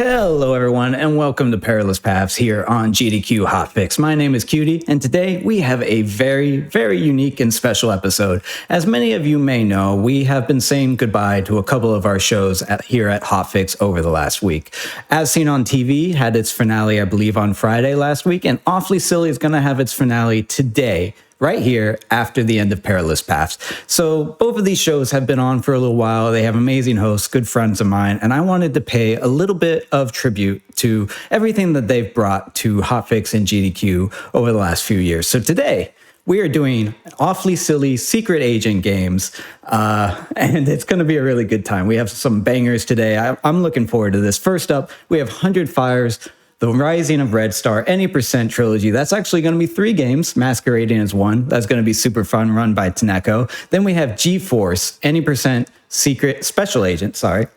Hello everyone and welcome to Perilous Paths here on GDQ Hotfix. My name is Cutie and today we have a very unique and special episode. As many of you may know, we have been saying goodbye to a couple of our shows here at Hotfix over the last week. As Seen on TV had its finale, I believe, on Friday last week, and Awfully Silly is going to have its finale today, right here after the end of Perilous Paths. So both of these shows have been on for a little while. They have amazing hosts, good friends of mine, and I wanted to pay a little bit of tribute to everything that they've brought to Hotfix and GDQ over the last few years. So today, we are doing Awfully Silly Secret Agent games, and it's going to be a really good time. We have some bangers today. I'm looking forward to this. First up, we have 100 Fires, The Rising of Red Star, Any Percent Trilogy. That's actually going to be 3 games, masquerading as one. That's going to be super fun, run by Taneko. Then we have G-Force, Any Percent Secret Special Agent, sorry.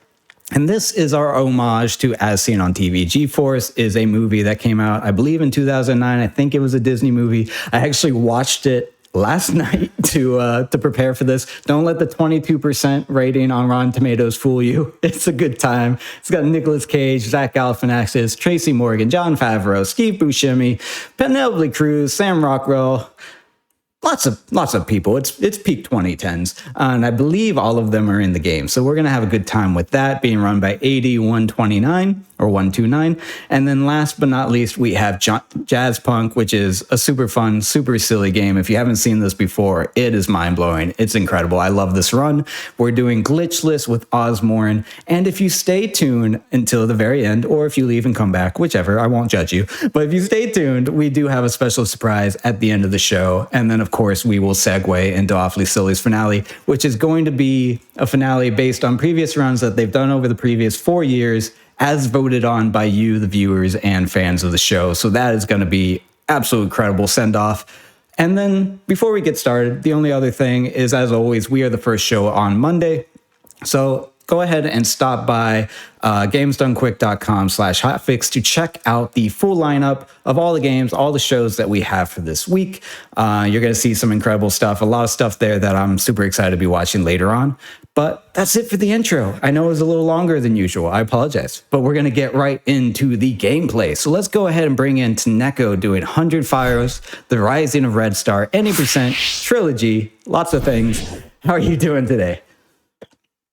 And this is our homage to As Seen on TV. G-Force is a movie that came out, I believe, in 2009. I think it was a Disney movie. I actually watched it last night to prepare for this. Don't let the 22% rating on Rotten Tomatoes fool you. It's a good time. It's got Nicolas Cage, Zach Galifianakis, Tracy Morgan, Jon Favreau, Steve Buscemi, Penelope Cruz, Sam Rockwell. Lots of people. It's peak 2010s, and I believe all of them are in the game. So we're gonna have a good time with that, being run by 129, and then last but not least, we have Jazzpunk, which is a super fun, super silly game. If you haven't seen this before, it is mind blowing. It's incredible. I love this run. We're doing glitchless with Osmorn, and if you stay tuned until the very end, or if you leave and come back, whichever, I won't judge you. But if you stay tuned, we do have a special surprise at the end of the show, and then of course, we will segue into Awfully Silly's finale, which is going to be a finale based on previous runs that they've done over the previous 4 years, as voted on by you, the viewers and fans of the show. So that is going to be absolutely incredible send-off. And then before we get started, the only other thing is, as always, we are the first show on Monday. So go ahead and stop by gamesdonequick.com/hotfix to check out the full lineup of all the games, all the shows that we have for this week. You're going to see some incredible stuff, a lot of stuff there that I'm super excited to be watching later on. But that's it for the intro. I know it was a little longer than usual. I apologize. But we're going to get right into the gameplay. So let's go ahead and bring in Taneko doing 100 Fires, The Rising of Red Star, Any Percent Trilogy, lots of things. How are you doing today?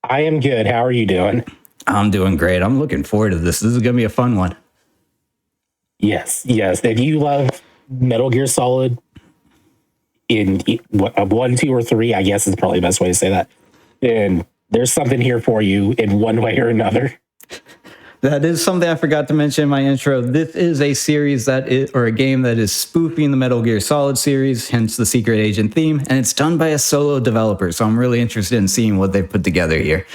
I am good. How are you doing? I'm doing great. I'm looking forward to this. This is going to be a fun one. Yes. If you love Metal Gear Solid in 1, 2, or 3, I guess is probably the best way to say that, then there's something here for you in one way or another. That is something I forgot to mention in my intro. This is a series or a game that is spoofing the Metal Gear Solid series, hence the Secret Agent theme, and it's done by a solo developer. So I'm really interested in seeing what they've put together here.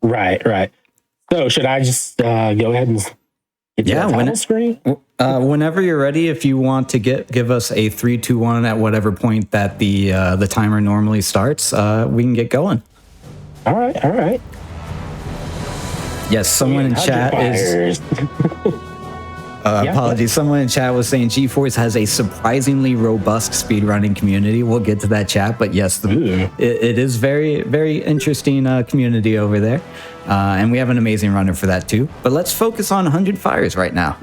Right. So should I just go ahead and get to the title screen? Whenever you're ready, if you want to give us a 3, 2, 1 at whatever point that the timer normally starts, we can get going. All right. Yes, someone in chat is... apologies. Someone in chat was saying G-Force has a surprisingly robust speedrunning community. We'll get to that chat, but yes, it is very interesting community over there. And we have an amazing runner for that too. But let's focus on 100 Fires right now.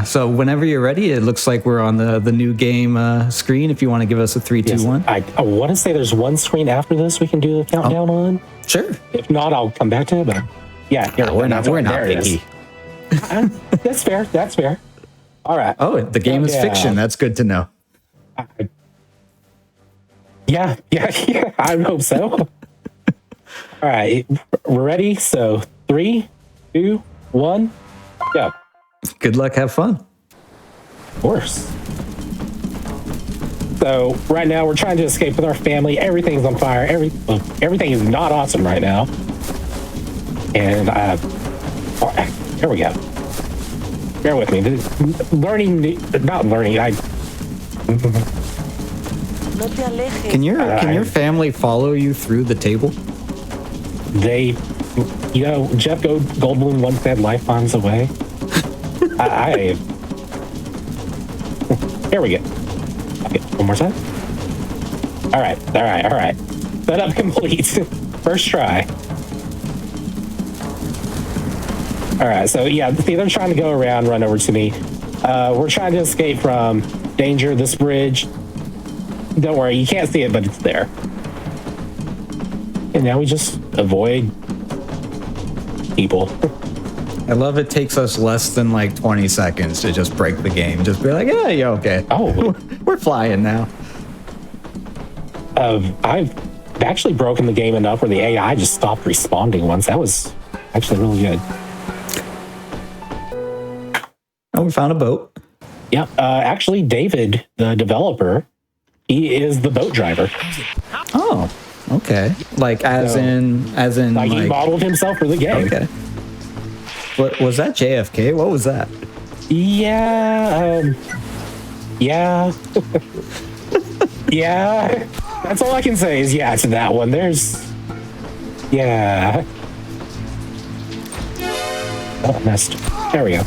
So whenever you're ready, it looks like we're on the new game screen. If you want to give us a 3, 2, 1. I want to say there's one screen after this we can do the countdown on. Sure. If not, I'll come back to it. But yeah, we're not picky. That's fair. All right. Oh, the game is fiction. That's good to know. Yeah. I hope so. All right, we're ready. So 3, 2, 1, go. Good luck. Have fun. Of course. So right now we're trying to escape with our family. Everything's on fire. Everything is not awesome right now. And there we go. Bear with me. Can your family follow you through the table? Jeff Goldblum once said life finds a way. Here we go. Okay, one more time. All right. Setup complete. First try. All right, so yeah, see, they're trying to go around, run over to me. We're trying to escape from danger, this bridge. Don't worry, you can't see it, but it's there. And now we just avoid people. I love it takes us less than like 20 seconds to just break the game. Just be like, yeah, you're okay. Oh. We're flying now. I've actually broken the game enough where the AI just stopped responding once. That was actually really good. Oh, we found a boat. Yeah, actually, David, the developer, he is the boat driver. Oh, okay. Like as in like he modeled himself for the game. Okay. What was that? JFK? What was that? Yeah. Yeah. Yeah. That's all I can say is yeah to that one. Yeah. Oh, missed. There we go.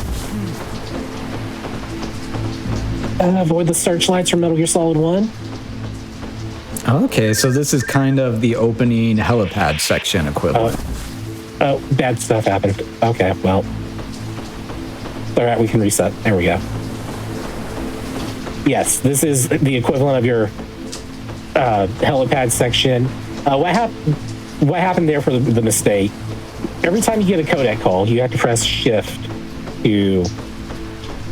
Avoid the searchlights from Metal Gear Solid 1. Okay, so this is kind of the opening helipad section equivalent. Oh, bad stuff happened. Okay, well. All right, we can reset. There we go. Yes, this is the equivalent of your helipad section. What happened there for the mistake? Every time you get a codec call, you have to press shift to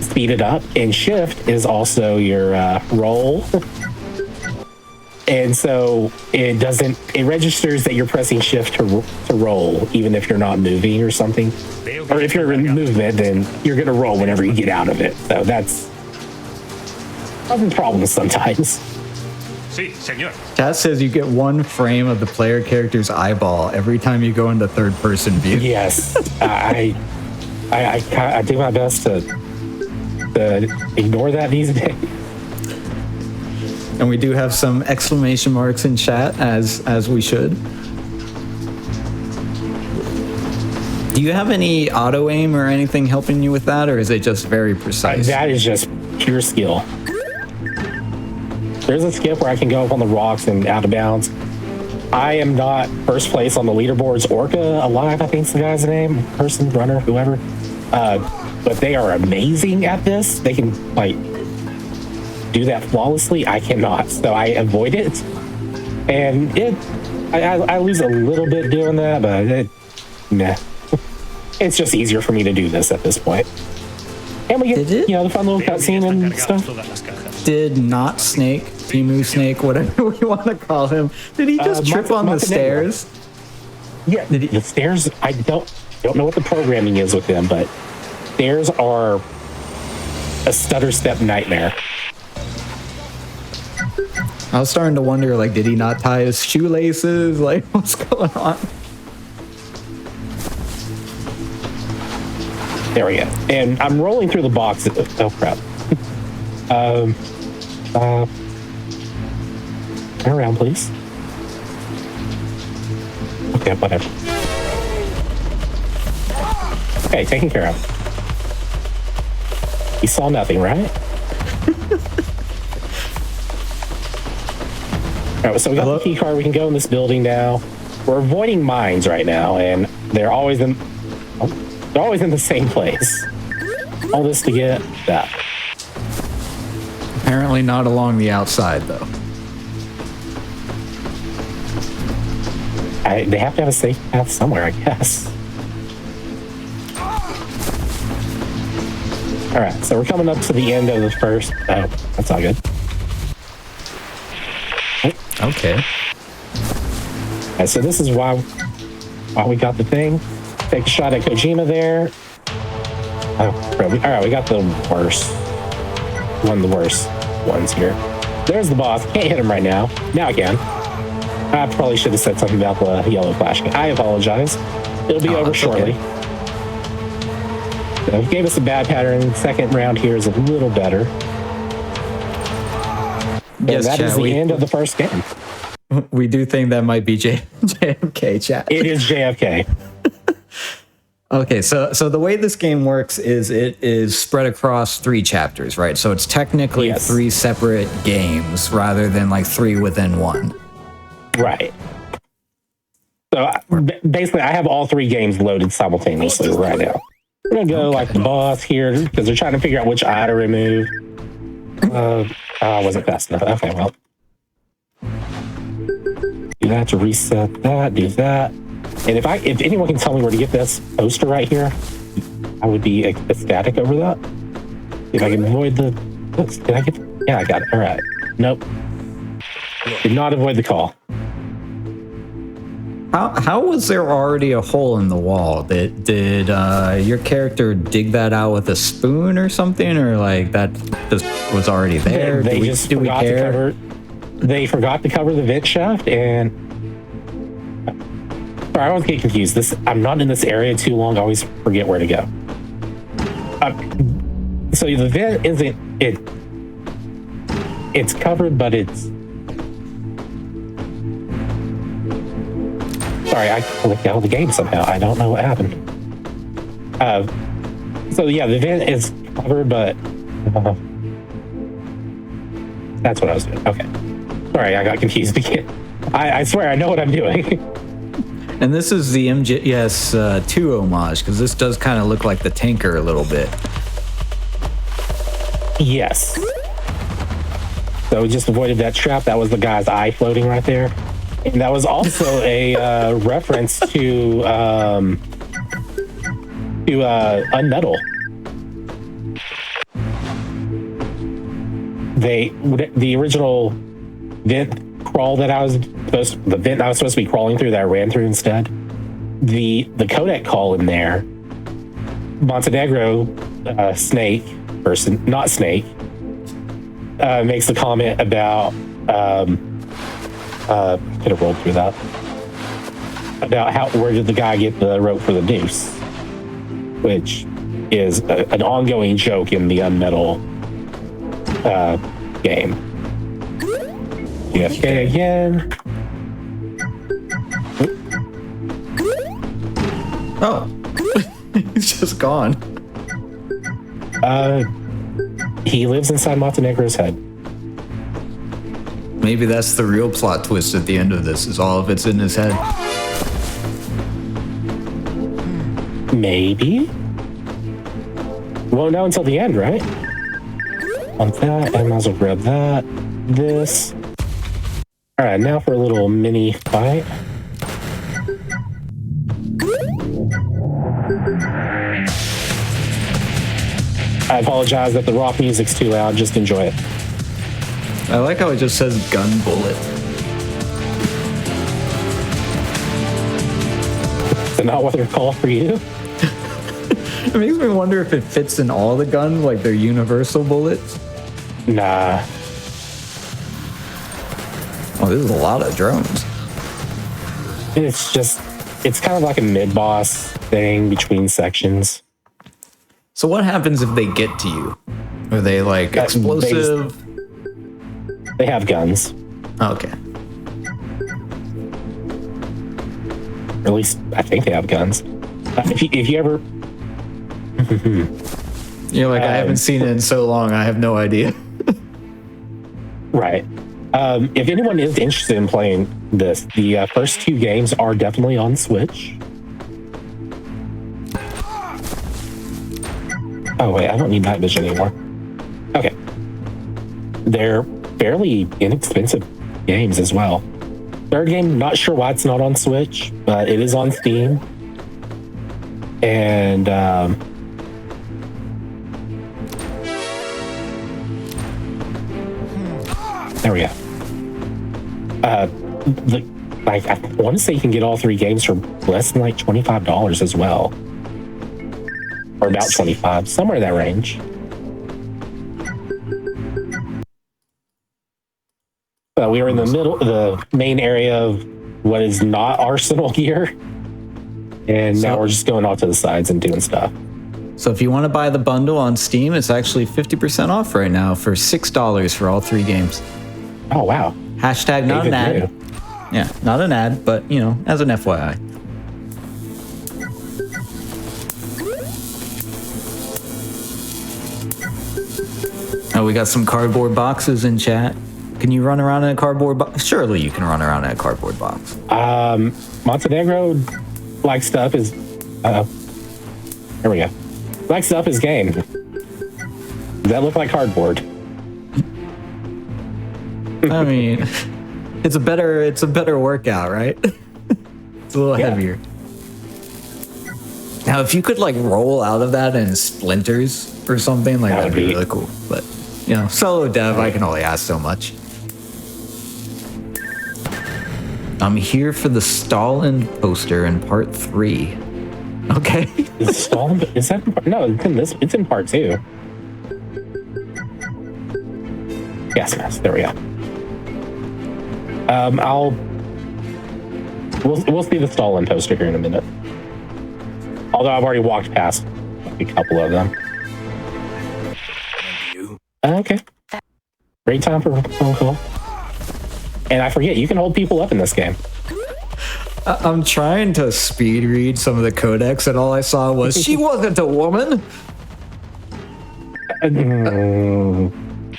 speed it up, and shift is also your roll. And so it registers that you're pressing shift to roll, even if you're not moving or something. Or if you're in movement, then you're going to roll whenever you get out of it. So that's causing problems sometimes. Sí, señor. Chaz says you get one frame of the player character's eyeball every time you go into third person view. Yes. I do my best to ignore that these days. And we do have some exclamation marks in chat, as we should. Do you have any auto aim or anything helping you with that, or is it just very precise? That is just pure skill. There's a skip where I can go up on the rocks and out of bounds. I am not first place on the leaderboards. Orca Alive, I think is the guy's name, person, runner, whoever. But they are amazing at this. They can do that flawlessly. I cannot, so I avoid it. And I lose a little bit doing that, but meh. It's just easier for me to do this at this point. And we get, the fun little cutscene and stuff. Did not Snake, Timu Snake, whatever we want to call him, did he just trip on the stairs? Yeah, the stairs, I don't know what the programming is with them, but stairs are a stutter step nightmare. I was starting to wonder, did he not tie his shoelaces? What's going on? There we go. And I'm rolling through the box. Oh, crap. Turn around, please. Okay, whatever. Okay, taken care of. You saw nothing, right? All right, so we got the key card. We can go in this building now. We're avoiding mines right now, and they're always in the same place. All this to get that. Apparently not along the outside, though. They have to have a safe path somewhere, I guess. All right, so we're coming up to the end of the first. Oh, that's not good. Okay. All right, so this is why we got the thing. Take a shot at Kojima there. Oh, all right, we got the worst. One of the worst ones here. There's the boss. Can't hit him right now. Now I can. I probably should have said something about the yellow flashing. I apologize. It'll be over shortly. Okay. So gave us a bad pattern. Second round here is a little better. Yes, that is the end of the first game. We do think that might be JFK, chat. It is JFK. Okay, so the way this game works is it is spread across 3 chapters, right? So it's technically 3 separate games rather than 3 within 1. Right. So basically, I have all 3 games loaded simultaneously right now. We're gonna go like the boss here because they're trying to figure out which eye to remove. I wasn't fast enough. Okay, well. Do that to reset that, do that. And if anyone can tell me where to get this poster right here, I would be ecstatic over that. If I can avoid the... Oops, did I get... Yeah, I got it. All right. Nope. Did not avoid the call. How was there already a hole in the wall? Did your character dig that out with a spoon or something, or like that just was already there? They just forgot to cover. They forgot to cover the vent shaft, and sorry, I always get confused. I'm not in this area too long. I always forget where to go. So the vent isn't it. It's covered, but it's. Sorry, I clicked out of the game somehow. I don't know what happened. So yeah, the vent is covered, but that's what I was doing. Okay. Sorry, I got confused again. I swear I know what I'm doing. And this is the MGS 2 homage, because this does kind of look like the tanker a little bit. Yes. So we just avoided that trap. That was the guy's eye floating right there. And that was also a reference to Unmetal. The original vent crawl that the vent I was supposed to be crawling through that I ran through instead. The codec call in there, Montenegro Snake person, not Snake, makes the comment about could have rolled through that. About where did the guy get the rope for the noose, which is an ongoing joke in the Unmetal game. JFK again. Oh, he's just gone. He lives inside Montenegro's head. Maybe that's the real plot twist at the end of this, is all of it's in his head. Maybe. Won't know until the end, right? On that, I might as well grab that. This. Alright, now for a little mini fight. I apologize that the rock music's too loud, just enjoy it. I like how it just says gun bullet. Is that not what they're called for you? It makes me wonder if it fits in all the guns, like they're universal bullets. Nah. Oh, there's a lot of drones. It's kind of like a mid-boss thing between sections. So what happens if they get to you? Are they like explosive? They have guns. Okay. Or at least I think they have guns. If you ever... You're like, I haven't seen it in so long, I have no idea. Right. If anyone is interested in playing this, the first two games are definitely on Switch. Oh wait, I don't need night vision anymore. Okay. They're fairly inexpensive games as well. Third game, not sure why it's not on Switch, but it is on Steam. And there we go. I want to say you can get all three games for less than like $25 as well. Or about 25, somewhere in that range. We are in the middle, the main area of what is not Arsenal gear. And now we're just going off to the sides and doing stuff. So if you want to buy the bundle on Steam, it's actually 50% off right now for $6 for all three games. Oh, wow. Hashtag not an ad. Yeah, not an ad, but, you know, as an FYI. Oh, we got some cardboard boxes in chat. Can you run around in a cardboard box? Surely you can run around in a cardboard box. Montenegro like stuff is... There we go. Likes to up his game. Does that look like cardboard? I mean, it's a better workout, right? It's a little heavier. Now, if you could like roll out of that in splinters or something, like that'd be really cool. But you know, solo dev, I can only ask so much. I'm here for the Stalin poster in part 3. Okay. Is Stalin? Is that in part, no? It's in this. It's in part 2. Yes, there we go. We'll see the Stalin poster here in a minute. Although I've already walked past a couple of them. Okay. Great time for a phone call. And I forget, you can hold people up in this game. I'm trying to speed read some of the codex, and all I saw was, she wasn't a woman. I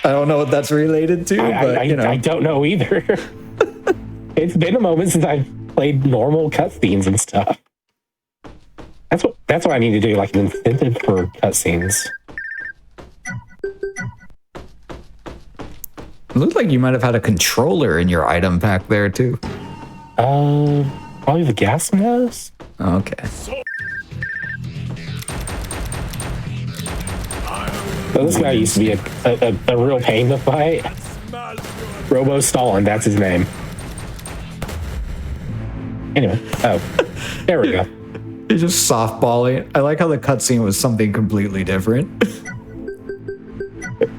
don't know what that's related to, but you know. I don't know either. It's been a moment since I've played normal cutscenes and stuff. That's what I need to do, like an incentive for cutscenes. It looked like you might have had a controller in your item pack there too. Probably the gas mask. Okay. So this guy used to be a real pain to fight. Robo Stalin, that's his name. Anyway, there we go. You're just softballing. I like how the cutscene was something completely different.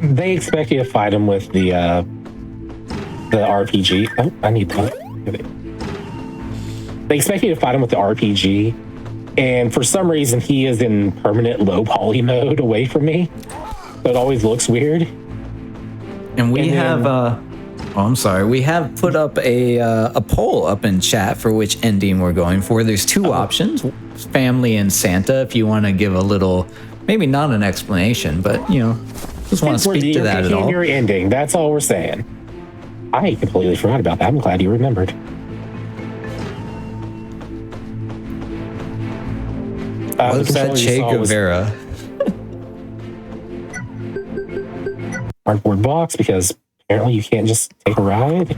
They expect you to fight him with the RPG. Oh, I need that. They expect you to fight him with the RPG, and for some reason he is in permanent low poly mode away from me, so it always looks weird. And we have put up a poll up in chat for which ending we're going for. There's two options, family and Santa, if you want to give a little, maybe not an explanation, but you know, just want to speak to that at all. Your ending, that's all we're saying. I completely forgot about that. I'm glad you remembered. What's that Che Guevara? Cardboard box, because apparently you can't just take a ride.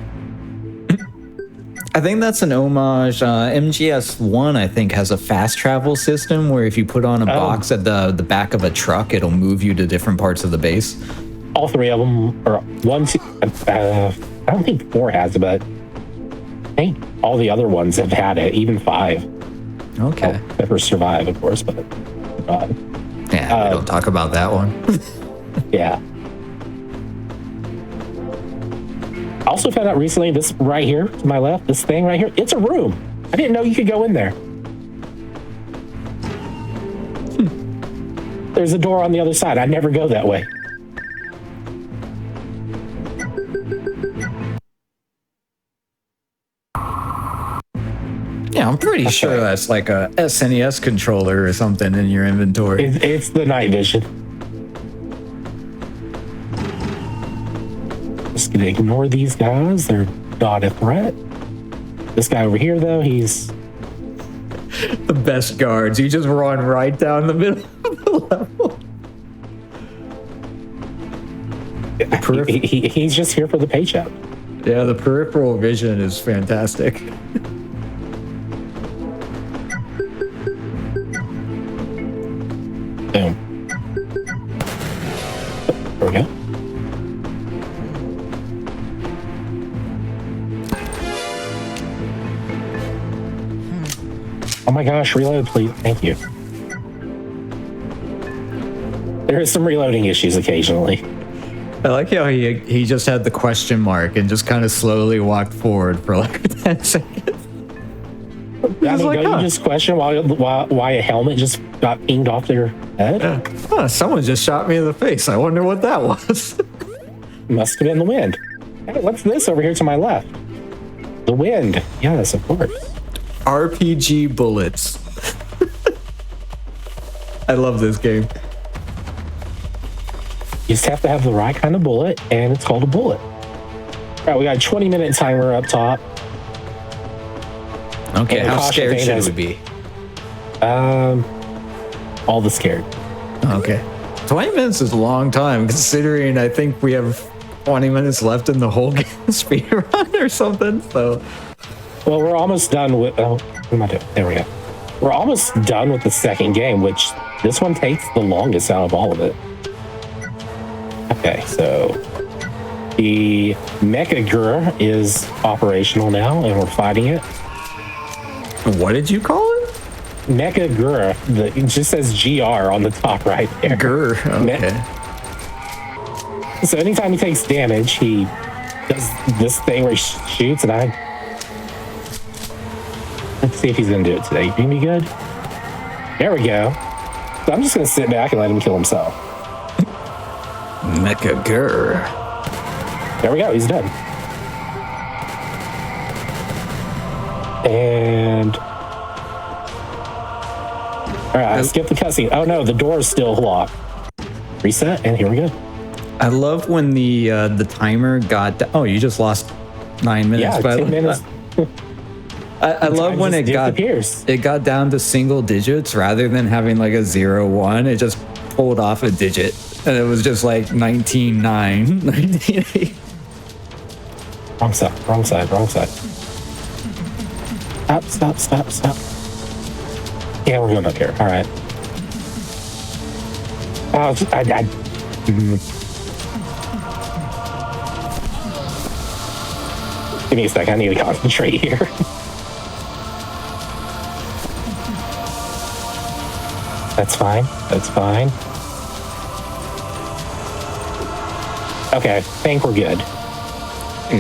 I think that's an homage. MGS1, I think, has a fast travel system where if you put on a box at the back of a truck, it'll move you to different parts of the base. All three of them, or one, two, I don't think 4 has it, but I think all the other ones have had it, even 5. Okay. Well, never survive, of course, but yeah, we don't talk about that one. Yeah. I also found out recently, this right here to my left, this thing right here, it's a room. I didn't know you could go in there. There's a door on the other side. I never go that way. Yeah, I'm pretty sure that's like a SNES controller or something in your inventory. It's the night vision. Just gonna ignore these guys. They're not a threat. This guy over here, though, he's the best guards. You just run right down the middle of the level. He's just here for the paycheck. Yeah, the peripheral vision is fantastic. Boom. There we go. Oh my gosh, reload, please. Thank you. There is some reloading issues occasionally. I like how he just had the question mark and just kind of slowly walked forward for like 10 seconds. I mean, don't you just question why a helmet just got pinged off their head? Yeah. Someone just shot me in the face. I wonder what that was. Must have been the wind. Hey, what's this over here to my left? The wind. Yes, of course. RPG bullets. I love this game. You just have to have the right kind of bullet, and it's called a bullet. All right, we got a 20-minute timer up top. Okay, how scared should we be? All the scared. Okay. 20 minutes is a long time, considering I think we have 20 minutes left in the whole game speed run or something. So, well, we're almost done with. Oh, what am I doing? There we go. We're almost done with the second game, which this one takes the longest out of all of it. Okay, so the Mecha Gur is operational now, and we're fighting it. what did you call it? Mecha Gur. It just says GR on the top right there. Gur. Okay. So anytime he takes damage, he does this thing where he shoots, and let's see if he's gonna do it today. You gonna be good? There we go. So I'm just gonna sit back and let him kill himself. Mecha Gur. There we go. He's done. And all right, I skipped the cutscene. Oh no, the door is still locked. Reset, and here we go. I love when the timer got. Oh, you just lost 9 minutes. Yeah, by 10 minutes. I love when it got down to single digits rather than having like a 0-1. It just pulled off a digit, and it was just like 19-9, 19-8. Wrong side, wrong side, wrong side. Stop. Yeah, we're going up here. All right. Oh, Give me a sec. I need to concentrate here. That's fine. That's fine. Okay, I think we're good.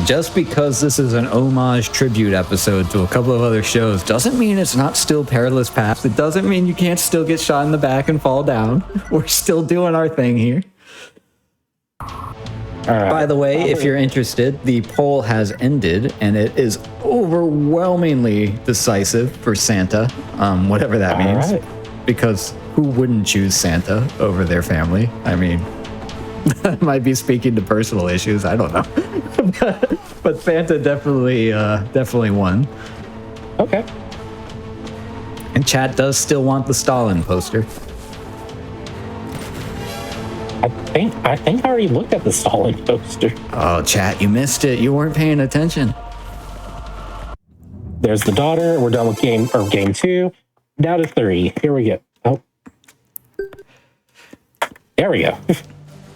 Just because this is an homage tribute episode to a couple of other shows doesn't mean it's not still Perilous Paths. It doesn't mean you can't still get shot in the back and fall down. We're still doing our thing here. By the way, if you're interested, the poll has ended, and it is overwhelmingly decisive for Santa, whatever that means. Right. Because who wouldn't choose Santa over their family? I mean, that might be speaking to personal issues. I don't know. but Santa definitely won. Okay. And chat does still want the Stalin poster. I think I already looked at the Stalin poster. Oh, chat, you missed it. You weren't paying attention. There's the daughter. We're done with game 2. Now to 3. Here we go. Oh. There we go.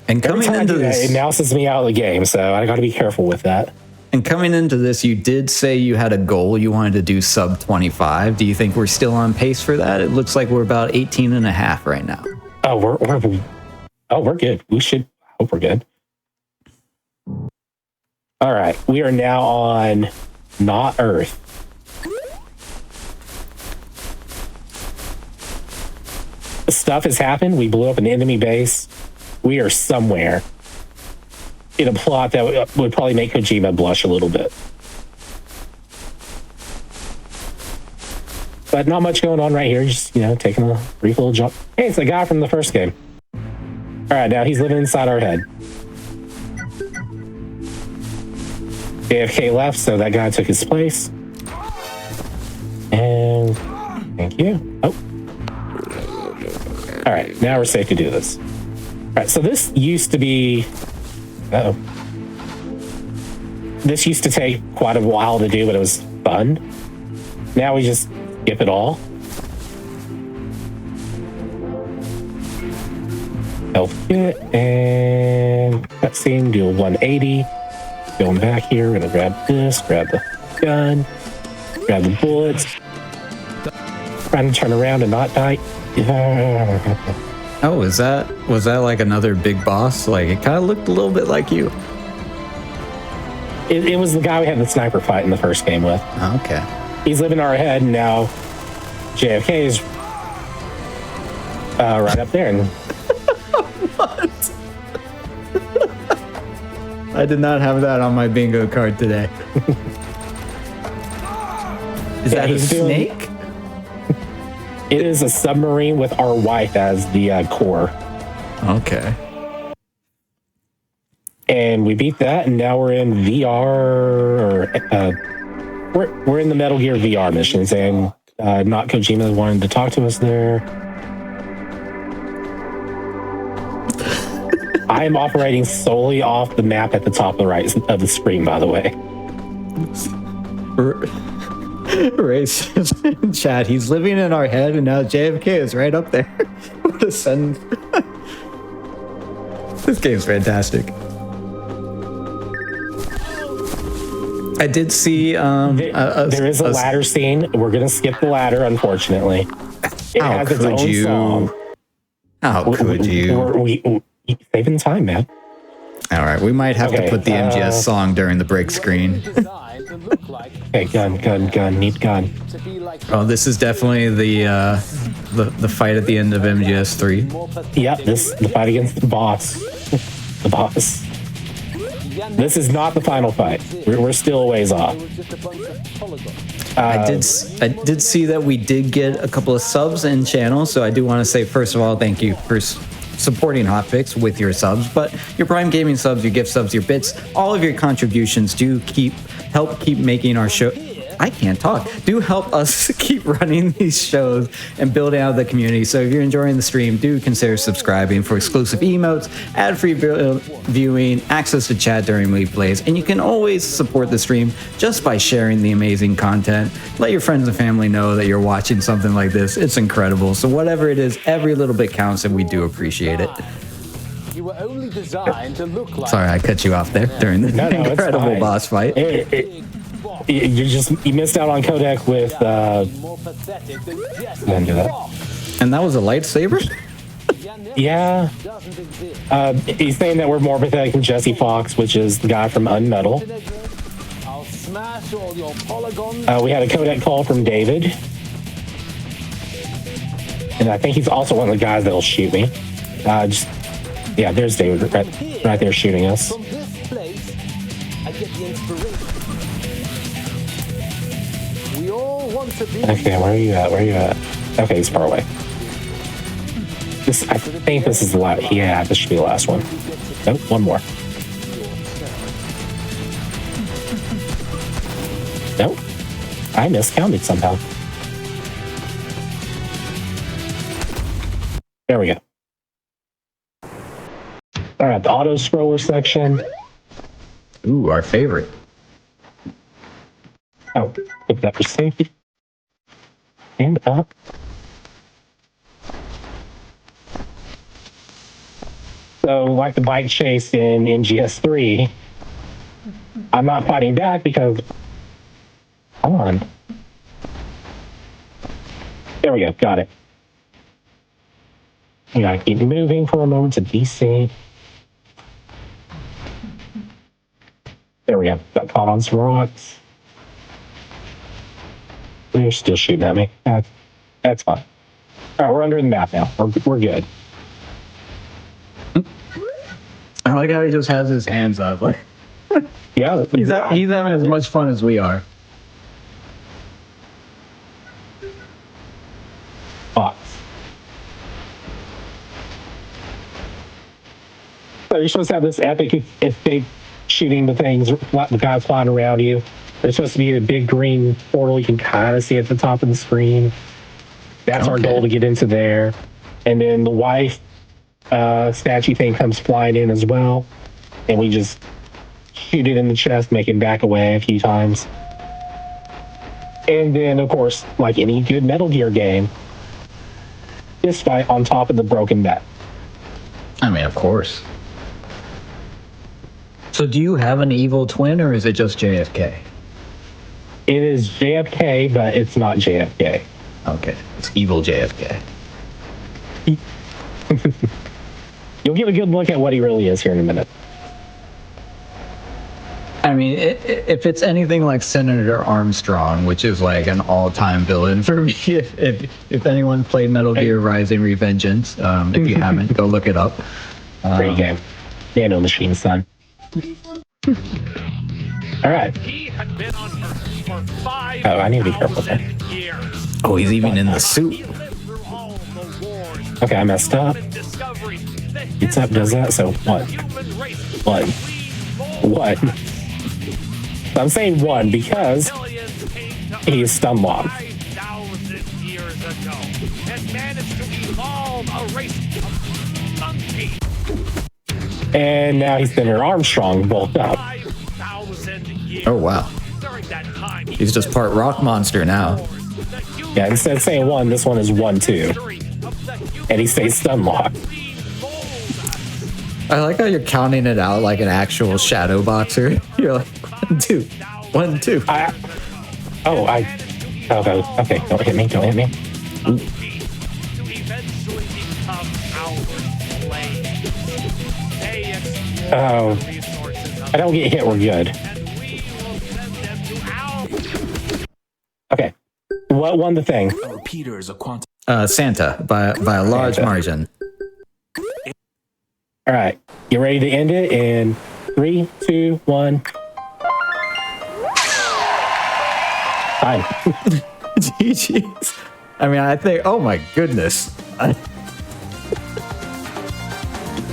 And coming into this, it announces me out of the game, so I got to be careful with that. And coming into this, you did say you had a goal. You wanted to do sub 25. Do you think we're still on pace for that? It looks like we're about 18 and a half right now. Oh, we're good. We should hope we're good. All right, we are now on Not Earth. Stuff has happened. We blew up an enemy base. We are somewhere in a plot that would probably make Kojima blush a little bit. But not much going on right here. Just, taking a brief little jump. Hey, it's the guy from the first game. All right, now he's living inside our head. AFK left, so that guy took his place. And thank you. Oh. All right, now we're safe to do this. All right, so this used to be... Uh-oh. This used to take quite a while to do, but it was fun. Now we just skip it all. Health kit and cutscene, do a 180. Going back here, we're gonna grab this, grab the gun, grab the bullets. Trying to turn around and not die. Oh, was that like another big boss? Like, it kind of looked a little bit like you. It was the guy we had the sniper fight in the first game with. Okay. He's living in our head, and now JFK is right up there. And what? I did not have that on my bingo card today. Is that a snake? It is a submarine with our wife as the core. Okay. And we beat that, and now we're in VR. We're in the Metal Gear VR missions, and not Kojima wanted to talk to us there. I am operating solely off the map at the top of the right of the screen, by the way. Ray says in chat, he's living in our head, and now JFK is right up there. What a sentence. This game's fantastic. I did see there is a ladder scene. We're gonna skip the ladder, unfortunately. It how has its could own you? song. How could you? We saving time, man. All right, we might have to put the MGS song during the break screen. Okay, gun, need gun. Oh, this is definitely the fight at the end of MGS 3. Yep, the fight against the boss. The boss. This is not the final fight. We're still a ways off. I did see that we did get a couple of subs and channels, so I do want to say, first of all, thank you for supporting Hotfix with your subs, but your Prime Gaming subs, your gift subs, your bits, all of your contributions do help keep making our show. I can't talk. Do help us keep running these shows and building out the community. So if you're enjoying the stream, do consider subscribing for exclusive emotes, ad-free viewing, access to chat during replays, and you can always support the stream just by sharing the amazing content. Let your friends and family know that you're watching something like this. It's incredible. So whatever it is, every little bit counts, and we do appreciate it. You were only designed to look like. Sorry, I cut you off there during the incredible boss fight. You missed out on codec with and that was a lightsaber? Yeah. He's saying that we're more pathetic than Jesse Fox, which is the guy from Unmetal. We had a codec call from David, and I think he's also one of the guys that'll shoot me. Yeah, there's David right there shooting us. From this place, I get the inspiration. We all want to be. Okay, where are you at? Okay, he's far away. I think this is the last. Yeah, this should be the last one. Nope, one more. Nope, I miscounted somehow. There we go. All right, the auto scroller section. Ooh, our favorite. Oh, flip that for safety. And up. So, like the bike chase in NGS3, I'm not fighting back because. Come on. There we go, got it. You gotta keep moving for a moment to DC. There we go, got caught on some rocks. They're still shooting at me. That's fine. All right, we're under the map now. We're good. I like how he just has his hands up. Like, yeah, he's having as much fun as we are. Box. So you're supposed to have this epic escape shooting the things, the guys flying around you. There's supposed to be a big green portal you can kind of see at the top of the screen. That's our goal, to get into there. And then the wife statue thing comes flying in as well. And we just shoot it in the chest, make it back away a few times. And then, of course, like any good Metal Gear game, this fight on top of the broken bat. I mean, of course. So do you have an evil twin, or is it just JFK? It is JFK, but it's not JFK. Okay, it's evil JFK. You'll get a good look at what he really is here in a minute. I mean, if it's anything like Senator Armstrong, which is like an all-time villain for me, if anyone played Metal Gear Rising: Revengeance, if you haven't, go look it up. Great game. Nano Machine, son. All right. Oh, I need to be careful there. Oh, he's even in the suit. Okay, I messed up. Gets up, does that, so what? What? I'm saying one because he is stun locked. And now he's Senator Armstrong both up. 5,000 years. Oh, wow. During that time, He's just part rock monster now. Yeah, instead of saying 1, this one is 1-2. And he stays stun locked. I like how you're counting it out like an actual shadow boxer. You're like, 1, 2, 1, 2. Okay, don't hit me. to eventually become our slave. They exploit Oh. resources of I don't get hit, we're good. and we will send them to our Okay. What won the thing? A repeater is a quantum. Santa by a large Santa. margin. All right. You ready to end it in 3, 2, 1. Fine. GG's. I mean, I think, oh my goodness.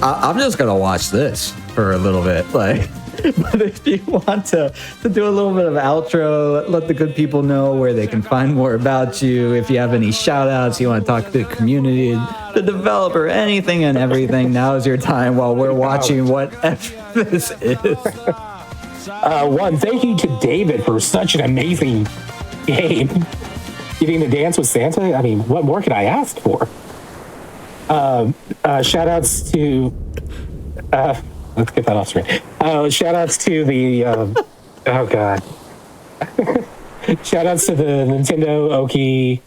I'm just going to watch this for a little bit. Like, but if you want to do a little bit of outro, let the good people know where they can find more about you. If you have any shout outs, you want to talk to the community, the developer, anything and everything, now is your time while we're watching whatever this is. One, thank you to David for such an amazing game. Getting to dance with Santa? I mean, what more could I ask for? Shout outs to... let's get that off screen. Shout outs to the... oh, God. Shout outs to the Nintendo Oki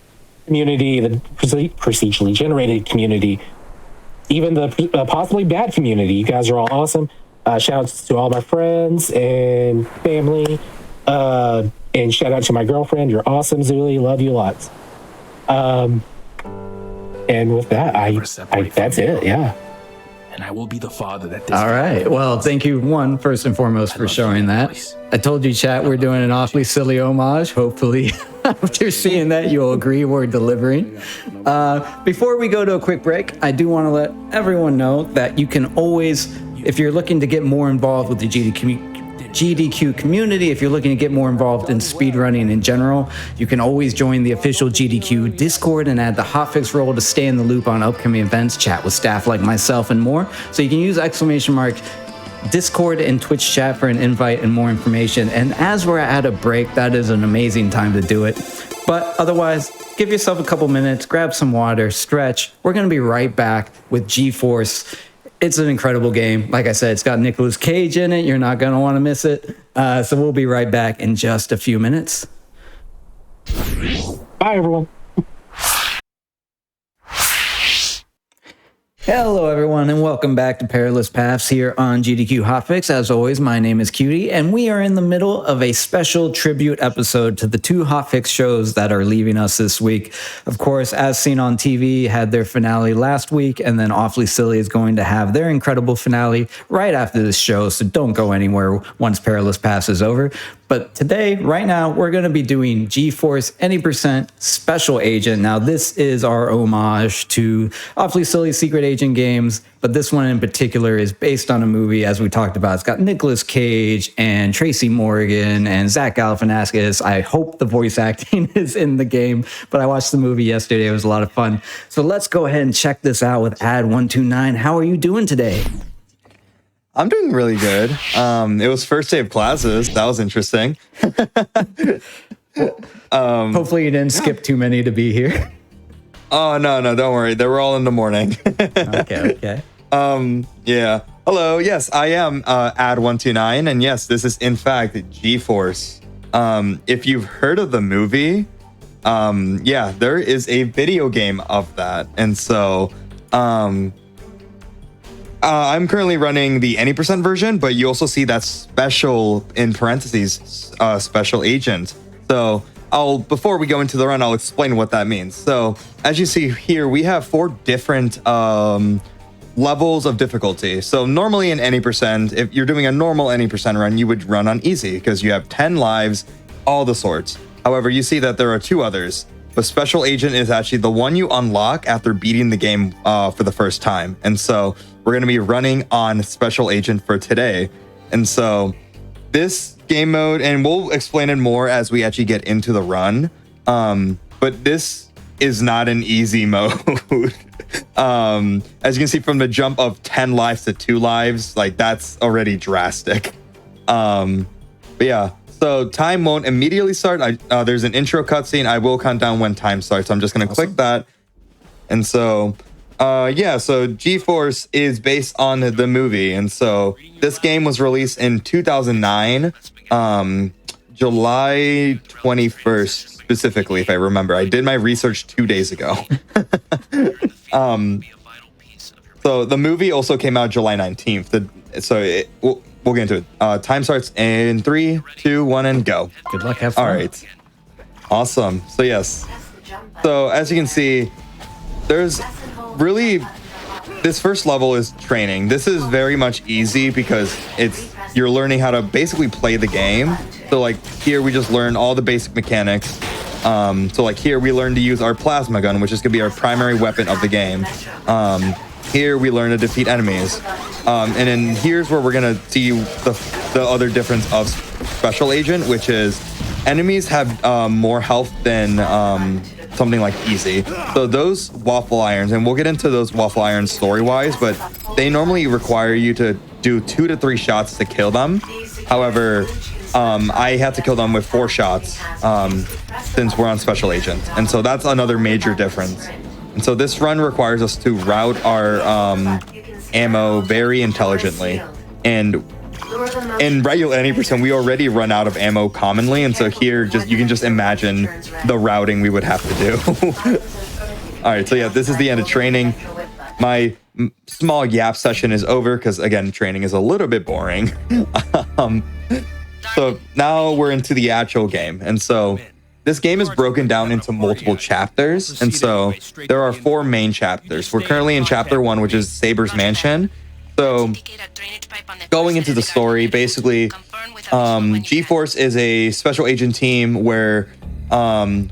community, the procedurally generated community, even the possibly bad community. You guys are all awesome. Shout outs to all my friends and family. And shout out to my girlfriend. You're awesome, Zuli. Love you lots. And with that, that's it. Yeah. And I will be the father that this. All right. Well, thank you, first and foremost, for showing that. I told you, chat, we're doing an awfully silly homage. Hopefully, after seeing that, you'll agree we're delivering. Before we go to a quick break, I do want to let everyone know that you can always, if you're looking to get more involved with the GDQ community, if you're looking to get more involved in speedrunning in general, you can always join the official GDQ Discord and add the hotfix role to stay in the loop on upcoming events, chat with staff like myself and more. So you can use !Discord and Twitch chat for an invite and more information. And as we're at a break, that is an amazing time to do it. But otherwise, give yourself a couple minutes, grab some water, stretch. We're going to be right back with G-Force. It's an incredible game. Like I said, it's got Nicolas Cage in it. You're not going to want to miss it. So we'll be right back in just a few minutes. Bye, everyone. Hello, everyone, and welcome back to Perilous Paths here on GDQ Hotfix. As always, my name is Cutie, and we are in the middle of a special tribute episode to the 2 Hotfix shows that are leaving us this week. Of course, As Seen on TV had their finale last week, and then Awfully Silly is going to have their incredible finale right after this show, so don't go anywhere once Perilous Paths is over. But today, right now, we're going to be doing GeForce Any% Special Agent. Now, this is our homage to Awfully Silly Secret Agent games, but this one in particular is based on a movie, as we talked about. It's got Nicolas Cage and Tracy Morgan and Zach Galifianakis. I hope the voice acting is in the game, but I watched the movie yesterday. It was a lot of fun. So let's go ahead and check this out with Ad129. How are you doing today? I'm doing really good. It was first day of classes. That was interesting. Hopefully you didn't skip too many to be here. Oh, no, don't worry. They were all in the morning. Okay. Yeah. Hello. Yes, I am Ad129. And yes, this is in fact GeForce. If you've heard of the movie, yeah, there is a video game of that. And so, I'm currently running the Any% version, but you also see that special, in parentheses, special agent. So before we go into the run, I'll explain what that means. So as you see here, we have 4 different levels of difficulty. So normally in Any%, if you're doing a normal Any% run, you would run on easy because you have 10 lives, all the sorts. However, you see that there are 2 others. But Special Agent is actually the one you unlock after beating the game for the first time. And so we're going to be running on Special Agent for today. And so this game mode, and we'll explain it more as we actually get into the run. But this is not an easy mode. As you can see from the jump of 10 lives to 2 lives, like that's already drastic. But yeah, so time won't immediately start. There's an intro cutscene. I will count down when time starts. So I'm just going to click that. And so, yeah, so GeForce is based on the movie. And so this game was released in 2009, July 21st, specifically, if I remember. I did my research 2 days ago. So the movie also came out July 19th. We'll get into it. Time starts in 3, 2, 1, and go. Good luck, have fun. All right. Awesome. So yes. So as you can see, there's really, this first level is training. This is very much easy because you're learning how to basically play the game. So like here we just learn all the basic mechanics. So like here we learn to use our plasma gun, which is gonna be our primary weapon of the game. Here we learn to defeat enemies. And then here's where we're gonna see the other difference of Special Agent, which is enemies have more health than something like Easy. So those waffle irons, and we'll get into those waffle irons story-wise, but they normally require you to do 2 to 3 shots to kill them. However, I had to kill them with 4 shots since we're on Special Agent. And so that's another major difference. And so this run requires us to route our ammo very intelligently. And in regular 80%, we already run out of ammo commonly. And so here, you can just imagine the routing we would have to do. All right, so yeah, this is the end of training. My small yap session is over because, again, training is a little bit boring. So now we're into the actual game. And so this game is broken down into multiple chapters. And so there are 4 main chapters. We're currently in chapter 1, which is Saber's Mansion. So going into the story, basically, GeForce is a special agent team where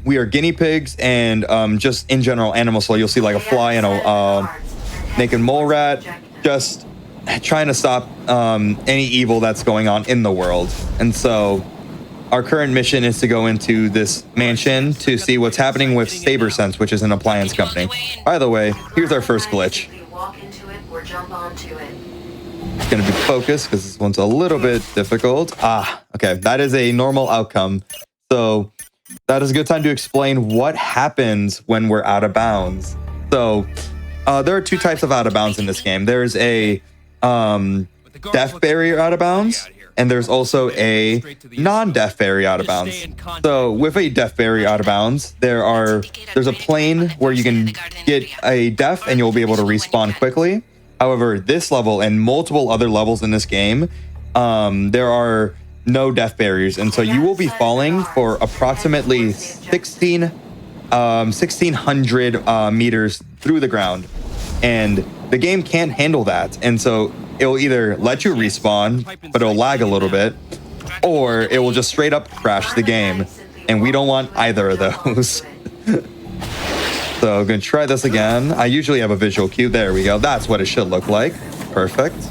we are guinea pigs and just in general animals. So you'll see like a fly and a naked mole rat, just trying to stop any evil that's going on in the world. And so our current mission is to go into this mansion to see what's happening with SaberSense, which is an appliance company. By the way, here's our first glitch. It's going to be focused because this one's a little bit difficult. Okay, that is a normal outcome. So that is a good time to explain what happens when we're out of bounds. So there are 2 types of out of bounds in this game. There's a death barrier out of bounds, and there's also a non-death barrier out of bounds. So with a death barrier out of bounds, there's a plane where you can get a death and you'll be able to respawn quickly. However, this level and multiple other levels in this game, there are no death barriers, and so you will be falling for approximately 1,600 meters through the ground, and the game can't handle that. And so it'll either let you respawn, but it'll lag a little bit, or it will just straight up crash the game, and we don't want either of those. So I'm going to try this again. I usually have a visual cue. There we go. That's what it should look like. Perfect.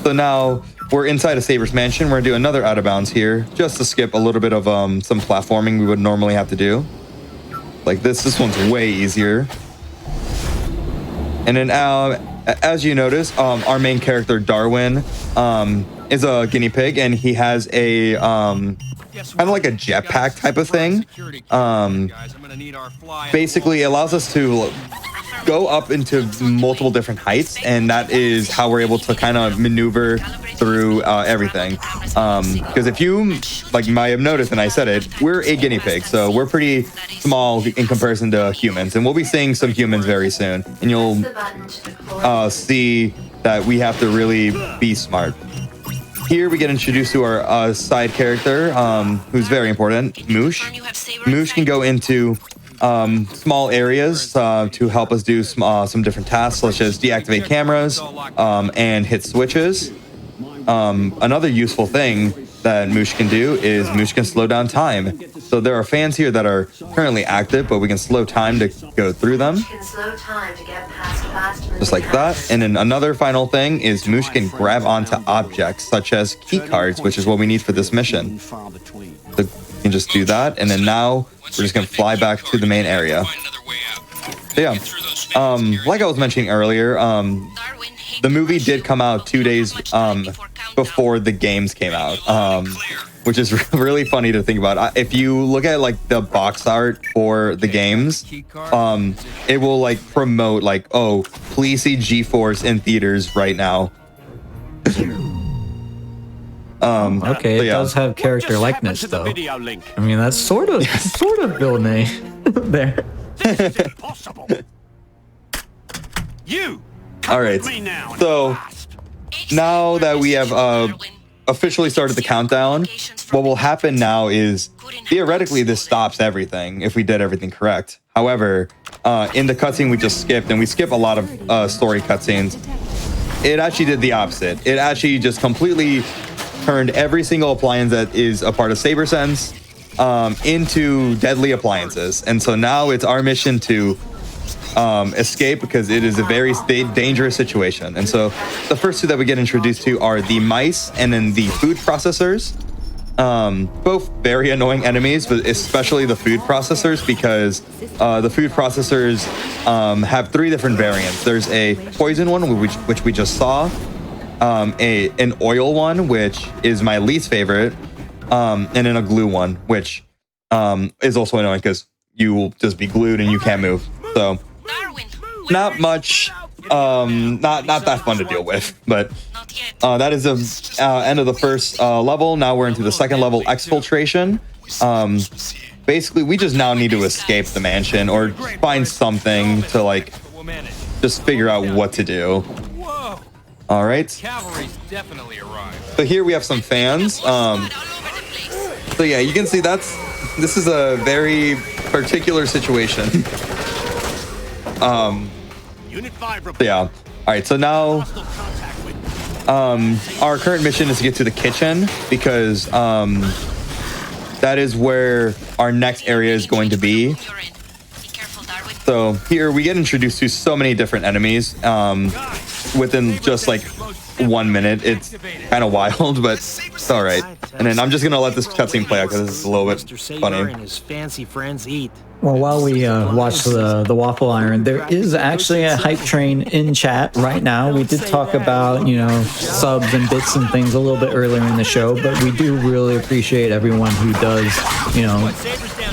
So now we're inside of Saber's Mansion. We're going to do another out of bounds here, just to skip a little bit of some platforming we would normally have to do. Like this one's way easier. And then as you notice, our main character, Darwin, is a guinea pig, and he has a kind of like a jetpack type of thing. Basically allows us to go up into multiple different heights, and that is how we're able to kind of maneuver through everything. Because if you might have noticed, and I said it, we're a guinea pig, so we're pretty small in comparison to humans, and we'll be seeing some humans very soon, and you'll see that we have to really be smart. Here we get introduced to our side character, who's very important, Moosh. Moosh can go into small areas to help us do some different tasks, such as deactivate cameras and hit switches. Another useful thing that Moosh can do is Moosh can slow down time. So there are fans here that are currently active, but we can slow time to go through them. Just like that. And then another final thing is Moosh can grab onto objects such as key cards, which is what we need for this mission. So you can just do that, and then now we're just gonna fly back to the main area. So yeah, like I was mentioning earlier, the movie did come out 2 days before the games came out, which is really funny to think about. If you look at like the box art for the games, it will like promote like, oh, please see GeForce in theaters right now. Okay, so it yeah. does have character likeness though. I mean, that's sort of building a there. This is impossible. You. All right, so now that we have officially started the countdown, what will happen now is theoretically this stops everything if we did everything correct. However, in the cutscene we just skipped, and we skip a lot of story cutscenes, it actually did the opposite. It actually just completely turned every single appliance that is a part of SaberSense into deadly appliances. And so now it's our mission to escape, because it is a very dangerous situation. And so the first two that we get introduced to are the mice and then the food processors. Both very annoying enemies, but especially the food processors, because the food processors have 3 different variants. There's a poison one, which we just saw, an oil one, which is my least favorite, and then a glue one, which is also annoying because you will just be glued and you can't move. So not much, not that fun to deal with, but that is the end of the first level. Now we're into the second level, exfiltration. Basically, we just now need to escape the mansion or find something to like just figure out what to do. All right. Cavalry's definitely arrived. So here we have some fans. So yeah, you can see this is a very particular situation. Unit 5 Yeah. All right. So now, our current mission is to get to the kitchen, because that is where our next area is going to be. So here we get introduced to so many different enemies within just like 1 minute. It's kind of wild, but it's all right. And then I'm just gonna let this cutscene play out because this is a little bit funny. And his fancy friends eat. Well, while we watch the waffle iron, there is actually a hype train in chat right now. We did talk about, subs and bits and things a little bit earlier in the show, but we do really appreciate everyone who does,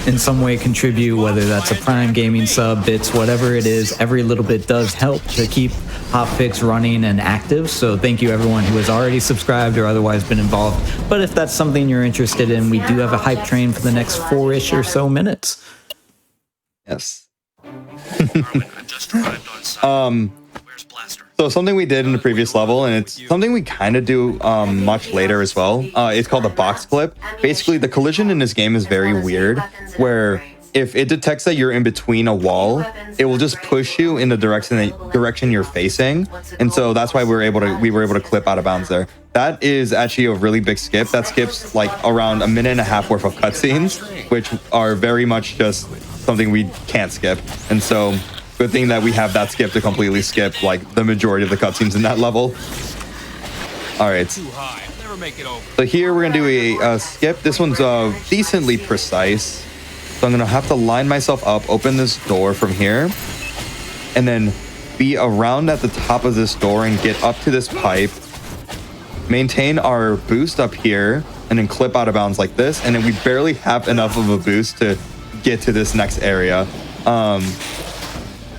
in some way contribute, whether that's a Prime Gaming sub, bits, whatever it is. Every little bit does help to keep Hotfix running and active. So thank you everyone who has already subscribed or otherwise been involved. But if that's something you're interested in, we do have a hype train for the next 4-ish or so minutes. Yes. So something we did in the previous level, and it's something we kind of do much later as well. It's called the box clip. Basically, the collision in this game is very weird, where if it detects that you're in between a wall, it will just push you in the direction you're facing. And so that's why we were able to clip out of bounds there. That is actually a really big skip. That skips like around 1.5 minutes worth of cutscenes, which are very much just something we can't skip. And so good thing that we have that skip to completely skip like the majority of the cutscenes in that level. All right. So here we're gonna do a skip. This one's decently precise. So I'm gonna have to line myself up, open this door from here, and then be around at the top of this door and get up to this pipe, maintain our boost up here, and then clip out of bounds like this. And then we barely have enough of a boost to get to this next area.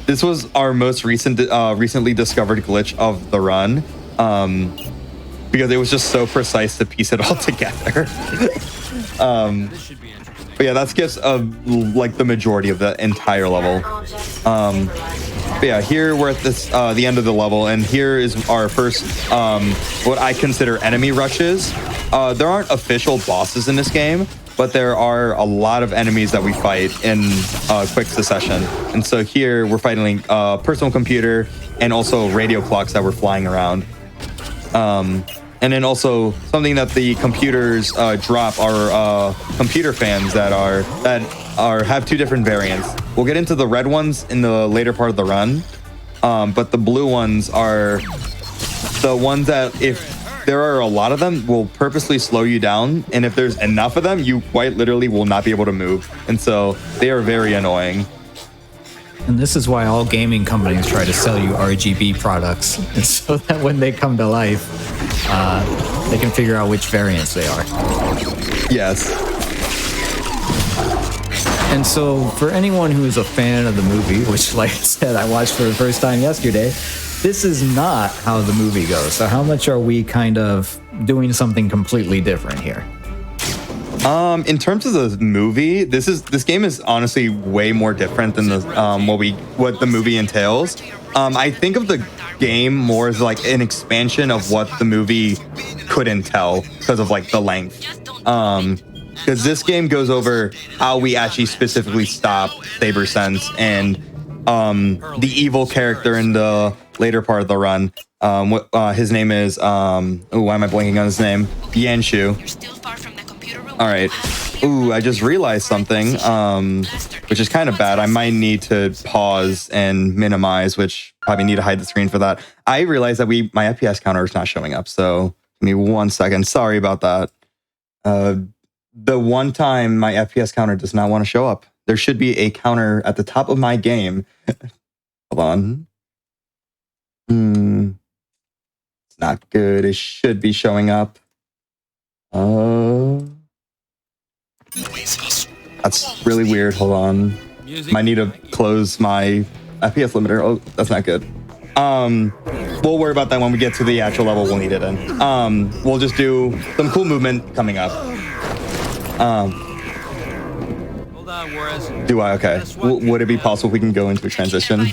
This was our most recently discovered glitch of the run, because it was just so precise to piece it all together. But yeah, that skips like the majority of the entire level. But yeah, here we're at this the end of the level, and here is our first what I consider enemy rushes. There aren't official bosses in this game, but there are a lot of enemies that we fight in quick succession. And so here we're fighting a personal computer and also radio clocks that were flying around. And then also something that the computers drop are computer fans that have 2 different variants. We'll get into the red ones in the later part of the run, but the blue ones are the ones that if there are a lot of them, will purposely slow you down. And if there's enough of them, you quite literally will not be able to move. And so they are very annoying. And this is why all gaming companies try to sell you RGB products, and so that when they come to life, they can figure out which variants they are. Yes. And so for anyone who is a fan of the movie, which like I said, I watched for the first time yesterday, this is not how the movie goes. So how much are we kind of doing something completely different here? In terms of the movie, this game is honestly way more different than the what the movie entails. I think of the game more as like an expansion of what the movie couldn't tell because of like the length. Because this game goes over how we actually specifically stop Saber Sense and the evil character in the later part of the run. His name is why am I blanking on his name? Yanshu. All right. Ooh, I just realized something, which is kind of bad. I might need to pause and minimize, which probably need to hide the screen for that. I realized that my FPS counter is not showing up. So give me 1 second. Sorry about that. The one time my FPS counter does not want to show up. There should be a counter at the top of my game. Hold on. It's not good. It should be showing up. That's really weird. Hold on. Might need to close my FPS limiter. Oh, that's not good. We'll worry about that when we get to the actual level we'll need it in. We'll just do some cool movement coming up. Hold on, Juarez. Do I? Okay. Would it be possible we can go into a transition?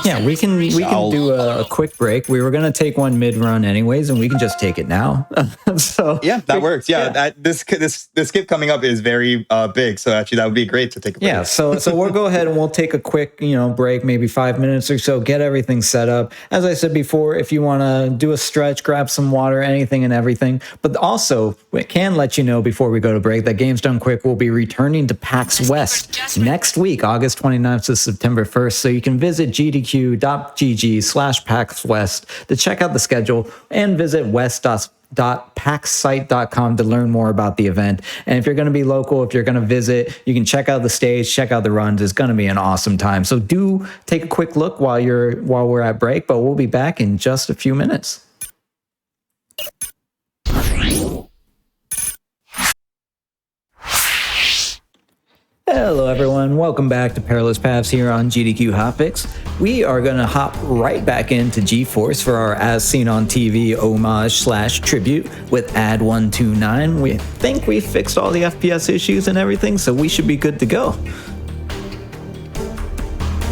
Yeah, we can do a quick break. We were gonna take one mid-run anyways, and we can just take it now. So yeah, that works. Yeah, this skip coming up is very big, so actually that would be great to take a break. Yeah, so we'll go ahead and we'll take a quick break, maybe 5 minutes or so, get everything set up. As I said before, if you want to do a stretch, grab some water, anything and everything. But also, we can let you know before we go to break that Games Done Quick will be returning to PAX West next week, August 29th to September 1st. So you can visit gdq.gg/PAX West to check out the schedule and visit west.paxsite.com to learn more about the event. And if you're going to be local, if you're going to visit, you can check out the stage, check out the runs. It's going to be an awesome time. So do take a quick look while we're at break, but we'll be back in just a few minutes. Hello everyone, welcome back to Perilous Paths here on GDQ Hotfix. We are going to hop right back into GeForce for our As Seen on TV homage/tribute with Ad 129. We think we fixed all the FPS issues and everything, so we should be good to go.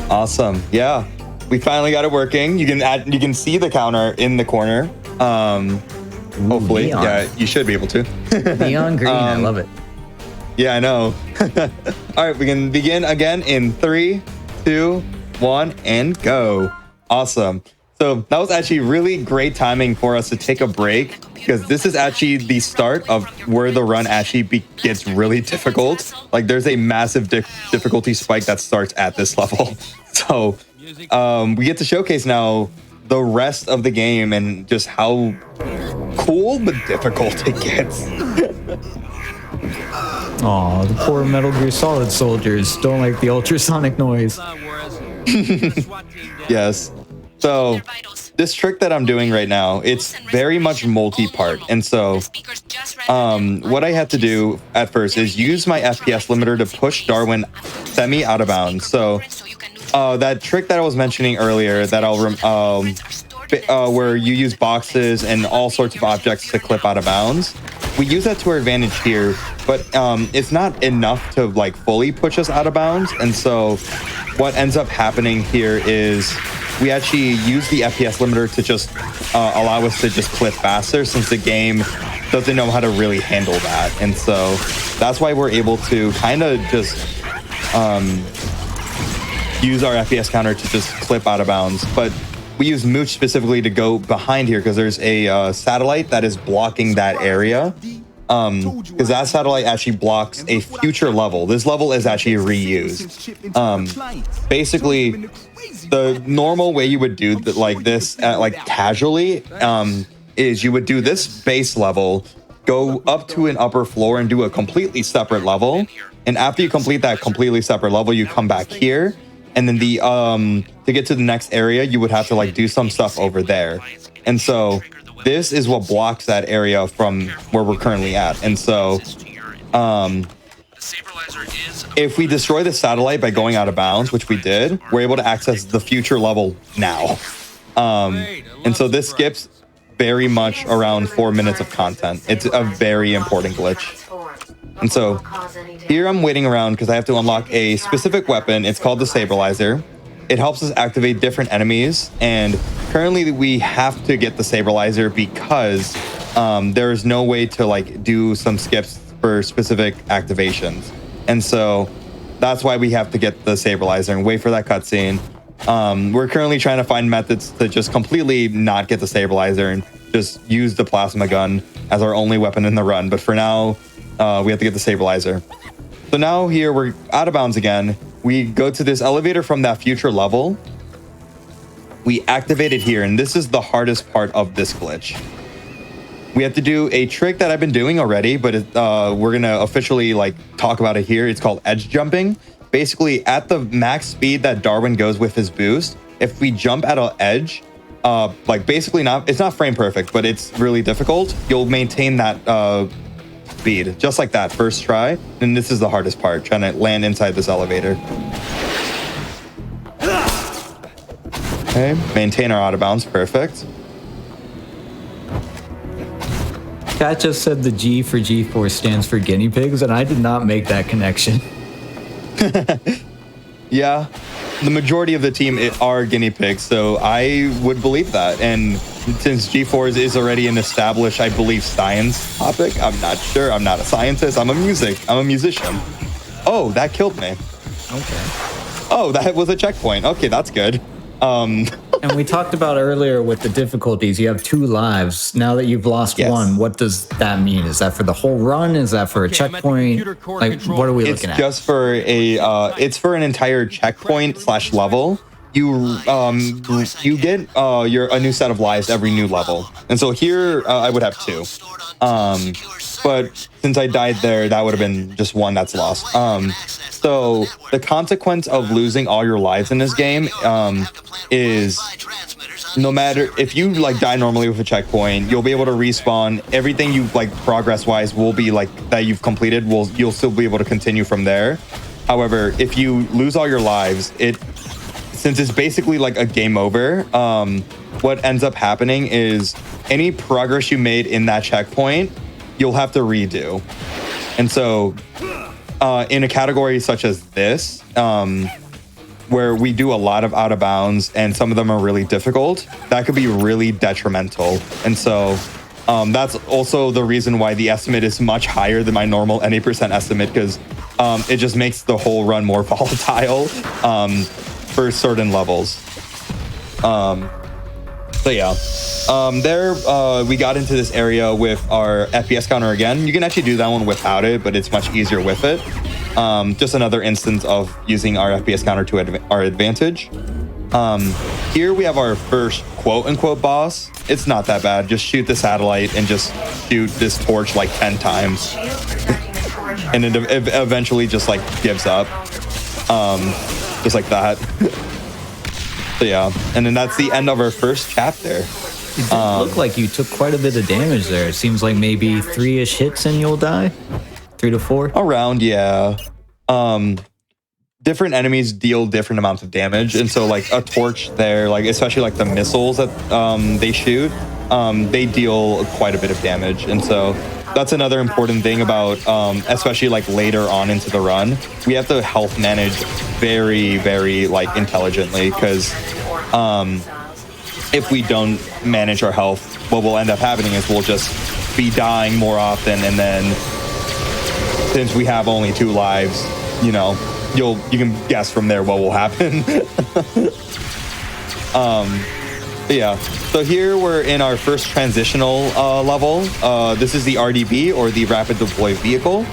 Awesome. Yeah, we finally got it working. You can see the counter in the corner. Hopefully, neon. Yeah, you should be able to. Neon green, I love it. Yeah, I know. All right, we can begin again in 3, 2, 1, and go. Awesome. So that was actually really great timing for us to take a break, because this is actually the start of where the run actually gets really difficult. Like there's a massive difficulty spike that starts at this level. So we get to showcase now the rest of the game and just how cool but difficult it gets. Aw, the poor Metal Gear Solid soldiers don't like the ultrasonic noise. Yes. So this trick that I'm doing right now, it's very much multi-part. And so what I had to do at first is use my FPS limiter to push Darwin semi out of bounds. So that trick that I was mentioning earlier that where you use boxes and all sorts of objects to clip out of bounds, we use that to our advantage here, but it's not enough to like fully push us out of bounds. And so what ends up happening here is we actually use the FPS limiter to just allow us to just clip faster, since the game doesn't know how to really handle that. And so that's why we're able to kind of just use our FPS counter to just clip out of bounds. But we use Mooch specifically to go behind here because there's a satellite that is blocking that area. because that satellite actually blocks a future level. This level is actually reused. Basically, the normal way you would do like this, like casually, is you would do this base level, go up to an upper floor and do a completely separate level. And after you complete that completely separate level, you come back here. And then the to get to the next area, you would have to like do some stuff over there. And so this is what blocks that area from where we're currently at. And so if we destroy the satellite by going out of bounds, which we did, we're able to access the future level now. And so this skips very much around 4 minutes of content. It's a very important glitch. And so here I'm waiting around because I have to unlock a specific weapon. It's called the Saberlizer. It helps us activate different enemies. And currently we have to get the Saberlizer because there is no way to like do some skips for specific activations. And so that's why we have to get the Saberlizer and wait for that cutscene. We're currently trying to find methods to just completely not get the Saberlizer and just use the plasma gun as our only weapon in the run. But for now, we have to get the Saberlizer. So now here we're out of bounds again. We go to this elevator from that future level. We activate it here, and this is the hardest part of this glitch. We have to do a trick that I've been doing already, but we're gonna officially like talk about it here. It's called edge jumping. Basically, at the max speed that Darwin goes with his boost, if we jump at an edge, like basically it's not frame perfect, but it's really difficult. You'll maintain that speed just like that first try. And this is the hardest part, trying to land inside this elevator. Okay, maintain our out of bounds. Perfect. Kat just said the G for G4 stands for guinea pigs, and I did not make that connection. Yeah, the majority of the team are guinea pigs, so I would believe that. And since G4 is already an established, I believe, science topic, I'm not sure. I'm not a scientist. I'm a musician. Oh, that killed me. Okay. Oh, that was a checkpoint. Okay, that's good. And we talked about earlier with the difficulties, you have 2 lives. Now that you've lost one, what does that mean? Is that for the whole run? Is that for a checkpoint? Like, what are we looking at? It's just for it's for an entire checkpoint / level. You get a new set of lives every new level. And so here I would have 2. But since I died there, that would have been just 1 that's lost. So the consequence of losing all your lives in this game is no matter if you like die normally with a checkpoint, you'll be able to respawn. Everything you like progress wise will be like that you've completed. You'll still be able to continue from there. However, if you lose all your lives, since it's basically like a game over, what ends up happening is any progress you made in that checkpoint, you'll have to redo. And so in a category such as this, where we do a lot of out of bounds and some of them are really difficult, that could be really detrimental. And so that's also the reason why the estimate is much higher than my normal any % estimate, because it just makes the whole run more volatile for certain levels. So yeah, we got into this area with our FPS counter again. You can actually do that one without it, but it's much easier with it. Just another instance of using our FPS counter to our advantage. Here we have our first quote-unquote boss. It's not that bad. Just shoot the satellite and just shoot this torch like 10 times. And it eventually just like gives up. Just like that. So yeah, and then that's the end of our first chapter. It did look like you took quite a bit of damage there. It seems like maybe 3-ish hits and you'll die. 3 to 4? Around, yeah. Different enemies deal different amounts of damage, and so like a torch there, like especially like the missiles that they shoot, they deal quite a bit of damage. And so that's another important thing about especially like later on into the run, we have to health manage very, very like intelligently, because if we don't manage our health, what will end up happening is we'll just be dying more often, and then since we have only 2 lives, you know, you can guess from there what will happen. But yeah, so here we're in our first transitional level. This is the RDV, or the Rapid Deploy Vehicle.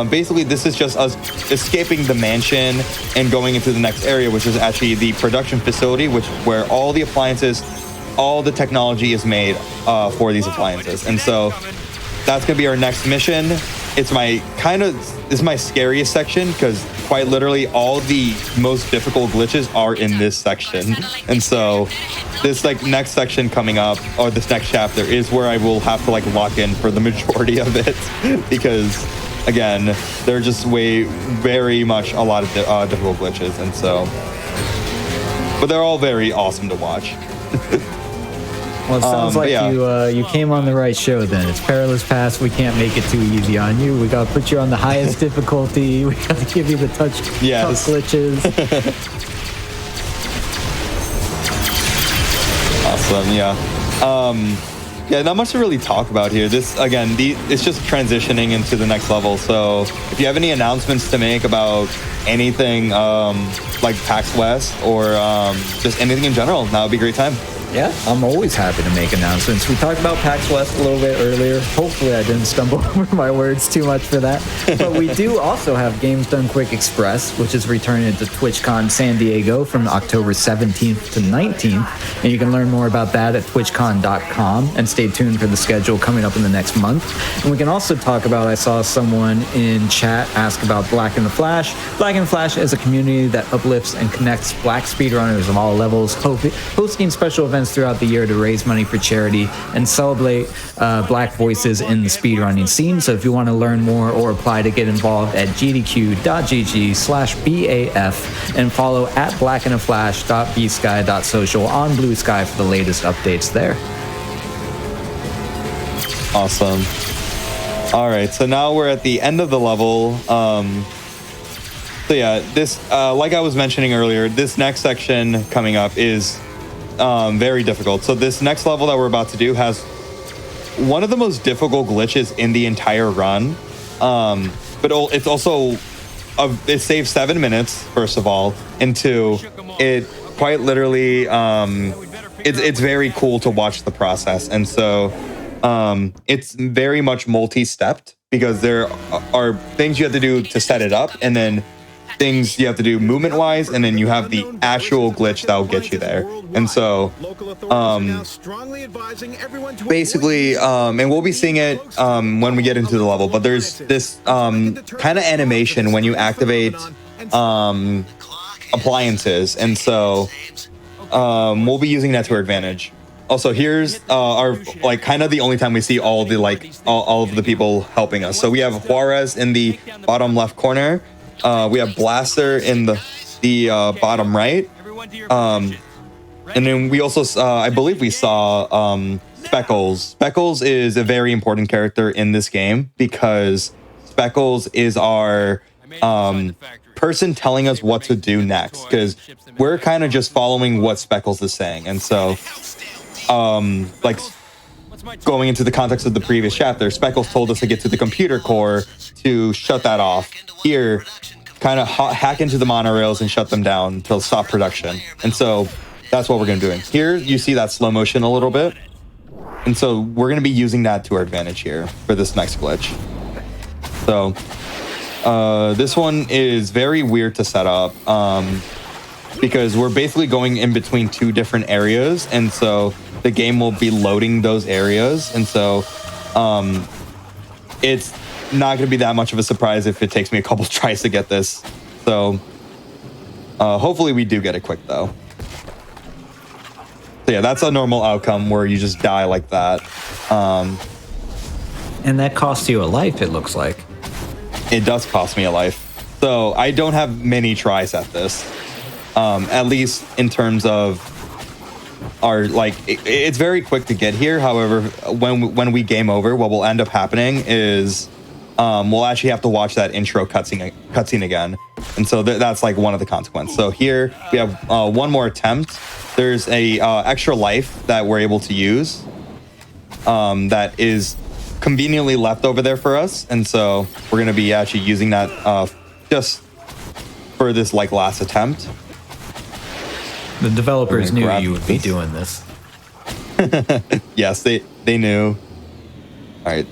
Basically, this is just us escaping the mansion and going into the next area, which is actually the production facility, where all the appliances, all the technology is made for these appliances. And so that's gonna be our next mission. It's this is my scariest section, because quite literally all the most difficult glitches are in this section. And so this next section coming up, or this next chapter, is where I will have to lock in for the majority of it, because again, they're just very much a lot of difficult glitches. And so, but they're all very awesome to watch. Well, it sounds like you came on the right show then. It's Perilous Paths. We can't make it too easy on you. We got to put you on the highest difficulty. We got to give you the tough glitches. Awesome, yeah. Yeah, not much to really talk about here. This, again, it's just transitioning into the next level. So if you have any announcements to make about anything like PAX West, or just anything in general, now would be a great time. Yeah, I'm always happy to make announcements. We talked about PAX West a little bit earlier. Hopefully I didn't stumble over my words too much for that. But we do also have Games Done Quick Express, which is returning to TwitchCon San Diego from October 17th to 19th. And you can learn more about that at twitchcon.com, and stay tuned for the schedule coming up in the next month. And we can also talk about, I saw someone in chat ask about Black in the Flash. Black in the Flash is a community that uplifts and connects Black speedrunners of all levels, hosting special events throughout the year to raise money for charity and celebrate Black voices in the speedrunning scene. So if you want to learn more or apply to get involved, at gdq.gg/BAF, and follow at blackandaflash.bsky.social on Blue Sky for the latest updates there. Awesome. All right, so now we're at the end of the level. So yeah, this, like I was mentioning earlier, this next section coming up is very difficult. So this next level that we're about to do has one of the most difficult glitches in the entire run. But it's also, it saves 7 minutes, first of all, and two, it quite literally, it's very cool to watch the process. And so it's very much multi-stepped, because there are things you have to do to set it up, and then things you have to do movement wise, and then you have the actual glitch that will get you there. And so basically, and we'll be seeing it when we get into the level, but there's this kind of animation when you activate appliances, and so we'll be using that to our advantage. Also, here's our kind of the only time we see all the all of the people helping us. So we have Juarez in the bottom left corner. We have Blaster in the bottom right. And then we also, I believe we saw Speckles. Speckles is a very important character in this game, because Speckles is our person telling us what to do next, because we're kind of just following what Speckles is saying. And so, going into the context of the previous chapter, Speckles told us to get to the computer core to shut that off. Here, kind of hack into the monorails and shut them down to stop production. And so that's what we're going to be doing. Here, you see that slow motion a little bit. And so we're going to be using that to our advantage here for this next glitch. So this one is very weird to set up, because we're basically going in between two different areas. And so the game will be loading those areas. And so it's not going to be that much of a surprise if it takes me a couple tries to get this. So hopefully we do get it quick, though. So yeah, that's a normal outcome where you just die like that. And that costs you a life, it looks like. It does cost me a life. So I don't have many tries at this. At least in terms of our, it's very quick to get here. However, when we game over, what will end up happening is we'll actually have to watch that intro cutscene again. And so that's one of the consequences. So here we have one more attempt. There's a extra life that we're able to use that is conveniently left over there for us. And so we're going to be actually using that just for this last attempt. The developers knew you would be doing this. Yes, they knew. All right.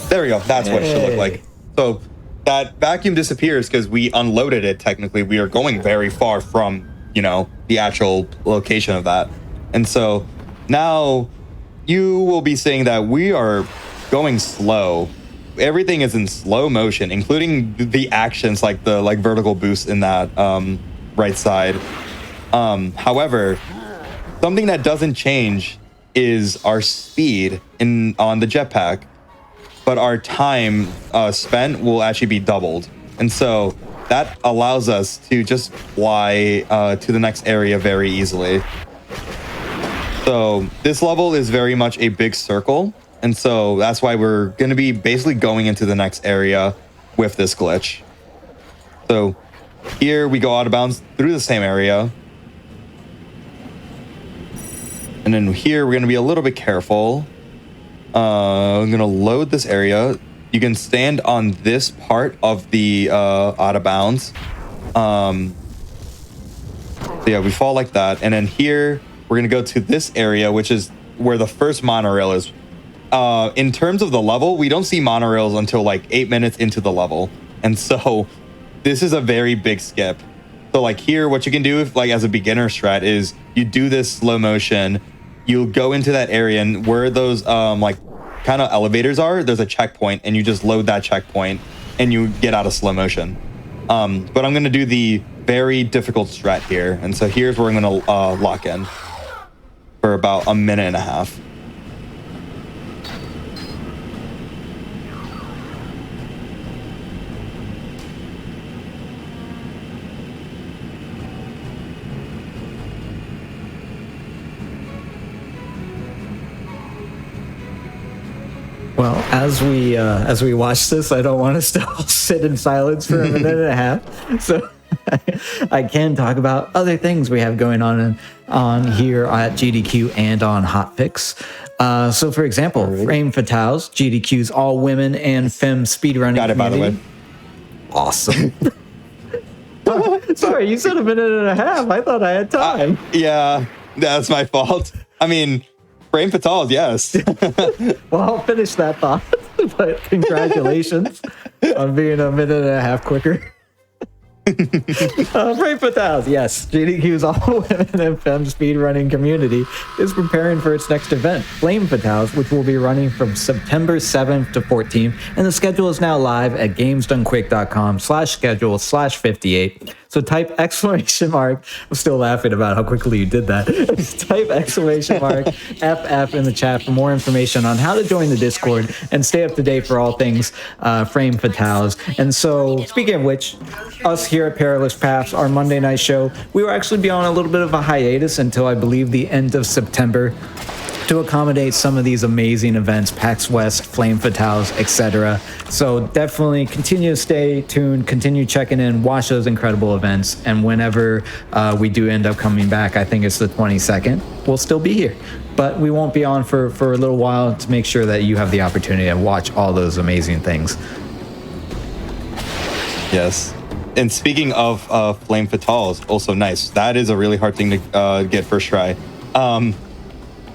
There we go. That's what it should look like. So that vacuum disappears because we unloaded it. Technically, we are going very far from, the actual location of that. And so now you will be seeing that we are going slow. Everything is in slow motion, including the actions like the vertical boost in that right side. However, something that doesn't change is our speed on the jetpack, but our time spent will actually be doubled. And so that allows us to just fly to the next area very easily. So this level is very much a big circle. And so that's why we're going to be basically going into the next area with this glitch. So here we go out of bounds through the same area. And then here we're going to be a little bit careful. I'm going to load this area. You can stand on this part of the out of bounds. So yeah, we fall like that. And then here we're going to go to this area, which is where the first monorail is. In terms of the level, we don't see monorails until like 8 minutes into the level. And so this is a very big skip. So like here, what you can do if as a beginner strat is you do this slow motion, you go into that area, and where those kind of elevators are, there's a checkpoint, and you just load that checkpoint and you get out of slow motion. But I'm going to do the very difficult strat here. And so here's where I'm going to lock in for about a minute and a half. Well, as we watch this, I don't want to still sit in silence for a minute and a half. So I can talk about other things we have going on here at GDQ and on Hotfix. So, for example, Frame Fatales, GDQ's all women and femme speedrunning Got it, community. by the way. Awesome. Sorry, you said a minute and a half. I thought I had time. Yeah, that's my fault. I mean, Frame Fatales, yes. Well, I'll finish that thought. But congratulations on being a minute and a half quicker. Frame Fatales, yes. GDQ's all women and femme speedrunning community is preparing for its next event, Flame Fatales, which will be running from September 7th to 14th, and the schedule is now live at gamesdonquick.com/schedule/58. So type exclamation mark. I'm still laughing about how quickly you did that. Type exclamation mark FF in the chat for more information on how to join the Discord and stay up to date for all things Frame Fatales. And so, speaking of which, us here at Perilous Paths, our Monday night show, we will actually be on a little bit of a hiatus until I believe the end of September to accommodate some of these amazing events, PAX West, Flame Fatales, etc. So definitely continue to stay tuned, continue checking in, watch those incredible events, and whenever we do end up coming back, I think it's the 22nd, we'll still be here. But we won't be on for a little while to make sure that you have the opportunity to watch all those amazing things. Yes. And speaking of Flame Fatales, also nice. That is a really hard thing to get first try.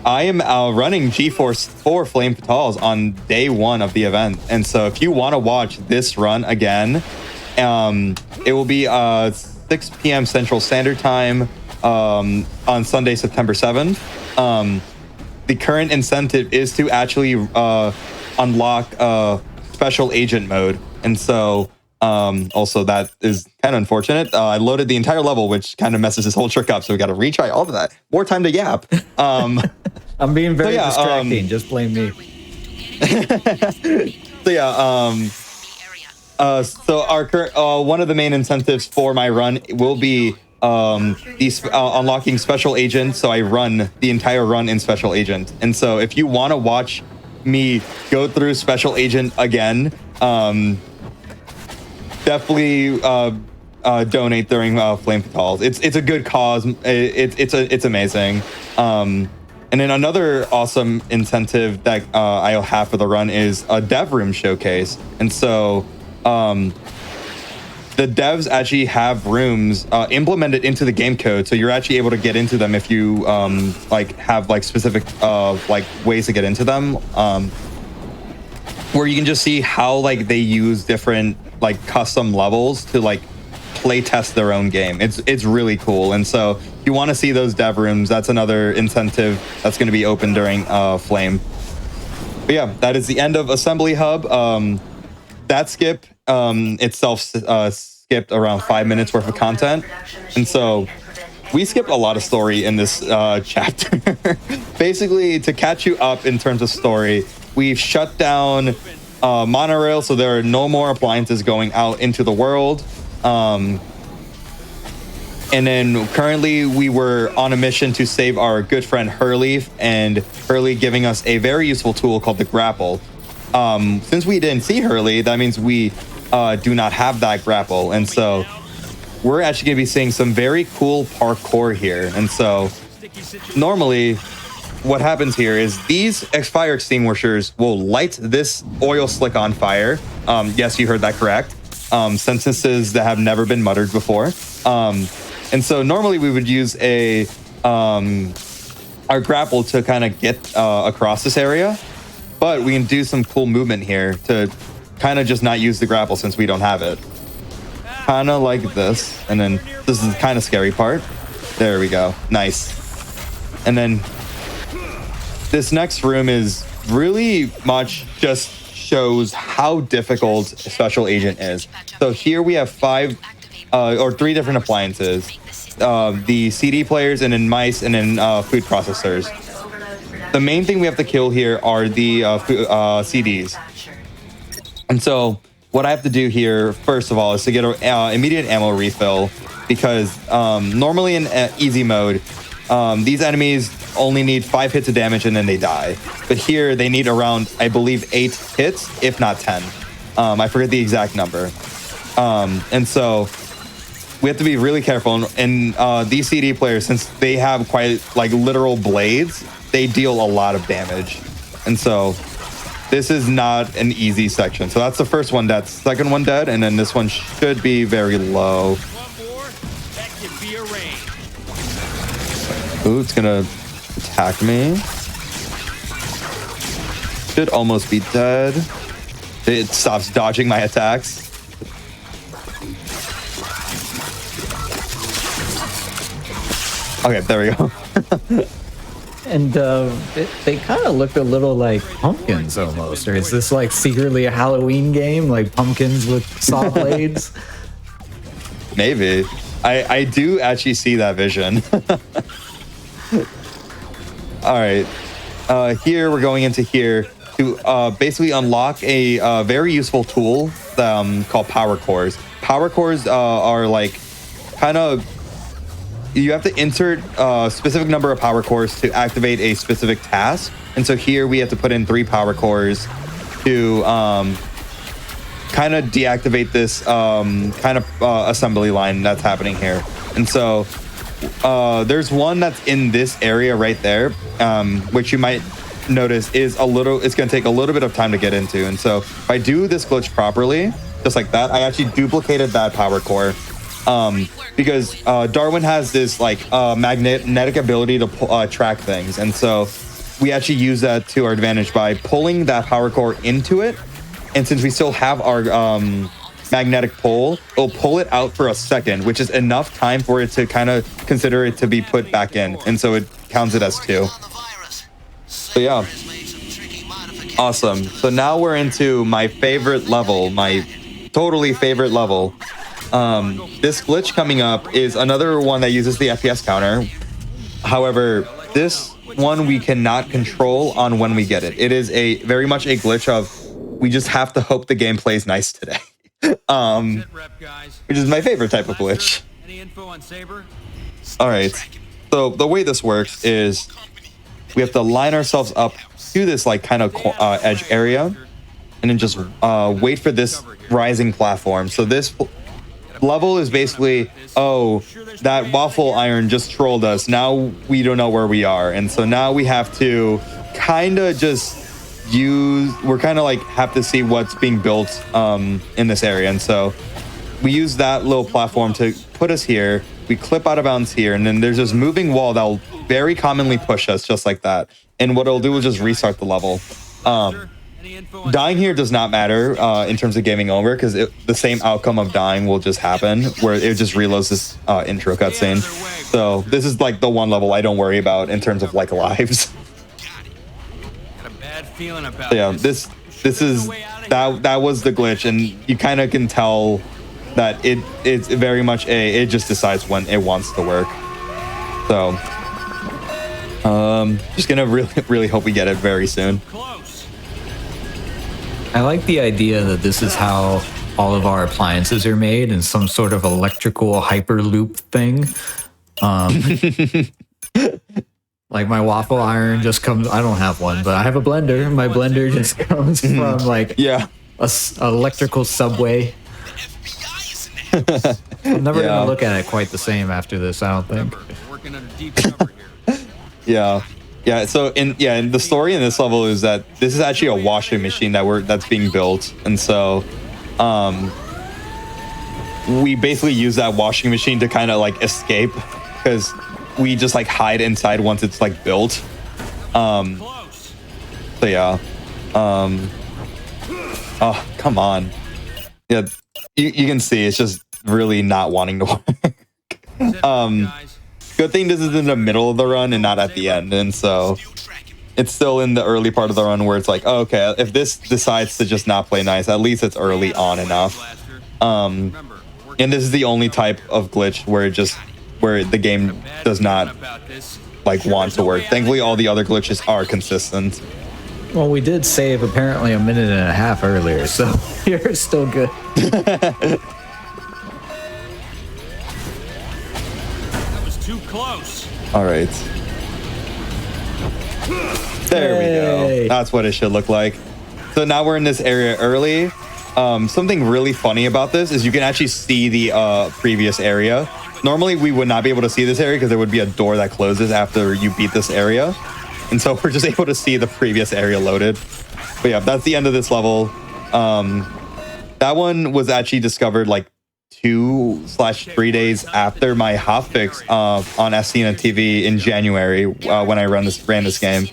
I am running GeForce for Flame Fatales on day one of the event. And so if you want to watch this run again, it will be 6 p.m. Central Standard Time on Sunday, September 7th. The current incentive is to actually unlock special agent mode. And so also that is kind of unfortunate. I loaded the entire level, which kind of messes this whole trick up. So we got to retry all of that. More time to yap. I'm being very distracting. Just blame me. So yeah, so our current one of the main incentives for my run will be these unlocking special agent. So I run the entire run in special agent. And so if you want to watch me go through special agent again, definitely donate during Flame Fatales. It's a good cause. It's amazing. And then another awesome incentive that I'll have for the run is a dev room showcase. And so the devs actually have rooms implemented into the game code, so you're actually able to get into them if you like have like specific like ways to get into them, where you can just see how like they use different like custom levels to like play test their own game. It's really cool. And so if you want to see those dev rooms, that's another incentive that's going to be open during Flame. But yeah, that is the end of Assembly Hub. That skip itself skipped around 5 minutes worth of content. And so we skipped a lot of story in this chapter. Basically, to catch you up in terms of story, we've shut down monorail, so there are no more appliances going out into the world. And then currently we were on a mission to save our good friend Hurley, and Hurley giving us a very useful tool called the grapple. Since we didn't see Hurley, that means we do not have that grapple. And so we're actually going to be seeing some very cool parkour here. And so normally what happens here is these fire extinguishers will light this oil slick on fire. Yes, you heard that correct. Sentences that have never been muttered before. And so normally we would use our grapple to kind of get across this area, but we can do some cool movement here to kind of just not use the grapple since we don't have it. Kind of like this, and then this is the kind of scary part. There we go. Nice. And then this next room is really much just shows how difficult Special Agent is. So here we have 3 different appliances, the CD players, and then mice, and then food processors. The main thing we have to kill here are the CDs. And so what I have to do here, first of all, is to get an immediate ammo refill, because normally in easy mode, these enemies only need 5 hits of damage and then they die. But here they need around, I believe, 8 hits, if not 10. I forget the exact number. And so we have to be really careful. And these CD players, since they have quite like literal blades, they deal a lot of damage. And so this is not an easy section. So that's the first one. That's second one dead. And then this one should be very low. Ooh, it's gonna attack me. Should almost be dead. It stops dodging my attacks. Okay, there we go. And they kind of look a little like pumpkins almost. Or is this like secretly a Halloween game, like pumpkins with saw blades? Maybe. I do actually see that vision. All right. Here we're going into here to basically unlock a very useful tool called power cores. Power cores are like kind of, you have to insert a specific number of power cores to activate a specific task. And so here we have to put in 3 power cores to kind of deactivate this kind of assembly line that's happening here. And so there's one that's in this area right there, which you might notice is it's going to take a little bit of time to get into. And so if I do this glitch properly, just like that, I actually duplicated that power core. Because Darwin has this like magnetic ability to track things, and so we actually use that to our advantage by pulling that power core into it. And since we still have our magnetic pull, it'll pull it out for a second, which is enough time for it to kind of consider it to be put back in, and so it counts it as 2. So yeah, awesome. So now we're into my favorite level, my totally favorite level. This glitch coming up is another one that uses the FPS counter. However, this one we cannot control on when we get it. It is a very much a glitch of we just have to hope the game plays nice today. Which is my favorite type of glitch. All right. So the way this works is we have to line ourselves up to this like kind of edge area, and then just wait for this rising platform. So this level is basically, oh, that waffle iron just trolled us. Now we don't know where we are. And so now we have to kind of just we're kind of like have to see what's being built in this area. And so we use that little platform to put us here. We clip out of bounds here, and then there's this moving wall that will very commonly push us just like that. And what it'll do is just restart the level. Dying here does not matter in terms of gaming over, because the same outcome of dying will just happen, where it just reloads this intro cutscene. So this is like the one level I don't worry about in terms of like lives. Got a bad feeling about So yeah, this is that was the glitch, and you kind of can tell that it's very much it just decides when it wants to work. So just gonna really hope we get it very soon. Close. I like the idea that this is how all of our appliances are made in some sort of electrical hyperloop thing. Like my waffle iron just comes. I don't have one, but I have a blender. My blender just comes from like Yeah. a electrical subway. I'm never Yeah. gonna look at it quite the same after this. I don't think. Remember, we're working under deep cover here. Yeah. So in the story in this level is that this is actually a washing machine that's being built, and so we basically use that washing machine to kind of like escape, because we just like hide inside once it's like built. Close. So yeah. Oh, come on. Yeah, you can see it's just really not wanting to work. Guys. Good thing this is in the middle of the run and not at the end, and so it's still in the early part of the run where it's like, oh, okay, if this decides to just not play nice, at least it's early on enough. Remember, And this is the only type of glitch where the game does not like want to work. Thankfully, all the other glitches are consistent. Well, we did save apparently a minute and a half earlier, so you're still good. That was too close. All right. There we Yay. go. That's what it should look like. So now we're in this area early. Something really funny about this is you can actually see the previous area. Normally, we would not be able to see this area because there would be a door that closes after you beat this area. And so we're just able to see the previous area loaded. But yeah, that's the end of this level. That one was actually discovered like 2/3 days after my hotfix on SCN and TV in January when I ran this game.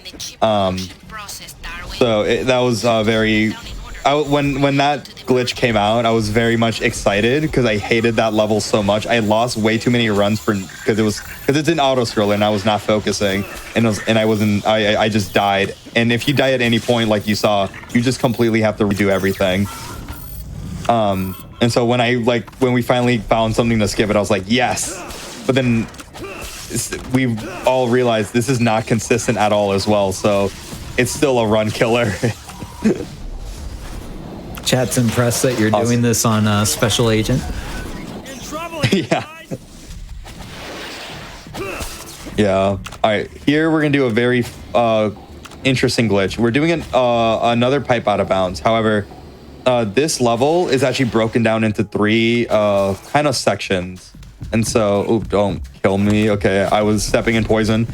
So that was very. When that glitch came out, I was very much excited because I hated that level so much. I lost way too many runs because it's an auto scroller and I was not focusing, I just died. And if you die at any point, like you saw, you just completely have to redo everything. And so when we finally found something to skip it, I was like, yes. But then we all realized this is not consistent at all as well. So it's still a run killer. Chat's impressed that you're doing this on Special Agent. In trouble, Yeah. Yeah. All right. Here we're gonna do a very interesting glitch. We're doing another pipe out of bounds. However, this level is actually broken down into 3 kind of sections. And so, don't kill me. Okay, I was stepping in poison.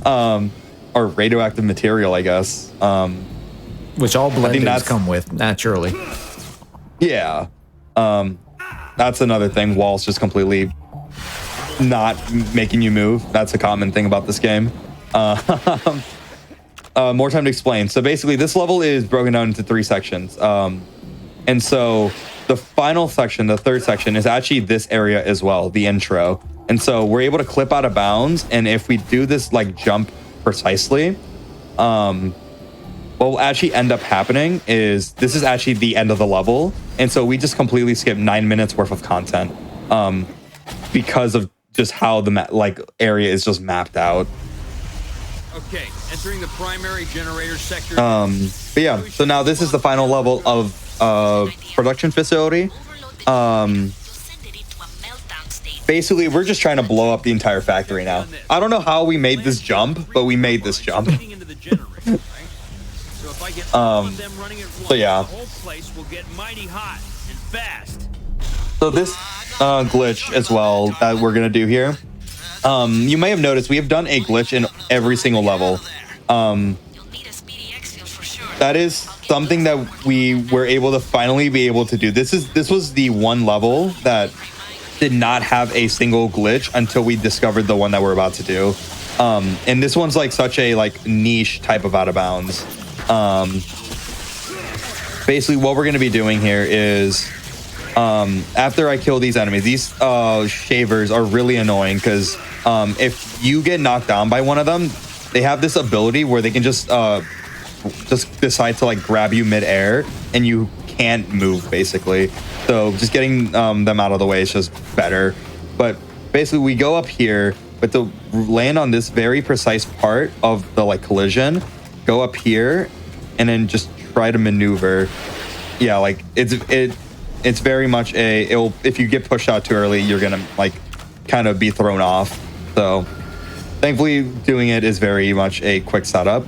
Or radioactive material, I guess. Which all blenders that's- come with, naturally. Yeah. That's another thing. Walls just completely not making you move. That's a common thing about this game. More time to explain. So basically, this level is broken down into 3 sections. And so the final section, the 3rd section, is actually this area as well, the intro. And so we're able to clip out of bounds. And if we do this like jump precisely, what will actually end up happening is this is actually the end of the level. And so we just completely skip 9 minutes worth of content because of just how the area is just mapped out. Okay, entering the primary generator sector. But yeah, so now this is the final level of production facility. Basically, we're just trying to blow up the entire factory now. I don't know how we made this jump, but we made this jump. Feeding into the generator, right? So if I get all of them running at once, so yeah. the whole place will get mighty hot and fast. So this glitch as well that we're gonna do here. You may have noticed we have done a glitch in every single level. That is something that we were able to finally be able to do. This was the one level that did not have a single glitch until we discovered the one that we're about to do. And this one's like such a like niche type of out of bounds. Basically what we're going to be doing here is after I kill these enemies, these shavers are really annoying because if you get knocked down by one of them, they have this ability where they can just decide to like grab you midair and you can't move basically. So just getting them out of the way is just better. But basically we go up here, but to land on this very precise part of the like collision, go up here and then just try to maneuver. Yeah, like it's very much if you get pushed out too early, you're gonna like kind of be thrown off. So thankfully doing it is very much a quick setup.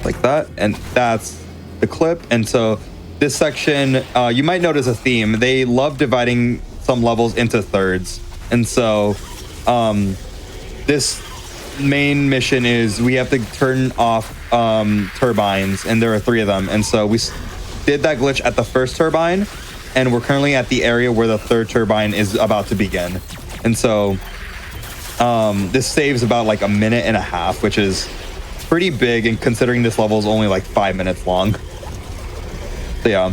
Like that, and that's the clip. And so this section, you might notice a theme. They love dividing some levels into thirds. And so this main mission is we have to turn off turbines, and there are 3 of them. And so we did that glitch at the first turbine, and we're currently at the area where the 3rd turbine is about to begin. And so this saves about like a minute and a half, which is pretty big, and considering this level is only like 5 minutes long. So yeah.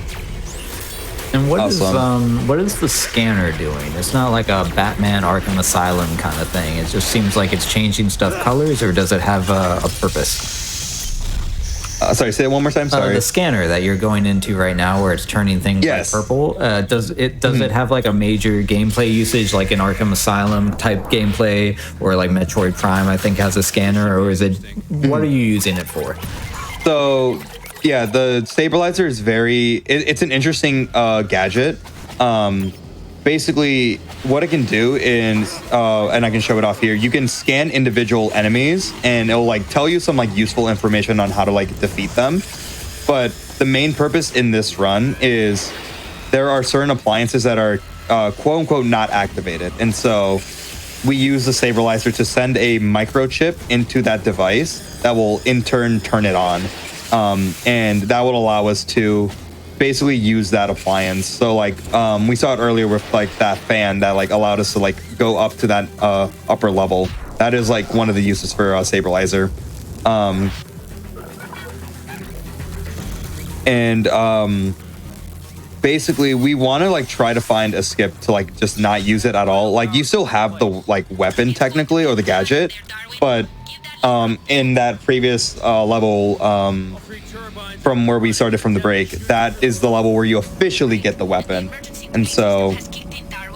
And what Awesome. is the scanner doing? It's not like a Batman Arkham Asylum kind of thing. It just seems like it's changing stuff colors, or does it have a purpose? Sorry, say it one more time. Sorry. The scanner that you're going into right now, where it's turning things Yes. like purple. Does it have like a major gameplay usage, like an Arkham Asylum type gameplay, or like Metroid Prime? I think has a scanner, or is it? What are you using it for? So yeah, the stabilizer is it's an interesting gadget. Basically what it can do is and I can show it off here, you can scan individual enemies and it'll like tell you some like useful information on how to like defeat them. But the main purpose in this run is there are certain appliances that are quote unquote not activated, and so we use the stabilizer to send a microchip into that device that will in turn turn it on, and that will allow us to basically use that appliance. So like we saw it earlier with like that fan that like allowed us to like go up to that upper level. That is like one of the uses for a stabilizer. Basically we want to like try to find a skip to like just not use it at all. Like you still have the like weapon technically, or the gadget, but in that previous level from where we started from the break, that is the level where you officially get the weapon, and so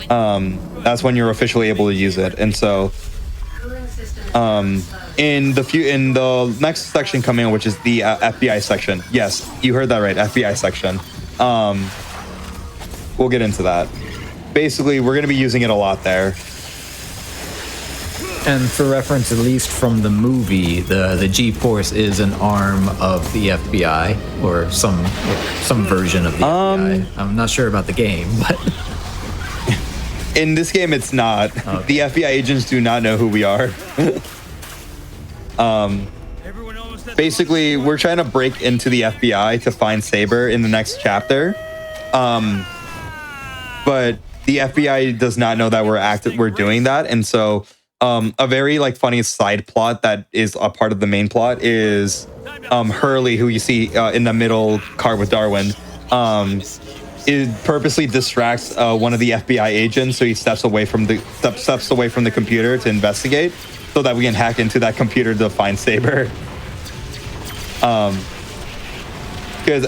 that's when you're officially able to use it. And so in the next section coming on, which is the FBI section, yes, you heard that right, FBI section, we'll get into that. Basically we're going to be using it a lot there. And for reference, at least from the movie, the G-Force is an arm of the FBI, or some version of the FBI. I'm not sure about the game, but in this game it's not. Okay. The FBI agents do not know who we are. Basically we're trying to break into the FBI to find Saber in the next chapter, but the FBI does not know that we're doing that. And so a very like funny side plot that is a part of the main plot is Hurley, who you see in the middle car with Darwin, it purposely distracts one of the FBI agents, so he steps away from the computer to investigate, so that we can hack into that computer to find Saber. Because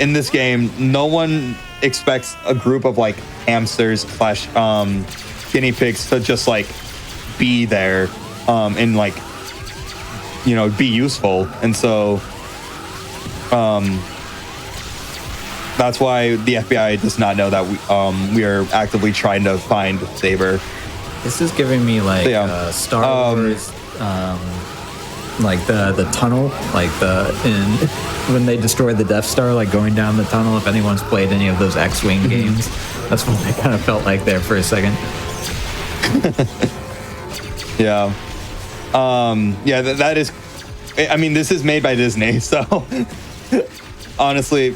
in this game, no one expects a group of like hamsters / guinea pigs to just like be there and like, you know, be useful. And so that's why the FBI does not know that we are actively trying to find Saber. This is giving me like Star Wars, like the tunnel, like when they destroyed the Death Star, like going down the tunnel. If anyone's played any of those X-Wing games, that's what I kind of felt like there for a second. Yeah. Yeah, that is I mean, this is made by Disney, so honestly,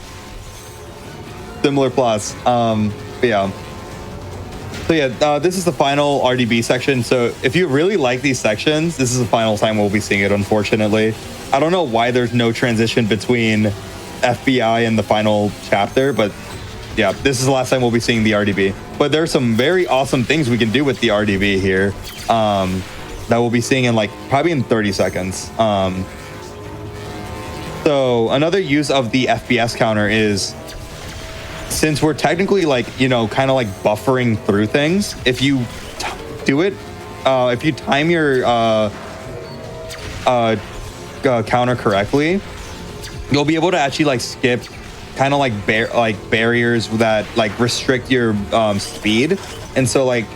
similar plots. But yeah. So yeah, this is the final RDB section. So if you really like these sections, this is the final time we'll be seeing it, unfortunately. I don't know why there's no transition between FBI and the final chapter, but yeah, this is the last time we'll be seeing the RDB. But there's some very awesome things we can do with the RDB here that we'll be seeing in like probably in 30 seconds. So another use of the FPS counter is, since we're technically like, you know, kind of like buffering through things, if you do it, if you time your counter correctly, you'll be able to actually like skip kind of like barriers that like restrict your speed. And so like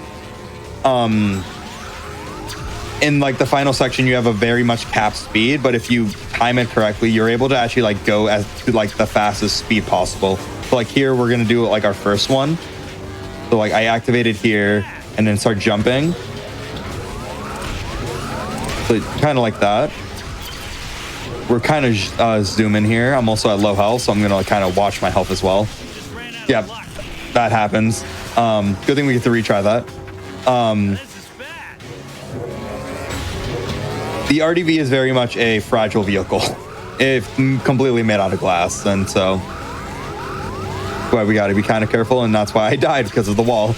in like the final section, you have a very much capped speed, but if you time it correctly, you're able to actually like go as to like the fastest speed possible. So like here, we're gonna do like our first one. So like I activated here and then start jumping. So kind of like that. We're kind of zooming here. I'm also at low health, so I'm gonna like, kind of watch my health as well. Yeah, that happens. Good thing we get to retry that. The RDV is very much a fragile vehicle. It's completely made out of glass, and so why we got to be kind of careful, and that's why I died, because of the wall.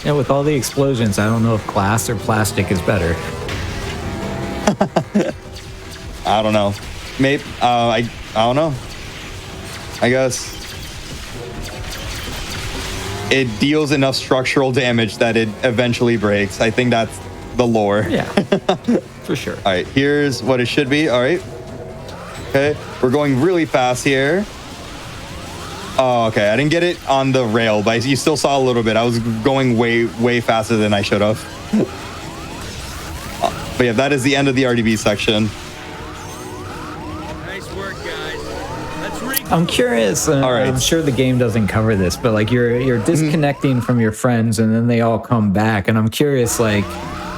Yeah, with all the explosions, I don't know if glass or plastic is better. I don't know. Maybe I don't know. I guess it deals enough structural damage that it eventually breaks. I think that's the lore. Yeah, for sure. All right, here's what it should be. All right. Okay, we're going really fast here. Oh, okay. I didn't get it on the rail, but you still saw a little bit. I was going way faster than I should have. But yeah, that is the end of the RDB section. Nice work, guys. Let's read. I'm curious. All right. I'm sure the game doesn't cover this, but like you're disconnecting from your friends, and then they all come back, and I'm curious like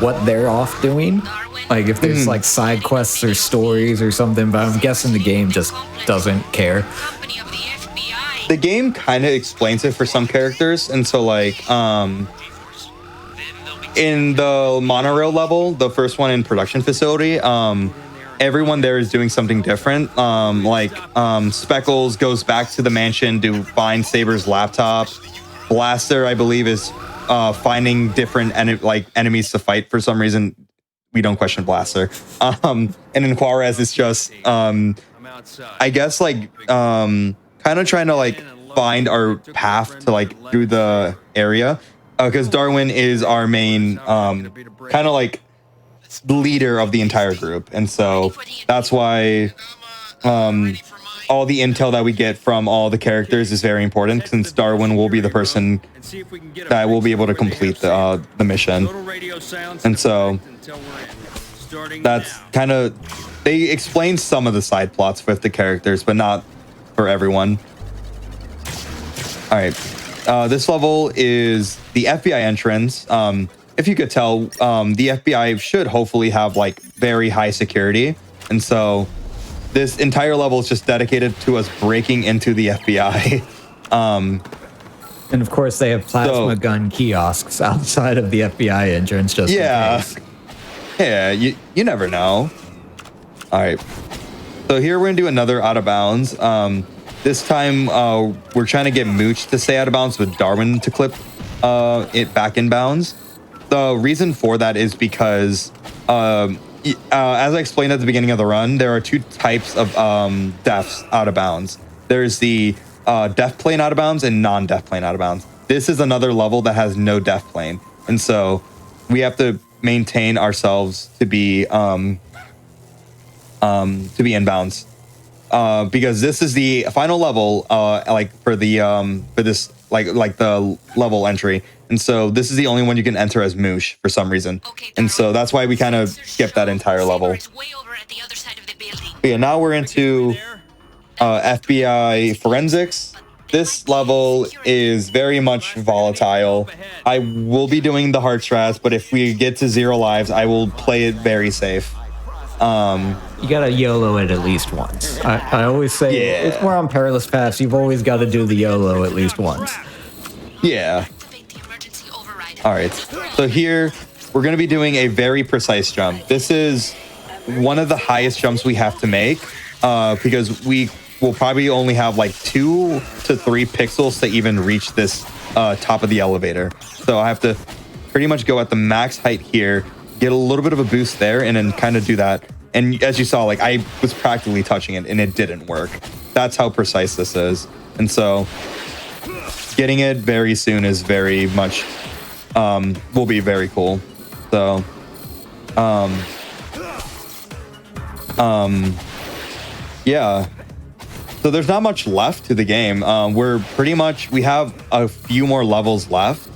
what they're off doing. Like if there's like side quests or stories or something, but I'm guessing the game just doesn't care. The game kind of explains it for some characters, and so like in the monorail level, the first one in production facility, everyone there is doing something different. Speckles goes back to the mansion to find Saber's laptop. Blaster, I believe, is finding different enemies to fight. For some reason, we don't question Blaster. And then Juarez is just I guess kind of trying to like find our path to like through the area, because Darwin is our main kind of like leader of the entire group, and so that's why all the intel that we get from all the characters is very important, since Darwin will be the person that will be able to complete the mission. And so that's kind of, they explain some of the side plots with the characters, but not for everyone. All right, this level is the FBI entrance. If you could tell, the FBI should hopefully have like very high security, and so this entire level is just dedicated to us breaking into the FBI. And of course, they have plasma gun kiosks outside of the FBI entrance, just in case. Yeah, you never know. All right, so here we're gonna do another out of bounds. This time, we're trying to get Mooch to stay out of bounds with Darwin to clip it back in bounds. The reason for that is because, as I explained at the beginning of the run, there are two types of deaths out of bounds. There's the death plane out of bounds and non-death plane out of bounds. This is another level that has no death plane, and so we have to maintain ourselves to be in bounds. Because this is the final level, for this the level entry, and so this is the only one you can enter as Moosh for some reason, and so that's why we kind of skipped that entire level. But yeah, now we're into FBI forensics. This level is very much volatile. I will be doing the hard strats, but if we get to 0 lives, I will play it very safe. You gotta YOLO it at least once. I always say, Yeah. it's more on Perilous Paths, you've always got to do the YOLO at least once. Yeah. All right. So here we're going to be doing a very precise jump. This is one of the highest jumps we have to make because we will probably only have like 2 to 3 pixels to even reach this top of the elevator. So I have to pretty much go at the max height here, get a little bit of a boost there, and then kind of do that. And as you saw, like I was practically touching it and it didn't work. That's how precise this is. And so getting it very soon is very much will be very cool. So yeah. So there's not much left to the game. We have a few more levels left.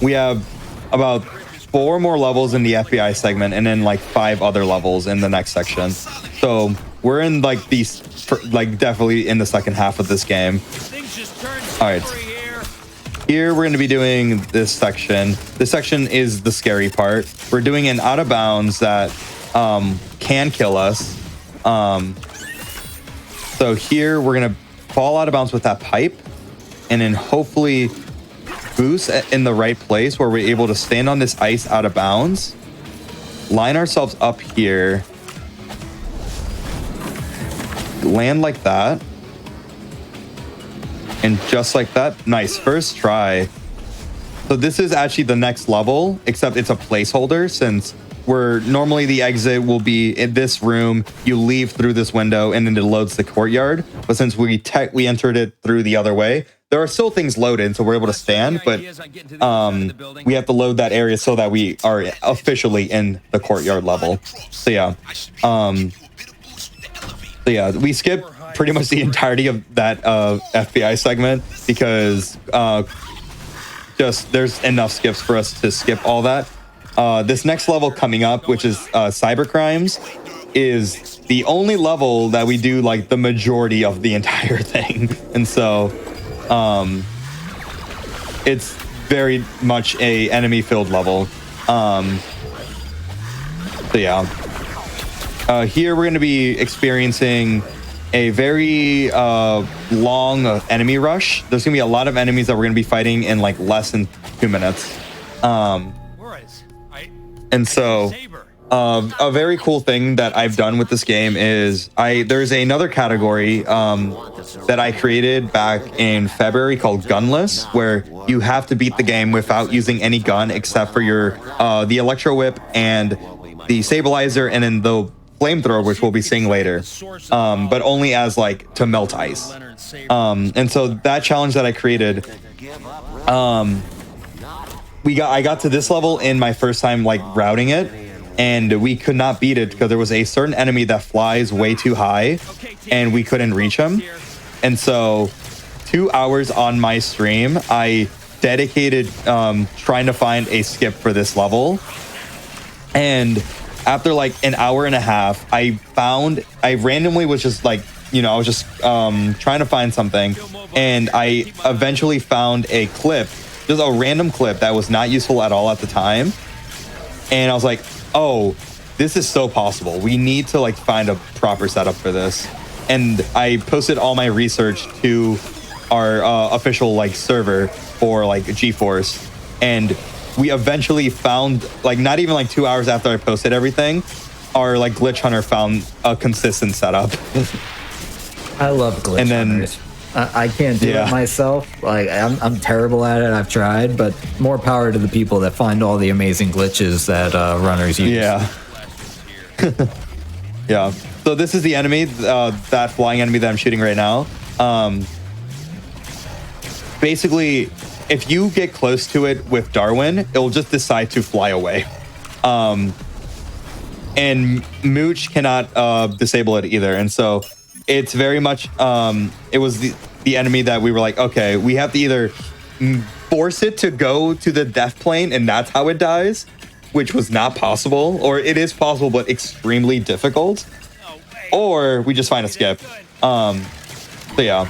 We have about 4 more levels in the FBI segment and then like 5 other levels in the next section. So we're in like definitely in the second half of this game. All right. Here we're going to be doing this section. This section is the scary part. We're doing an out of bounds that can kill us. So here we're going to fall out of bounds with that pipe and then hopefully boost in the right place where we're able to stand on this ice out of bounds, line ourselves up here, land like that, and just like that. Nice, first try. So this is actually the next level, except it's a placeholder since normally the exit will be in this room, you leave through this window and then it loads the courtyard. But since we entered it through the other way, there are still things loaded, so we're able to stand, but we have to load that area so that we are officially in the courtyard level. So yeah. We skip pretty much the entirety of that FBI segment because just there's enough skips for us to skip all that. This next level coming up, which is cybercrimes, is the only level that we do like the majority of the entire thing. And so it's very much a enemy filled level. Here we're going to be experiencing a very long enemy rush. There's going to be a lot of enemies that we're going to be fighting in like less than 2 minutes. And so a very cool thing that I've done with this game is there's another category that I created back in February called Gunless, where you have to beat the game without using any gun except for your the electro whip and the stabilizer and then the flamethrower, which we'll be seeing later, but only as like to melt ice. And so that challenge that I created, I got to this level in my first time like routing it, and we could not beat it because there was a certain enemy that flies way too high and we couldn't reach him. And so 2 hours on my stream I dedicated trying to find a skip for this level, and after like an hour and a half I randomly was just like, I was just trying to find something, and I eventually found a clip, just a random clip that was not useful at all at the time. And I was like, oh, this is so possible. We need to like find a proper setup for this. And I posted all my research to our official like server for like GeForce. And we eventually found, like not even like 2 hours after I posted everything, our like glitch hunter found a consistent setup. I love glitch hunters. I can't do it myself. Like I'm terrible at it. I've tried, but more power to the people that find all the amazing glitches that runners use. Yeah. Yeah. So this is the enemy, that flying enemy that I'm shooting right now. Basically, if you get close to it with Darwin, it'll just decide to fly away. And Mooch cannot disable it either. And so it's very much, it was the enemy that we were like, okay, we have to either force it to go to the death plane and that's how it dies, which was not possible, or it is possible, but extremely difficult, or we just find a skip. So yeah.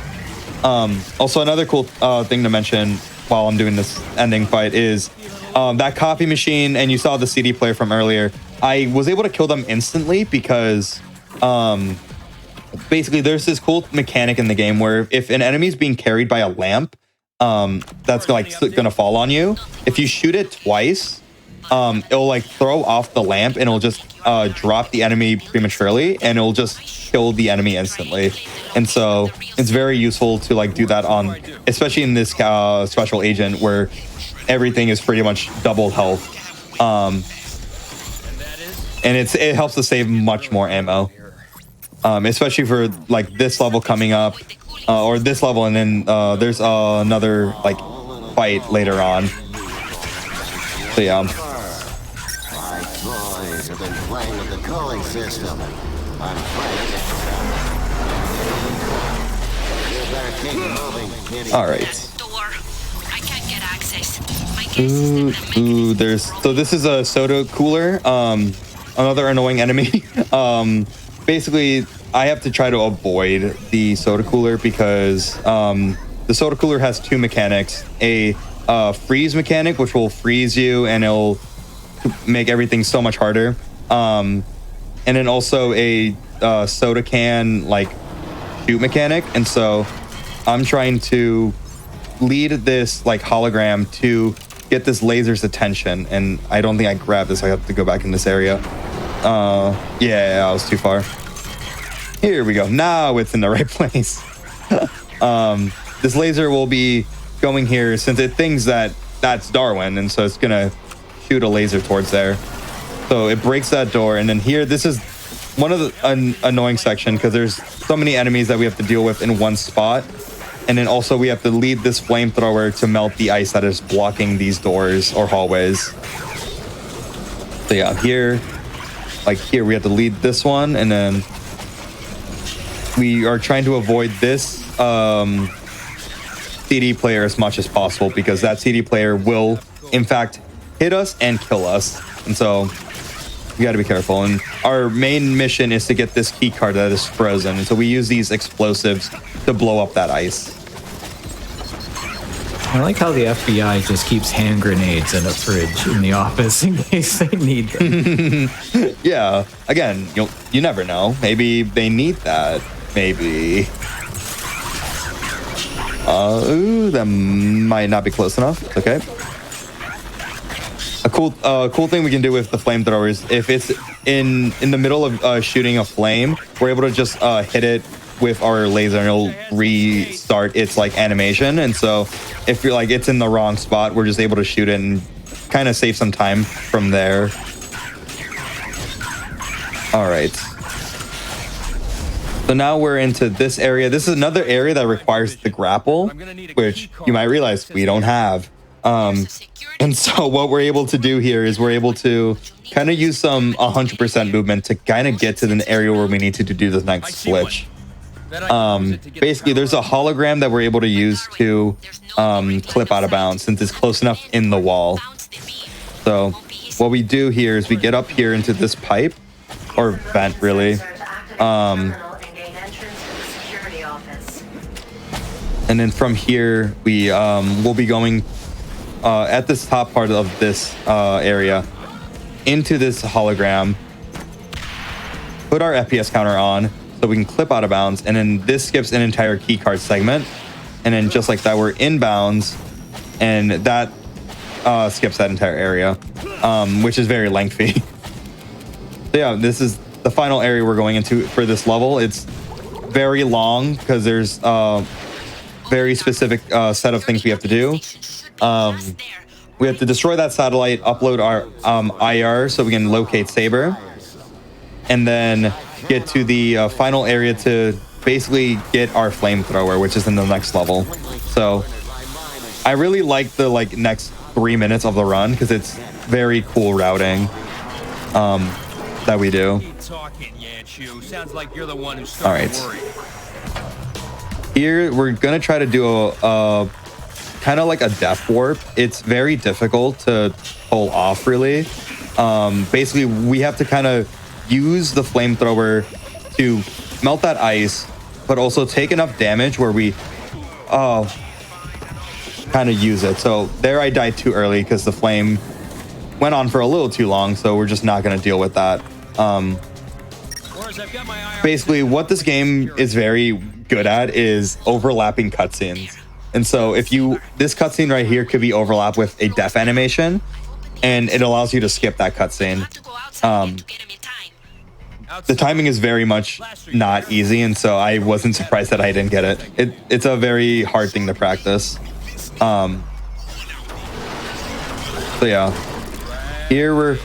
Also another cool thing to mention while I'm doing this ending fight is that copy machine, and you saw the CD player from earlier. I was able to kill them instantly because basically there's this cool mechanic in the game where if an enemy is being carried by a lamp, that's like gonna fall on you. If you shoot it twice, it'll like throw off the lamp and it'll just drop the enemy prematurely and it'll just kill the enemy instantly. And so it's very useful to like do that on, especially in this special agent where everything is pretty much double health. And it helps to save much more ammo, especially for like this level coming up, or this level, and then there's another like fight later on. So yeah. My boys have been playing with the calling system. I'm playing it. You better keep moving, kitty. All right. Door. I can't get access. My Ooh, so this is a soda cooler. Another annoying enemy. Basically, I have to try to avoid the soda cooler because the soda cooler has two mechanics: a freeze mechanic, which will freeze you and it'll make everything so much harder, and then also a soda can like shoot mechanic. And so I'm trying to lead this like hologram to get this laser's attention, and I don't think I grabbed this. I have to go back in this area. Yeah, I was too far. Here we go. Now it's in the right place. This laser will be going here since it thinks that that's Darwin, and so it's gonna shoot a laser towards there. So it breaks that door, and then here, this is one of the annoying section because there's so many enemies that we have to deal with in one spot. And then also we have to lead this flamethrower to melt the ice that is blocking these doors or hallways. So yeah, here we have to lead this one, and then we are trying to avoid this CD player as much as possible because that CD player will in fact hit us and kill us. And so you got to be careful. And our main mission is to get this key card that is frozen. And so we use these explosives to blow up that ice. I like how the FBI just keeps hand grenades in a fridge in the office in case they need them. Yeah. Again, you never know. Maybe they need that. Maybe. Ooh, that might not be close enough. It's okay. A cool thing we can do with the flamethrowers, if it's in the middle of shooting a flame, we're able to just hit it with our laser and it'll restart its like animation. And so if you're like it's in the wrong spot, we're just able to shoot it and kind of save some time from there. All right. So now we're into this area. This is another area that requires the grapple, which you might realize we don't have. And so what we're able to do here is we're able to kind of use some 100% movement to kind of get to the area where we need to do the next glitch. Basically, there's a hologram that we're able to use to clip out of bounds since it's close enough in the wall. So what we do here is we get up here into this pipe, or vent really. And then from here, we will be going at this top part of this area into this hologram, put our FPS counter on so we can clip out of bounds, and then this skips an entire keycard segment, and then just like that we're in bounds, and that skips that entire area, which is very lengthy. So yeah, this is the final area we're going into for this level. It's very long because there's very specific set of things we have to do. We have to destroy that satellite, upload our IR so we can locate Saber, and then get to the final area to basically get our flamethrower, which is in the next level. So I really like the next 3 minutes of the run because it's very cool routing that we do. All right. Here we're gonna try to do a kind of like a death warp. It's very difficult to pull off, really. Basically, we have to kind of use the flamethrower to melt that ice, but also take enough damage where we kind of use it. So there I died too early because the flame went on for a little too long, so we're just not going to deal with that. Basically, what this game is very good at is overlapping cutscenes. And so if this cutscene right here could be overlapped with a death animation, and it allows you to skip that cutscene. The timing is very much not easy, and so I wasn't surprised that I didn't get it. It's a very hard thing to practice. So yeah, here we're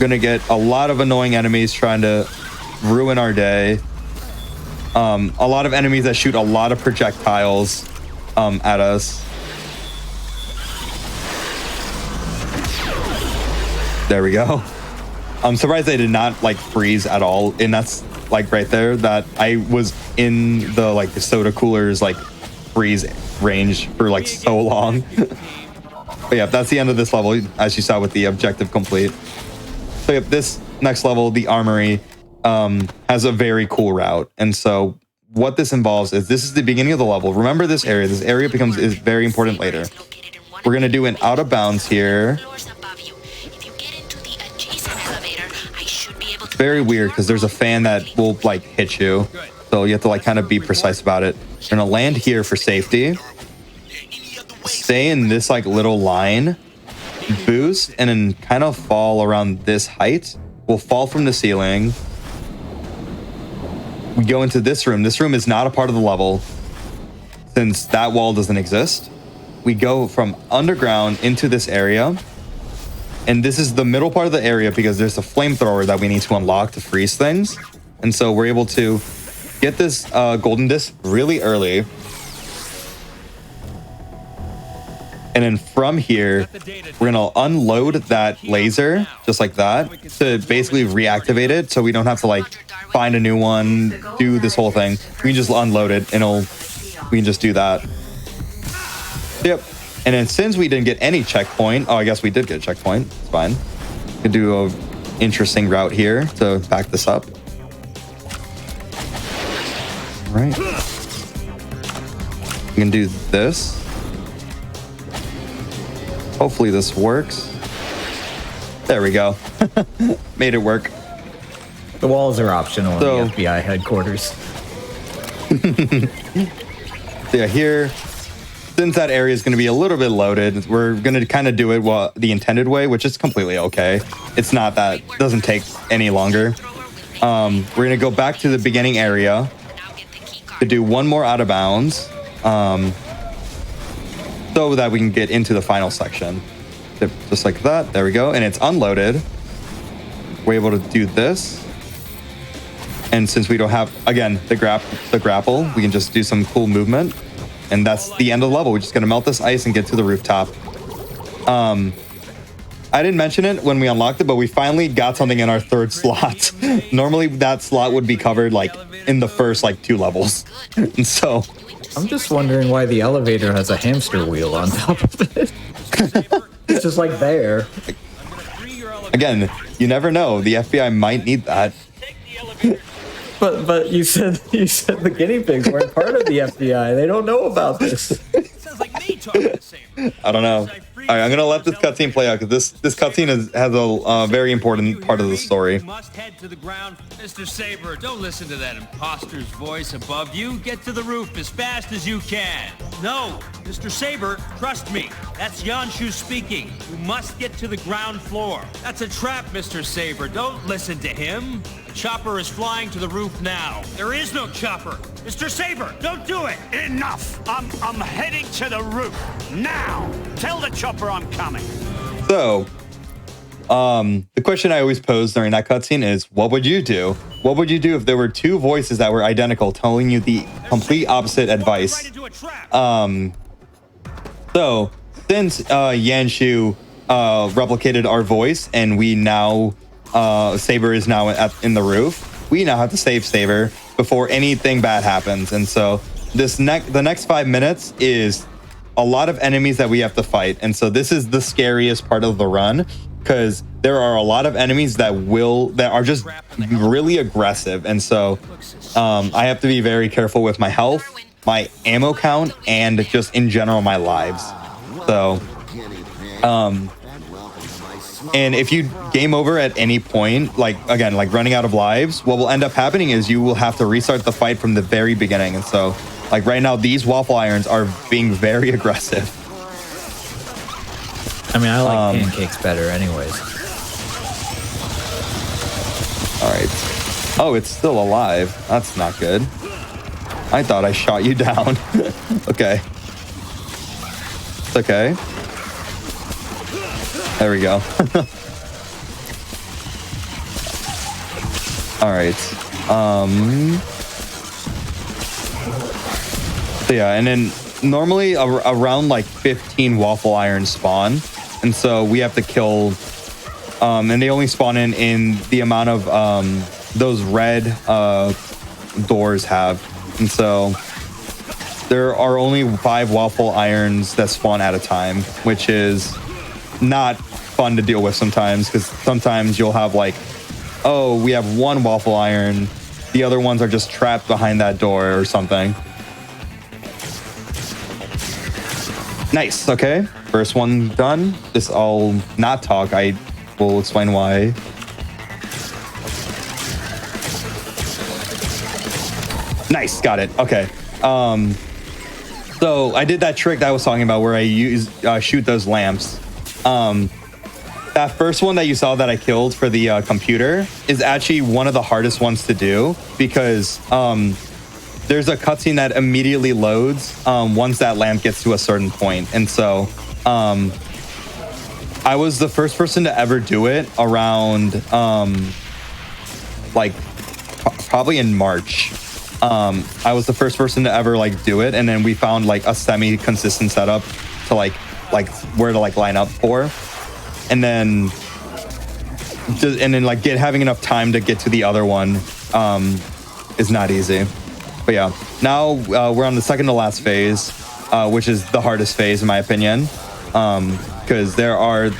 gonna get a lot of annoying enemies trying to ruin our day. A lot of enemies that shoot a lot of projectiles at us. There we go. I'm surprised they did not like freeze at all, and that's like right there that I was in the like the soda coolers like freeze range for like so long. But yeah, that's the end of this level, as you saw with the objective complete. So yep, this next level, the armory, has a very cool route, and so what this involves is this is the beginning of the level. Remember this area. This area is very important later. We're gonna do an out of bounds here. It's very weird because there's a fan that will like hit you, so you have to like kind of be precise about it. We're gonna land here for safety. Stay in this like little line, boost, and then kind of fall around this height. We'll fall from the ceiling. We go into this room. This room is not a part of the level since that wall doesn't exist. We go from underground into this area. And this is the middle part of the area because there's a flamethrower that we need to unlock to freeze things. And so we're able to get this golden disc really early. And then from here, we're gonna unload that laser just like that to basically reactivate it so we don't have to like find a new one, do this whole thing. We can just unload it and we can just do that. Yep. And then since we didn't get any checkpoint, oh, I guess we did get a checkpoint. It's fine. We could do a interesting route here to back this up. All right. We can do this. Hopefully this works. There we go. Made it work. The walls are optional in the FBI headquarters. So yeah, here, since that area is going to be a little bit loaded, we're going to kind of do it the intended way, which is completely okay. It's not that, it doesn't take any longer. We're going to go back to the beginning area to do one more out of bounds, so that we can get into the final section. Just like that. There we go. And it's unloaded. We're able to do this. And since we don't have, again, the grapple, we can just do some cool movement. And that's the end of the level. We're just going to melt this ice and get to the rooftop. I didn't mention it when we unlocked it, but we finally got something in our third slot. Normally that slot would be covered like in the first like 2 levels. And so I'm just wondering why the elevator has a hamster wheel on top of it. It's just like there. Again, you never know. The FBI might need that. But you said the guinea pigs weren't part of the FBI. They don't know about this. I don't know. All right, I'm gonna let this cutscene play out because this cutscene has a very important part of the story. Must head to the ground. Mr. Saber, don't listen to that imposter's voice above you. Get to the roof as fast as you can. No, Mr. Saber, trust me. That's Yanshu speaking. You must get to the ground floor. That's a trap, Mr. Saber. Don't listen to him. The chopper is flying to the roof now. There is no chopper. Mr. Saber, don't do it. Enough. I'm heading to the roof now. Tell the chopper I'm coming. So, the question I always pose during that cutscene is, what would you do? What would you do if there were 2 voices that were identical, telling you the complete opposite advice? So, since Yanshu replicated our voice, and we now Saber is now in the roof, we now have to save Saber before anything bad happens. And so the next 5 minutes is a lot of enemies that we have to fight. And so this is the scariest part of the run, because there are a lot of enemies that are just really aggressive. And so I have to be very careful with my health, my ammo count, and just in general my lives. So And if you game over at any point, like again, like running out of lives, what will end up happening is you will have to restart the fight from the very beginning. And so, like right now, these waffle irons are being very aggressive. I mean, I like pancakes better anyways. All right. Oh, it's still alive. That's not good. I thought I shot you down. Okay. It's okay. There we go. All right. So yeah, and then normally around like 15 waffle irons spawn, and so we have to kill. And they only spawn in the amount of those red doors have, and so there are only 5 waffle irons that spawn at a time, which is not fun to deal with sometimes, because sometimes you'll have like, oh, we have 1 waffle iron, the other ones are just trapped behind that door or something. Nice. Okay, first one done. This, I'll not talk, I will explain why. Nice, got it. Okay. So I did that trick that I was talking about where I shoot those lamps. That first one that you saw that I killed for the computer is actually one of the hardest ones to do, because there's a cutscene that immediately loads once that lamp gets to a certain point. And so I was the first person to ever do it around like probably in March. I was the first person to ever like do it, and then we found like a semi-consistent setup to like where to like line up for, and then like having enough time to get to the other one is not easy. But yeah, now we're on the second to last phase, which is the hardest phase in my opinion, because there are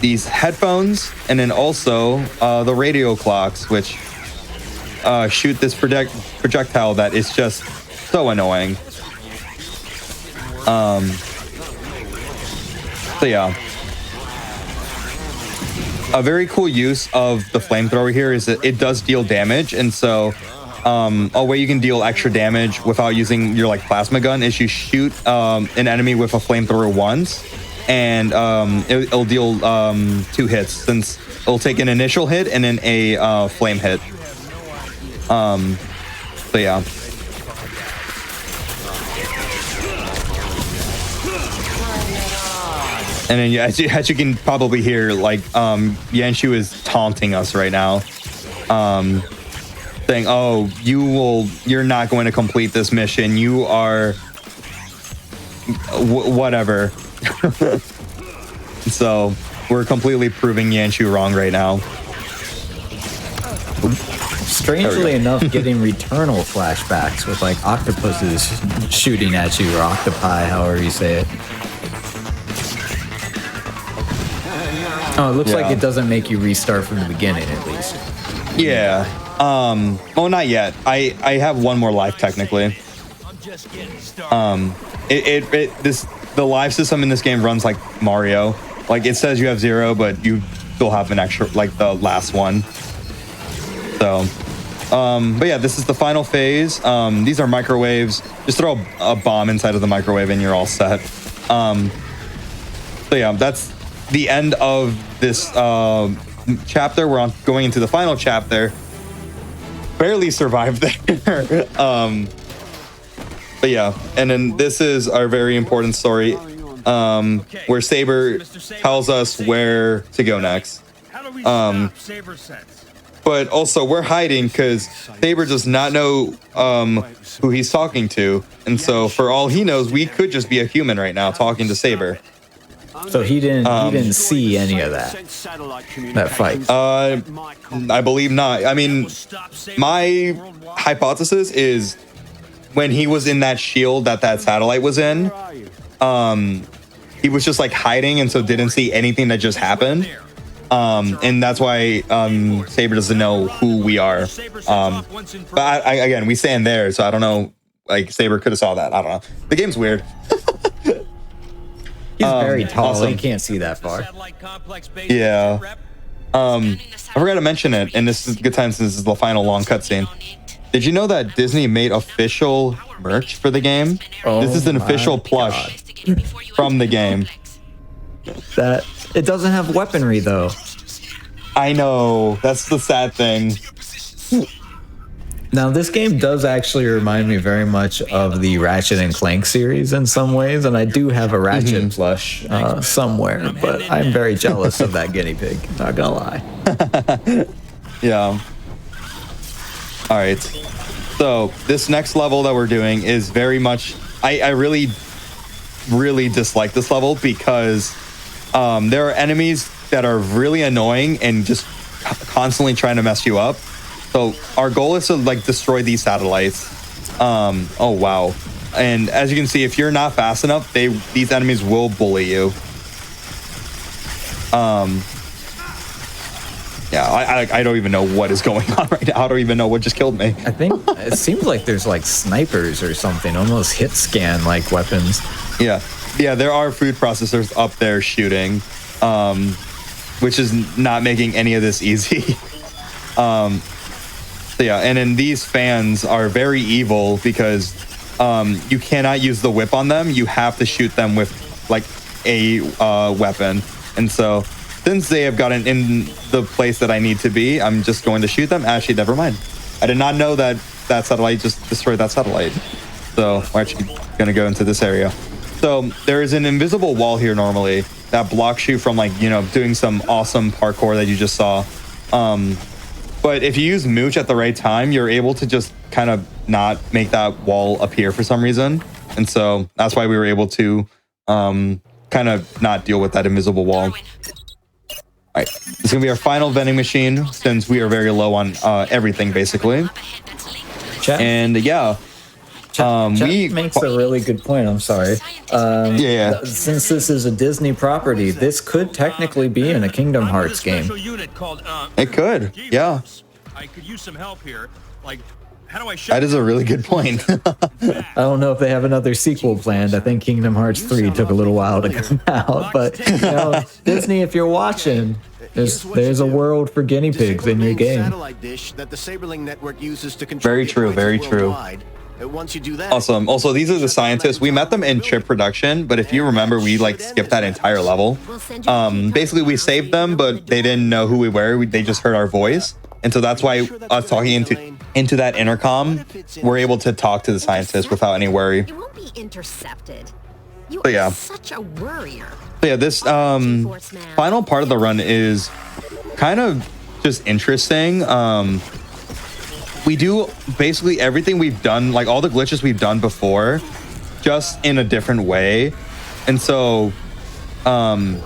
these headphones and then also the radio clocks, which shoot this projectile that is just so annoying. So yeah, a very cool use of the flamethrower here is that it does deal damage, and so a way you can deal extra damage without using your like plasma gun is you shoot an enemy with a flamethrower once, and it'll deal 2 hits, since it'll take an initial hit and then a flame hit. So yeah. And then as you can probably hear, like Yanshu is taunting us right now, saying, "Oh, you're not going to complete this mission. You are whatever." So we're completely proving Yanshu wrong right now. Strangely enough, getting Returnal flashbacks with like octopuses shooting at you, or octopi, however you say it. Oh, it looks like it doesn't make you restart from the beginning, at least. Yeah. Well, not yet. I have 1 more life technically. The life system in this game runs like Mario. Like it says you have 0, but you still have an extra, like the last one. So, but yeah, this is the final phase. These are microwaves. Just throw a bomb inside of the microwave and you're all set. So yeah, that's the end of this chapter. We're going into the final chapter. Barely survived there. But yeah, and then this is our very important story, where Saber tells us where to go next. But also we're hiding because Saber does not know who he's talking to, and so for all he knows, we could just be a human right now talking to Saber. So he didn't see any of that fight. I believe not. I mean, my hypothesis is when he was in that shield that satellite was in, he was just like hiding, and so didn't see anything that just happened. And that's why Saber doesn't know who we are. But again, we stand there, so I don't know. Like Saber could have saw that. I don't know. The game's weird. He's very tall. awesome. You can't see that far. Yeah. I forgot to mention it, and this is a good time since this is the final long cutscene. Did you know that Disney made official merch for the game? This is an official plush from the game. That it doesn't have weaponry though. I know. That's the sad thing. Now, this game does actually remind me very much of the Ratchet and Clank series in some ways, and I do have a Ratchet plush somewhere, but I'm very jealous of that guinea pig, not gonna lie. Yeah. All right. So this next level that we're doing is very much, I really dislike this level because there are enemies that are really annoying and just constantly trying to mess you up. So our goal is to like destroy these satellites. Oh wow! And as you can see, if you're not fast enough, these enemies will bully you. Yeah, I don't even know what is going on right now. I don't even know what just killed me. I think it seems like there's like snipers or something, almost hit scan like weapons. Yeah, there are food processors up there shooting, which is not making any of this easy. So yeah, and then these fans are very evil because you cannot use the whip on them. You have to shoot them with like a weapon. And so since they have gotten in the place that I need to be, I'm just going to shoot them. Actually, never mind. I did not know that that satellite just destroyed that satellite. So we're actually going to go into this area. So there is an invisible wall here normally that blocks you from like, doing some awesome parkour that you just saw. But if you use Mooch at the right time, you're able to just kind of not make that wall appear for some reason. And so that's why we were able to kind of not deal with that invisible wall. All right, this is going to be our final vending machine since we are very low on everything, basically. And yeah. Chat makes a really good point. I'm sorry. Since this is a Disney property, this could technically be in a Kingdom Hearts game. It could, yeah. I could use some help here. Like, how do I that is a really good point. I don't know if they have another sequel planned. I think Kingdom Hearts 3 took a little while to come out, but Disney, if you're watching, there's a world for guinea pigs in your game. Very true. Very true. Once you do that, awesome. Also, these are the scientists. We met them in chip production, but if you remember, we like skipped that entire level. Basically, we saved them, but they didn't know who we were. They just heard our voice, and so that's why us talking into that intercom, we're able to talk to the scientists without any worry. It won't be intercepted. You are such a worrier. So yeah, this final part of the run is kind of just interesting. We do basically everything we've done, like all the glitches we've done before, just in a different way. And so the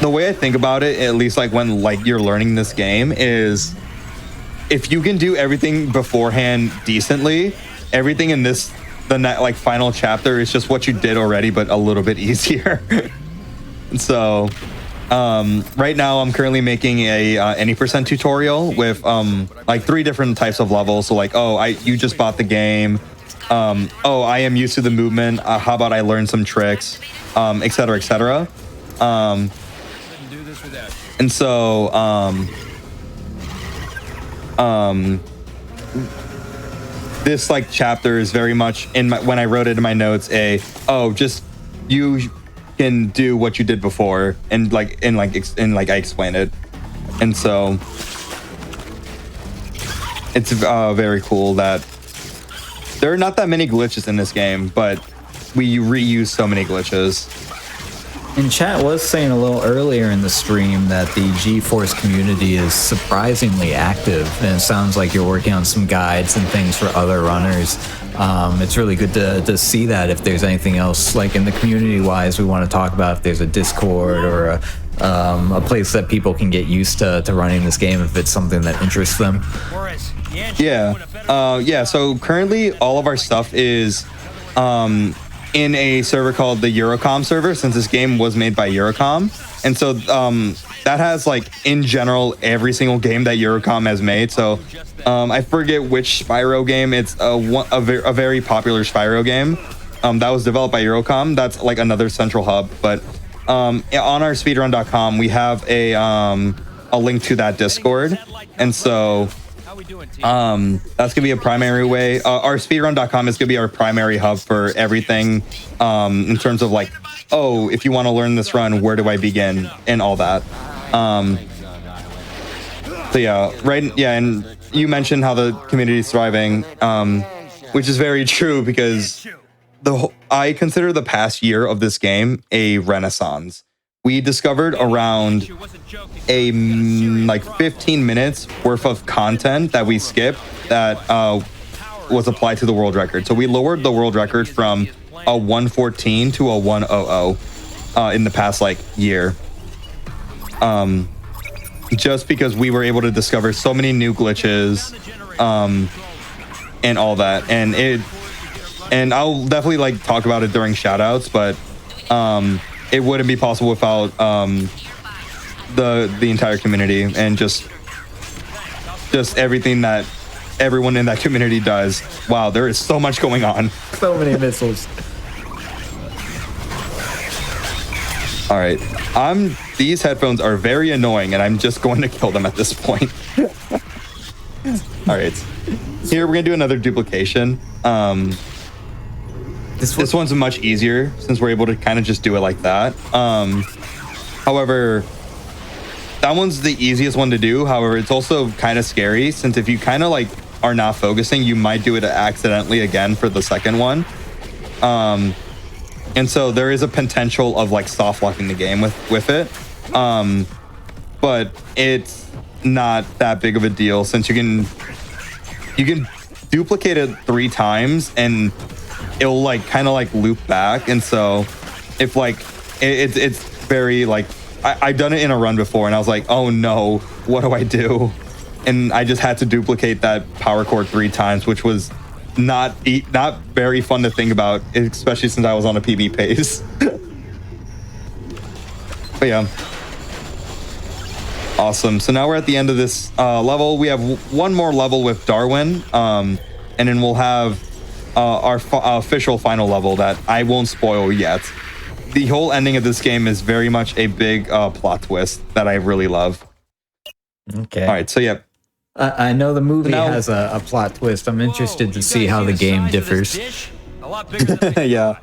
way I think about it, at least like when like you're learning this game, is if you can do everything beforehand decently, everything in the like final chapter is just what you did already, but a little bit easier. And so right now I'm currently making a any percent tutorial with like 3 different types of levels. So like, you just bought the game. I am used to the movement. How about I learn some tricks, etc., etc. And so this like chapter is very much when I wrote it in my notes just you can do what you did before, and I explained it. And so it's very cool that there are not that many glitches in this game, but we reuse so many glitches. And chat was saying a little earlier in the stream that the GeForce community is surprisingly active, and it sounds like you're working on some guides and things for other runners. It's really good to see that. If there's anything else like in the community wise we want to talk about, if there's a Discord or a place that people can get used to running this game if it's something that interests them. So currently all of our stuff is in a server called the Eurocom server, since this game was made by Eurocom. And so that has like in general every single game that Eurocom has made. So I forget which Spyro game. It's a very popular Spyro game. that was developed by Eurocom. That's like another central hub. But on our speedrun.com, we have a link to that Discord. And so that's gonna be a primary way. Our speedrun.com is gonna be our primary hub for everything in terms of like, oh, if you want to learn this run, where do I begin and all that. So yeah, right. Yeah. And you mentioned how the community is thriving, which is very true because I consider the past year of this game a renaissance. We discovered around like 15 minutes worth of content that we skipped that was applied to the world record. So we lowered the world record from a 114 to a 100 in the past like year. Just because we were able to discover so many new glitches and all that. And I'll definitely like talk about it during shoutouts, but it wouldn't be possible without the entire community and just everything that everyone in that community does. Wow, there is so much going on. So many missiles. All right, these headphones are very annoying, and I'm just going to kill them at this point. All right, here we're gonna do another duplication. This one's much easier since we're able to kind of just do it like that. However, that one's the easiest one to do. However, it's also kind of scary since if you kind of like are not focusing, you might do it accidentally again for the second one. And so there is a potential of like soft locking the game with it. But it's not that big of a deal since you can duplicate it 3 times and it'll like kind of like loop back. And so if like it's very like I've done it in a run before and I was like, oh no, what do I do? And I just had to duplicate that power cord 3 times, which was not very fun to think about, especially since I was on a PB pace. But yeah, awesome. So now we're at the end of this level. We have one more level with Darwin, and then we'll have our official final level that I won't spoil yet. The whole ending of this game is very much a big plot twist that I really love. Okay. All right. So yeah. I know the movie has a plot twist. I'm interested to see how the game differs. Yeah.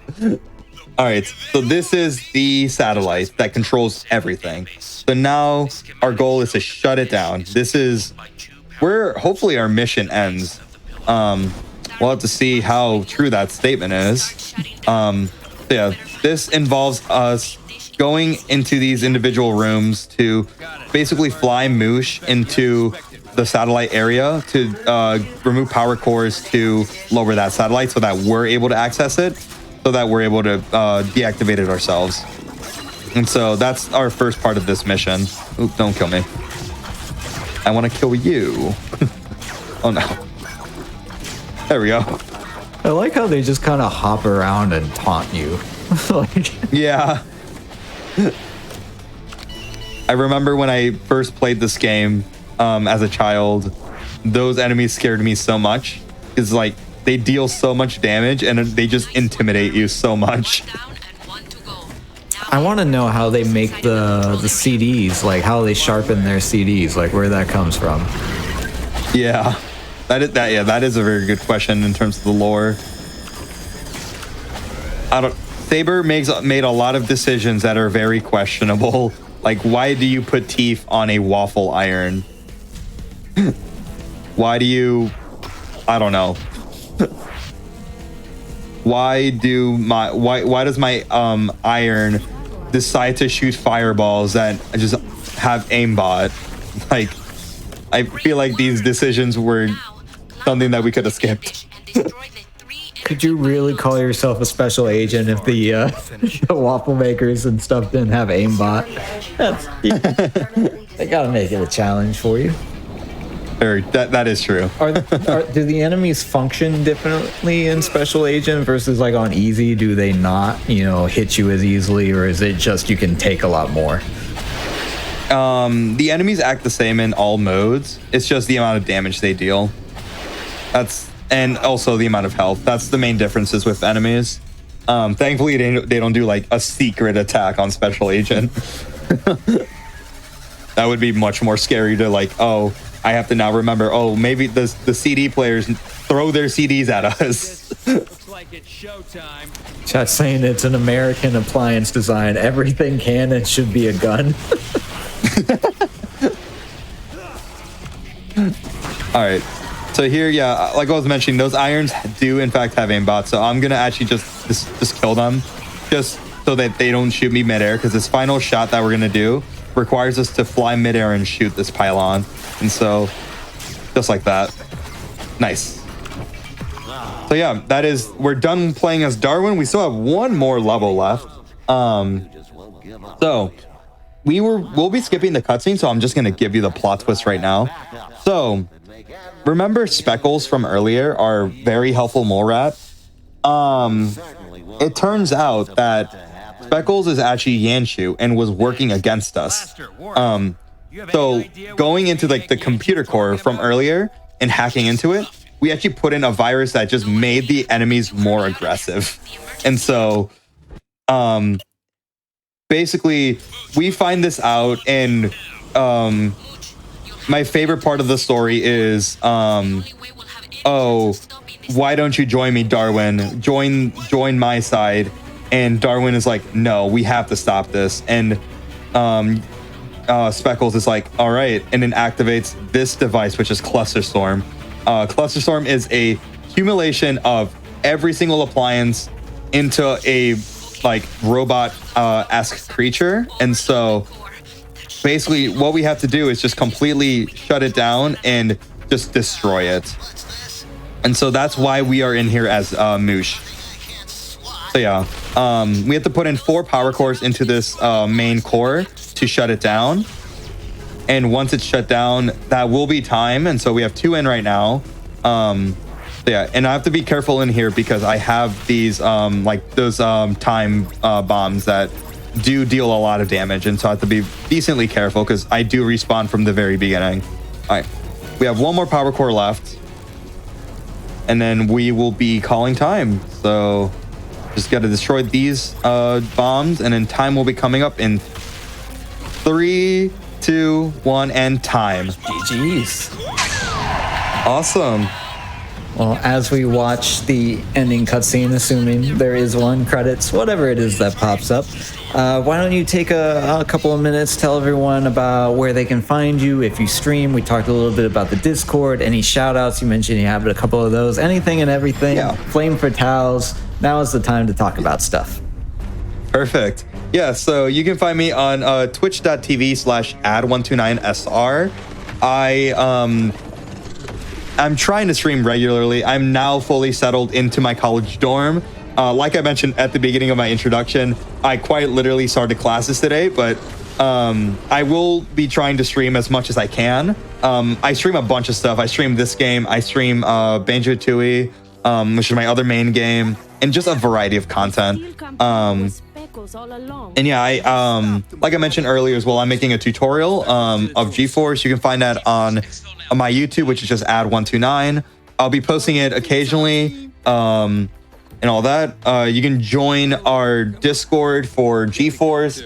All right. So this is the satellite that controls everything. So now our goal is to shut it down. This is where hopefully our mission ends. We'll have to see how true that statement is. So yeah, this involves us going into these individual rooms to basically fly Moosh into the satellite area to remove power cores to lower that satellite so that we're able to access it, so that we're able to deactivate it ourselves. And so that's our first part of this mission. Oop, don't kill me. I want to kill you. Oh no. There we go. I like how they just kind of hop around and taunt you. Like, yeah. I remember when I first played this game as a child, those enemies scared me so much because like they deal so much damage and they just intimidate you so much. I want to know how they make the CDs, like how they sharpen their CDs, like where that comes from. Yeah, that is a very good question in terms of the lore. Saber made a lot of decisions that are very questionable. Like, why do you put teeth on a waffle iron? Why do you? I don't know. Why does my iron decide to shoot fireballs that just have aimbot? Like, I feel like these decisions were something that we could have skipped. Could you really call yourself a special agent if the waffle makers and stuff didn't have aimbot? They gotta make it a challenge for you. That is true. Do the enemies function differently in Special Agent versus like on Easy? Do they not, hit you as easily, or is it just you can take a lot more? The enemies act the same in all modes. It's just the amount of damage they deal. And also the amount of health. That's the main differences with enemies. Thankfully, they don't do like a secret attack on Special Agent. That would be much more scary to like, oh, I have to now remember, oh, maybe the CD players throw their CDs at us. Looks like it's showtime. Chat's saying it's an American appliance design. Everything can and should be a gun. All right. So here, yeah, like I was mentioning, those irons do in fact have aimbots. So I'm gonna actually just kill them, just so that they don't shoot me midair. Because this final shot that we're gonna do requires us to fly midair and shoot this pylon. And so, just like that. Nice. So yeah, we're done playing as Darwin. We still have one more level left. So we'll be skipping the cutscene. So I'm just gonna give you the plot twist right now. So. Remember Speckles from earlier, our very helpful mole rat? It turns out that Speckles is actually Yanshu and was working against us. So going into like the computer core from earlier and hacking into it, we actually put in a virus that just made the enemies more aggressive. And so basically we find this out, and my favorite part of the story is, oh, why don't you join me, Darwin? Join my side. And Darwin is like, no, we have to stop this. And Speckles is like, all right, and then activates this device, which is Clusterstorm. Clusterstorm is a accumulation of every single appliance into a like robot-esque creature. And so basically, what we have to do is just completely shut it down and just destroy it. And so that's why we are in here as Moosh. So yeah, we have to put in 4 power cores into this main core to shut it down. And once it's shut down, that will be time. And so we have 2 in right now. So yeah, and I have to be careful in here because I have these like those time bombs that do deal a lot of damage, and so I have to be decently careful because I do respawn from the very beginning. All right, we have 1 more power core left, and then we will be calling time. So just got to destroy these bombs, and then time will be coming up in 3, 2, 1, and time. GG's. Awesome. Well, as we watch the ending cutscene, assuming there is one, credits, whatever it is that pops up, why don't you take a couple of minutes, tell everyone about where they can find you if you stream. We talked a little bit about the Discord, any shout outs. You mentioned you have a couple of those, anything and everything. Yeah. Flame for towels. Now is the time to talk about stuff. Perfect. Yeah, so you can find me on twitch.tv/ad129sr. I'm trying to stream regularly. I'm now fully settled into my college dorm. Like I mentioned at the beginning of my introduction, I quite literally started classes today, but I will be trying to stream as much as I can. I stream a bunch of stuff. I stream this game. I stream Banjo-Tooie, which is my other main game, and just a variety of content. And yeah, I like I mentioned earlier as well, I'm making a tutorial of GeForce. You can find that on my YouTube, which is just ad129. I'll be posting it occasionally, and all that. You can join our Discord for GeForce.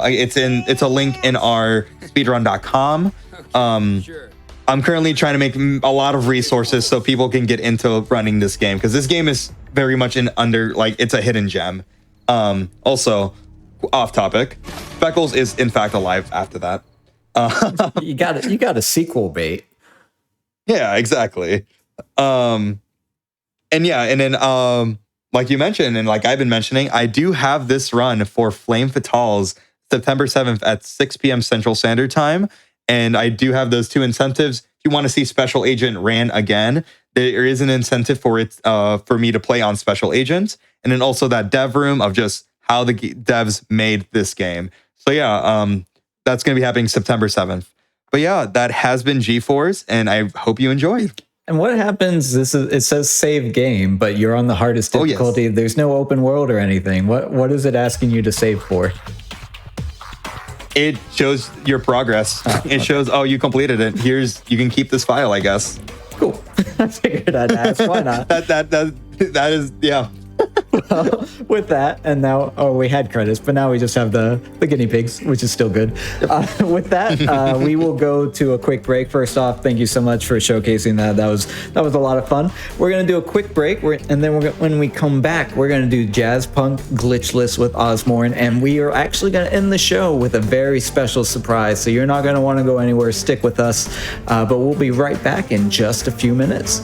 It's a link in our speedrun.com. I'm currently trying to make a lot of resources so people can get into running this game, because this game is very much it's a hidden gem. Also, off topic, Speckles is in fact alive after that. You got a sequel bait. Yeah, exactly. And then like you mentioned, and like I've been mentioning, I do have this run for Flame Fatales September 7th at 6 p.m. Central Standard Time. And I do have those 2 incentives. If you want to see Special Agent ran again, there is an incentive for it for me to play on Special Agent. And then also that dev room of just how the devs made this game. So yeah, that's going to be happening September 7th. But yeah, that has been GeForce, and I hope you enjoyed. And what happens? It says save game, but you're on the hardest difficulty. Yes. There's no open world or anything. What is it asking you to save for? It shows your progress. It shows, you completed it. You can keep this file, I guess. Cool. I figured I'd ask. Why not? that is, yeah. With that, and now, we had credits, but now we just have the guinea pigs, which is still good. With that, we will go to a quick break. First off, thank you so much for showcasing that. That was a lot of fun. We're gonna do a quick break, and then when we come back, we're gonna do Jazzpunk Glitchless with Osmorn, and we are actually gonna end the show with a very special surprise. So you're not gonna want to go anywhere. Stick with us, but we'll be right back in just a few minutes.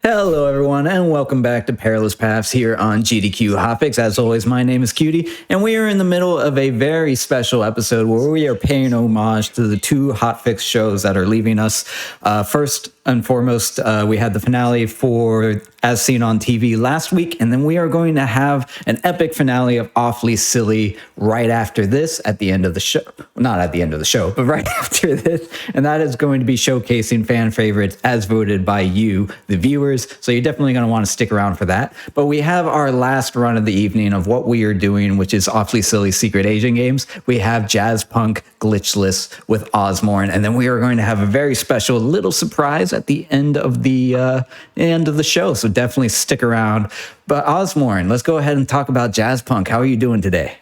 Hello, everyone, and welcome back to Perilous Paths here on GDQ Hotfix. As always, my name is Cutie, and we are in the middle of a very special episode where we are paying homage to the 2 Hotfix shows that are leaving us. First and foremost, we had the finale for As Seen on TV last week, and then we are going to have an epic finale of Awfully Silly right after this at the end of the show. Not at the end of the show, but right after this. And that is going to be showcasing fan favorites as voted by you, the viewers. So you're definitely going to want to stick around for that. But we have our last run of the evening of what we are doing, which is Awfully Silly Secret Agent games. We have Jazzpunk Glitchless with Osmorn, and then we are going to have a very special little surprise at the end of the show. So definitely stick around. But Osmorn, let's go ahead and talk about Jazzpunk. How are you doing today?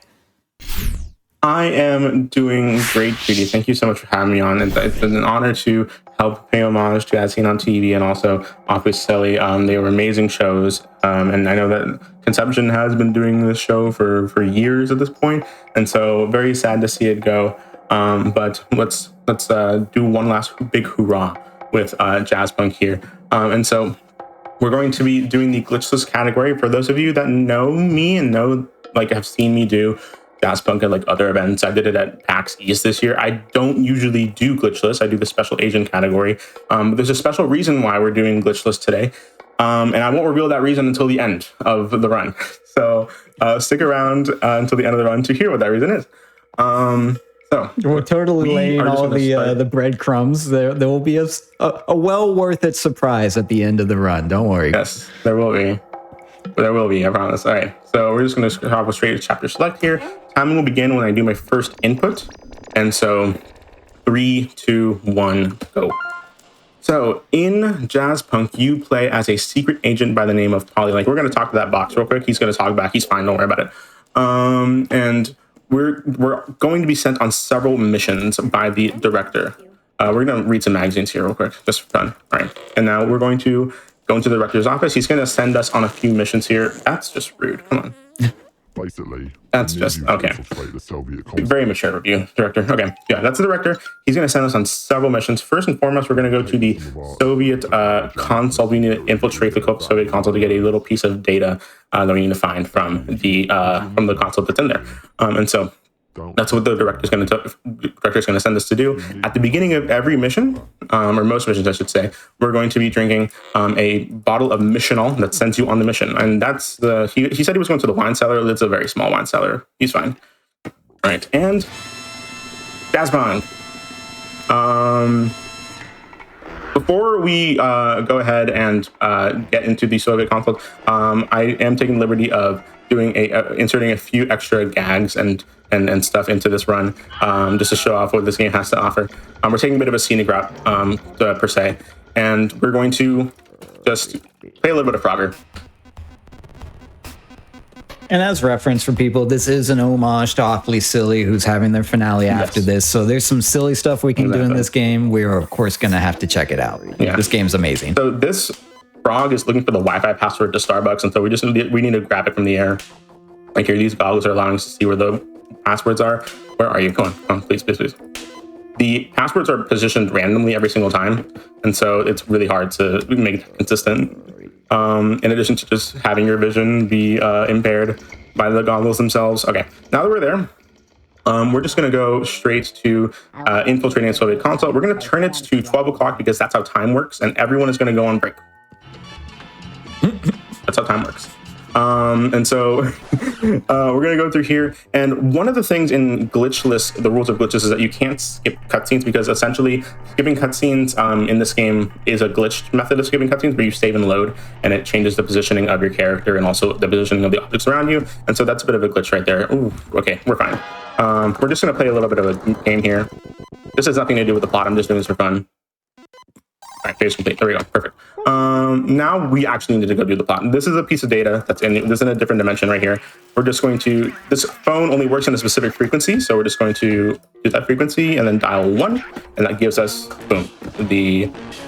I am doing great, Judy. Thank you so much for having me on. It's been an honor to help pay homage to As Seen on TV and also Awfully Silly. They were amazing shows, and I know that Conception has been doing this show for years at this point, and so very sad to see it go. But let's do one last big hoorah with Jazzpunk here. And so we're going to be doing the glitchless category. For those of you that know me and have seen me do Jazzpunk at other events, I did it at PAX East this year. I don't usually do glitchless. I do the special agent category. But there's a special reason why we're doing glitchless today. And I won't reveal that reason until the end of the run. So stick around until the end of the run to hear what that reason is. So we're totally laying all the breadcrumbs. There will be a well worth it surprise at the end of the run. Don't worry. Yes, there will be. There will be, I promise. All right, so we're just going to hop straight to chapter select here. Timing will begin when I do my first input. And so 3, 2, 1, go. So in Jazzpunk, you play as a secret agent by the name of Polylink. We're going to talk to that box real quick. He's going to talk back. He's fine. Don't worry about it. And we're going to be sent on several missions by the director. We're going to read some magazines here real quick, just for fun. All right. And now we're going to go into the director's office. He's going to send us on a few missions here. That's just rude. Come on. Basically, that's just okay. Very mature review, director. Okay, yeah, that's the director. He's going to send us on several missions. First and foremost, we're going to go to the Soviet console. We need to infiltrate the Soviet console to get a little piece of data that we need to find from the console that's in there. And so that's what the director's going to send us to do. At the beginning of every mission, or most missions, I should say, we're going to be drinking a bottle of missional that sends you on the mission. And that's he said he was going to the wine cellar. It's a very small wine cellar. He's fine. All right, and Jazzpunk. Before we go ahead and get into the Soviet console, I am taking the liberty of doing inserting a few extra gags and stuff into this run, just to show off what this game has to offer. We're taking a bit of a scenic route, per se, and we're going to just play a little bit of Frogger. And as reference for people, this is an homage to Awfully Silly, who's having their finale after this. So there's some silly stuff we can do in this game. We're, of course, going to have to check it out. Yeah. This game's amazing. So this frog is looking for the Wi-Fi password to Starbucks, and so we need to grab it from the air. Like here, these goggles are allowing us to see where the passwords are. Where are you? Come on, please. The passwords are positioned randomly every single time, and so it's really hard to make it consistent. In addition to just having your vision be impaired by the goggles themselves. Okay, now that we're there, we're just going to go straight to infiltrating the Soviet console. We're going to turn it to 12 o'clock because that's how time works, and everyone is going to go on break. That's how time works. And so we're going to go through here. And one of the things in glitchless, the rules of glitches, is that you can't skip cutscenes, because essentially skipping cutscenes in this game is a glitched method of skipping cutscenes, where you save and load, and it changes the positioning of your character and also the positioning of the objects around you. And so that's a bit of a glitch right there. Ooh, okay, we're fine. We're just going to play a little bit of a game here. This has nothing to do with the plot. I'm just doing this for fun. right, phase complete. There we go. Perfect. Now we actually need to go do the plot. This is a piece of data that's this is in a different dimension right here. We're just going to, this phone only works in a specific frequency, so we're just going to do that frequency and then dial 1, and that gives us, boom, the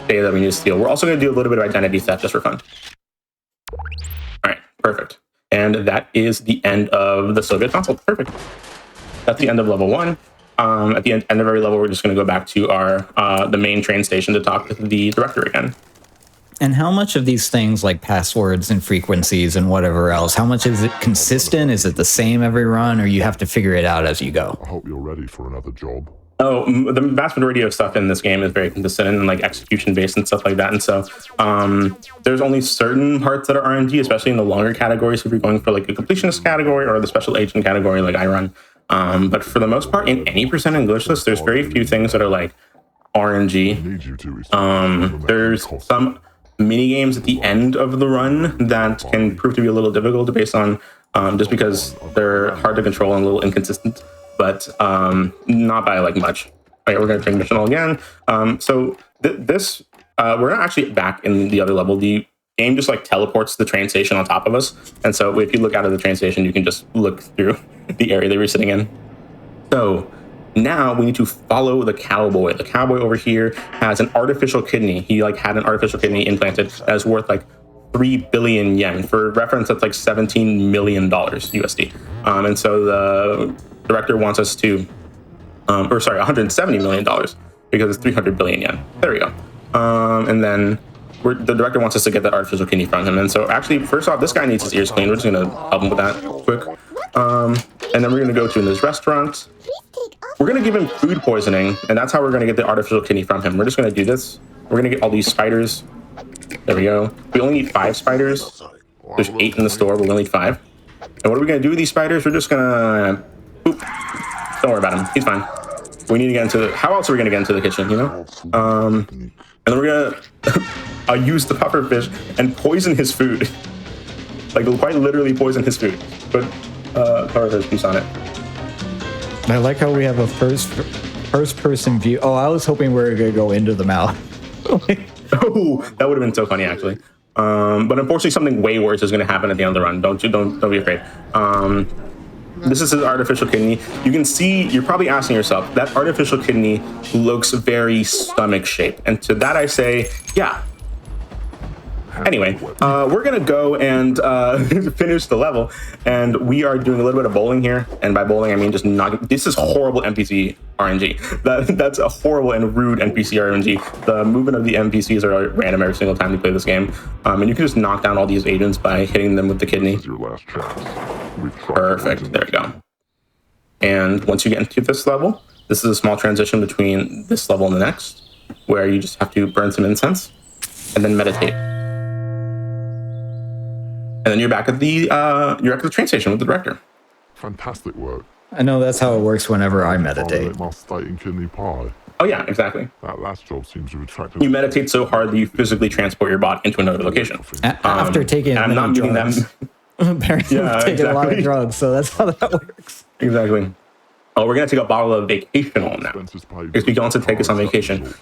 data that we need to steal. We're also going to do a little bit of identity theft just for fun. All right, perfect. And that is the end of the Soviet console. Perfect. That's the end of level 1. At the end of every level, we're just going to go back to our the main train station to talk with the director again. And how much of these things like passwords and frequencies and whatever else, how much is it consistent? Is it the same every run, or you have to figure it out as you go? I hope you're ready for another job. Oh, the vast majority of stuff in this game is very consistent and like execution based and stuff like that. And so there's only certain parts that are RNG, especially in the longer categories. If you're going for like a completionist category or the special agent category like I run. But for the most part, in any percent and glitch list, there's very few things that are like RNG. There's some mini games at the end of the run that can prove to be a little difficult based on just because they're hard to control and a little inconsistent, but not by like much. All right, we're going to change mission all again. So this we're not actually back in the other level. The game just like teleports the train station on top of us, and so if you look out of the train station, you can just look through the area they were sitting in. So now we need to follow the cowboy. The cowboy over here has an artificial kidney. He like had an artificial kidney implanted that is worth like 3 billion yen. For reference, that's like $17 million USD. And so the director wants us to, or sorry, $170 million because it's 300 billion yen. There we go. And then the director wants us to get that artificial kidney from him. And so actually, first off, this guy needs his ears cleaned. We're just gonna help him with that quick. And then we're gonna go to this restaurant. We're gonna give him food poisoning, and that's how we're gonna get the artificial kidney from him. We're just gonna do this. We're gonna get all these spiders. There we go. We only need 5 spiders. There's 8 in the store, but we only need 5. And what are we gonna do with these spiders? We're just gonna, boop. Don't worry about him, he's fine. We need to get into, how else are we gonna get into the kitchen, you know? And then we're gonna use the puffer fish and poison his food. Like quite literally poison his food. Put puffer fish juice on it. I like how we have a first person view. Oh, I was hoping we were going to go into the mouth. Oh, that would have been so funny, actually. But unfortunately, something way worse is going to happen at the end of the run. Don't be afraid. This is his artificial kidney. You can see, you're probably asking yourself, that artificial kidney looks very stomach shaped. And to that I say, yeah. Anyway, we're gonna go and finish the level, and we are doing a little bit of bowling here. And by bowling, I mean just not. This is horrible NPC RNG. That's a horrible and rude NPC RNG. The movement of the NPCs are random every single time you play this game, and you can just knock down all these agents by hitting them with the kidney. Perfect. There we go. And once you get into this level, this is a small transition between this level and the next, where you just have to burn some incense and then meditate. And then you're back at the train station with the director. Fantastic work. I know that's how it works whenever I meditate. My steak and kidney pie. Oh yeah, exactly. That last job seems to attract. You meditate so hard that you physically transport your body into another location. After taking I'm not meeting them. Apparently, we've taken a lot of drugs, so that's how that works. Exactly. Oh, we're gonna take a bottle of vacational now because we can also take us on vacation.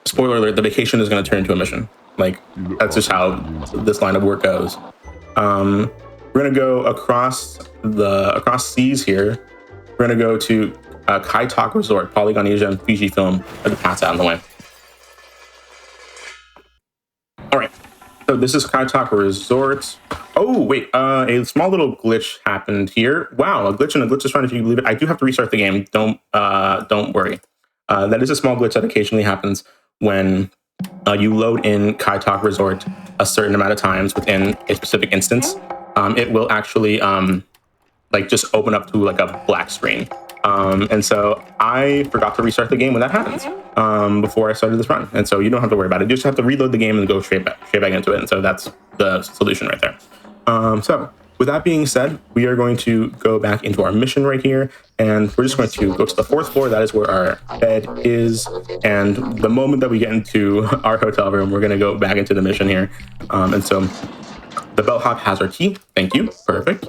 Spoiler alert: the vacation is gonna turn into a mission. Like that's just how this line of work goes. We're gonna go across seas here. We're gonna go to Kaitak Resort, Polygonesia and Fujifilm are the paths out in the way. All right, so this is Kaitak Resort. Oh wait, a small little glitch happened here. Wow, a glitch and a glitch is fine if you believe it. I do have to restart the game. Don't worry. That is a small glitch that occasionally happens when you load in Kaitak Resort a certain amount of times within a specific instance. It will actually like just open up to like a black screen. And so I forgot to restart the game when that happens before I started this run. And so you don't have to worry about it. You just have to reload the game and go straight back into it. And so that's the solution right there. So with that being said, we are going to go back into our mission right here, and we're just going to go to the 4th floor. That is where our bed is. And the moment that we get into our hotel room, we're going to go back into the mission here. And so the bellhop has our key. Thank you. Perfect.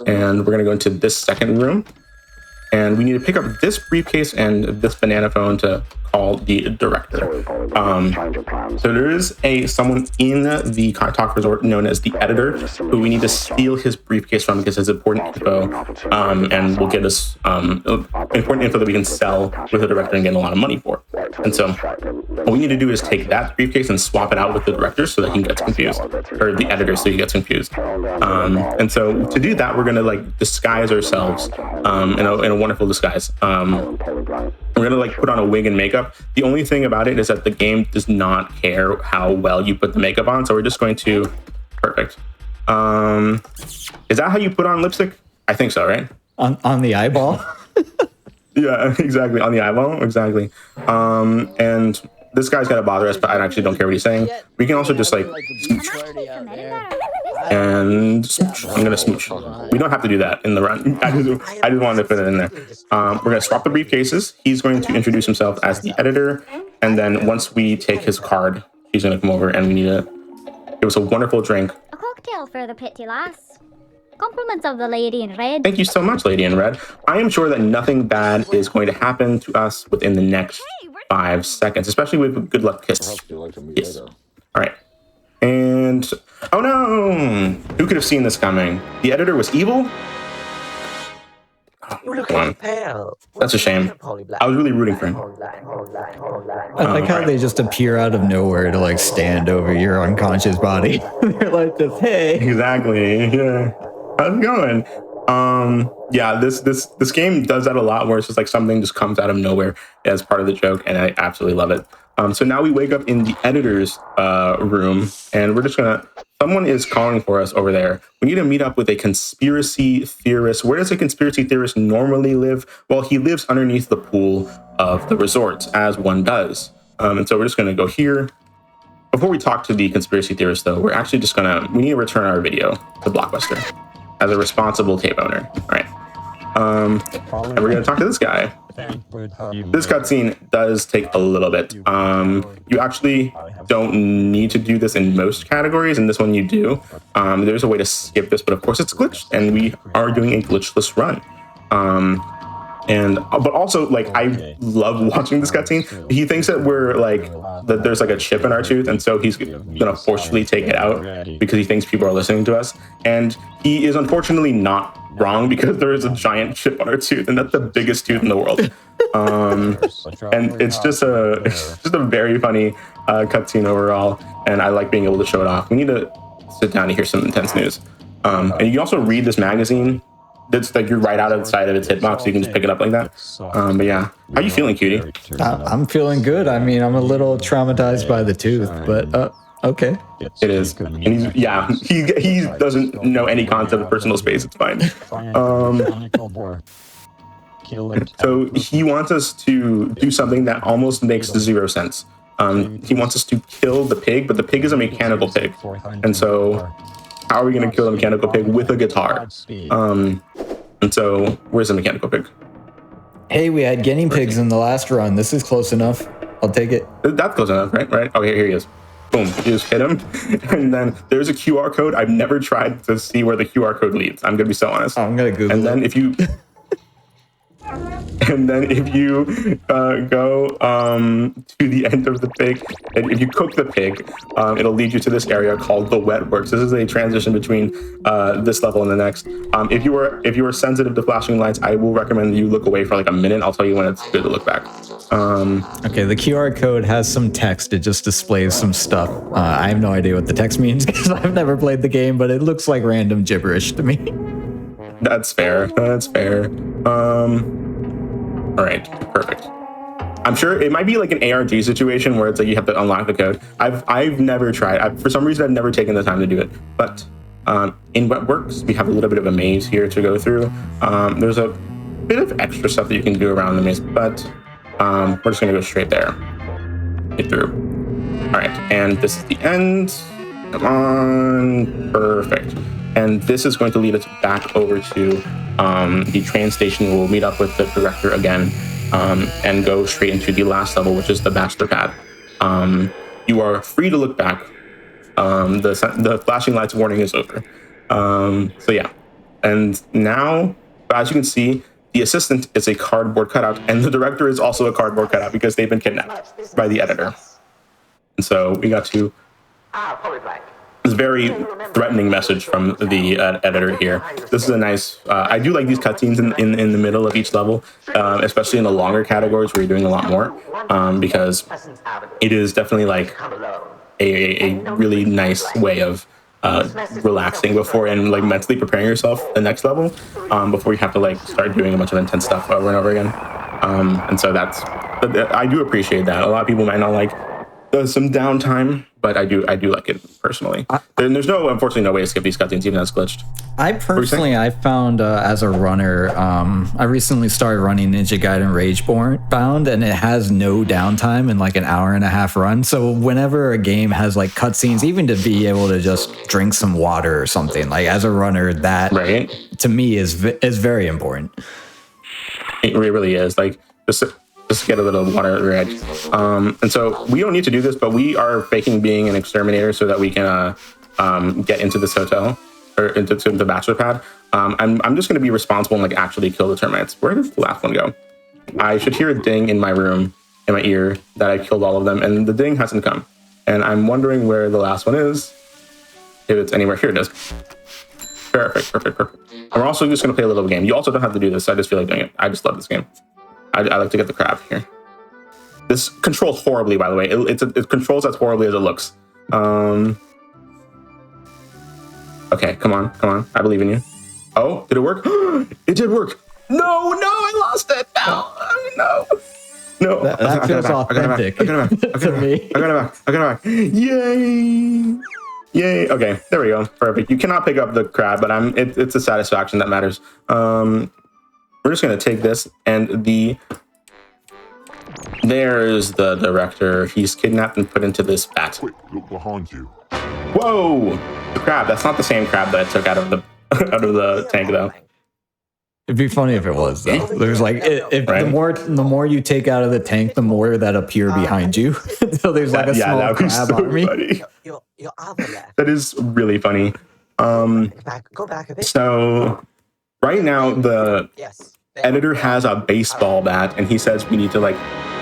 And we're going to go into this second room. and we need to pick up this briefcase and this banana phone to call the director. So there is someone in the Talk Resort known as the editor who we need to steal his briefcase from because it's important info, and will get us important info that we can sell with the director and get a lot of money for. And so what we need to do is take that briefcase and swap it out with the director so that he gets confused, or the editor so he gets confused. And so to do that, we're going to like disguise ourselves in a wonderful disguise. We're going to like put on a wig and makeup. The only thing about it is that the game does not care how well you put the makeup on. So we're just going to, perfect. Is that how you put on lipstick? I think so, right? On the eyeball? Yeah, exactly. On the eyeball, exactly. And this guy's gonna bother us, but I actually don't care what he's saying. We can also just like smooch. And smooch. I'm gonna smooch. We don't have to do that in the run. I just wanted to put it in there. We're gonna swap the briefcases. He's going to introduce himself as the editor, and then once we take his card, he's gonna come over and we need to give us a wonderful drink. A cocktail for the pretty lass. Compliments of the lady in red. Thank you so much, Lady in Red. I am sure that nothing bad is going to happen to us within the next 5 seconds, especially with good luck kiss. Yes. All right. And oh no! Who could have seen this coming? The editor was evil? Oh, come on. That's a shame. I was really rooting for him. I like how they just appear out of nowhere to like stand over your unconscious body. They're like this, hey. Exactly. Yeah. How's it going? Yeah, this game does that a lot where it's just like something just comes out of nowhere as part of the joke, and I absolutely love it. So now we wake up in the editor's room, and we're just someone is calling for us over there. We need to meet up with a conspiracy theorist. Where does a conspiracy theorist normally live? Well, he lives underneath the pool of the resort, as one does. And so we're just gonna go here. Before we talk to the conspiracy theorist, though, we're actually just we need to return our video to Blockbuster as a responsible tape owner. All right. And we're going to talk to this guy. This cutscene does take a little bit. You actually don't need to do this in most categories. In this one, you do. There's a way to skip this, but of course it's glitched, and we are doing a glitchless run. But also, like, I love watching this cutscene. He thinks that that there's like a chip in our tooth, and so he's gonna forcefully take it out because he thinks people are listening to us. And he is unfortunately not wrong, because there is a giant chip on our tooth, and that's the biggest tooth in the world. And it's just a very funny cutscene overall, and I like being able to show it off. We need to sit down and hear some intense news. And you can also read this magazine. That's like you're right outside of its hitbox, so you can just pick it up like that. But yeah, how you feeling, cutie? I'm feeling good. I mean, I'm a little traumatized by the tooth, but okay. It is. And he doesn't know any concept of personal space. It's fine. So he wants us to do something that almost makes zero sense. He wants us to kill the pig, but the pig is a mechanical pig, and so how are we going to kill a mechanical pig with a guitar? And so, where's the mechanical pig? Hey, we had guinea pigs in the last run. This is close enough. I'll take it. That's close enough, right? Right? Okay, here he is. Boom. You just hit him. And then there's a QR code. I've never tried to see where the QR code leads. I'm going to be so honest. I'm going to Google it. And then if you... And then if you go to the end of the pig, and if you cook the pig, it'll lead you to this area called the wet works. This is a transition between this level and the next. If you are sensitive to flashing lights, I will recommend that you look away for like a minute. I'll tell you when it's good to look back. Okay, the QR code has some text. It just displays some stuff. I have no idea what the text means because I've never played the game, but it looks like random gibberish to me. That's fair. That's fair. All right, perfect. I'm sure it might be like an ARG situation where it's like you have to unlock the code. I've never tried. For some reason, I've never taken the time to do it. But in Wet Works, we have a little bit of a maze here to go through. There's a bit of extra stuff that you can do around the maze, but we're just gonna go straight there. Get through. All right, and this is the end. Come on, perfect. And this is going to lead us back over to the train station. We'll meet up with the director again and go straight into the last level, which is the bachelor pad. You are free to look back. The flashing lights warning is over. So yeah. And now, as you can see, The assistant is a cardboard cutout, and the director is also a cardboard cutout because they've been kidnapped by the editor. And so we got to this very threatening message from the editor here. This is a nice, I do like these cutscenes in the middle of each level, especially in the longer categories where you're doing a lot more, because it is definitely like a really nice way of relaxing before and like mentally preparing yourself the next level before you have to like start doing a bunch of intense stuff over and over again. And so I do appreciate that. A lot of people might not like some downtime, but I do like it personally. There's unfortunately no way to skip these cutscenes even though it's glitched. I found as a runner, I recently started running Ninja Gaiden Ragebound, and it has no downtime in like an hour and a half run. So whenever a game has like cutscenes, even to be able to just drink some water or something, like as a runner, that to me is very important. It really is. Like just get a little water red. And so we don't need to do this, but we are faking being an exterminator so that we can get into this hotel or into the bachelor pad. I'm just going to be responsible and like actually kill the termites. Where did the last one go? I should hear a ding in my room, in my ear, that I killed all of them, and the ding hasn't come. And I'm wondering where the last one is. If it's anywhere. Here it is. Perfect. And we're also just going to play a little game. You also don't have to do this. I just feel like doing it. I just love this game. I like to get the crab here. This controls horribly, by the way. It controls as horribly as it looks. Okay, come on. I believe in you. Oh, did it work? It did work. No, I lost it. No. That feels authentic to me. I got it back. Yay. Okay, there we go. Perfect. You cannot pick up the crab, but it's a satisfaction that matters. We're just going to take this, and there's the director. He's kidnapped and put into this vat. Quick, look behind you. Whoa! The crab. That's not the same crab that I took out of the tank, though. It'd be funny if it was, though. There's like, the more you take out of the tank, the more that appear behind you. So there's like a small crab army. Funny. That is really funny. Go back a bit. So right now, the editor has a baseball bat, and he says we need to like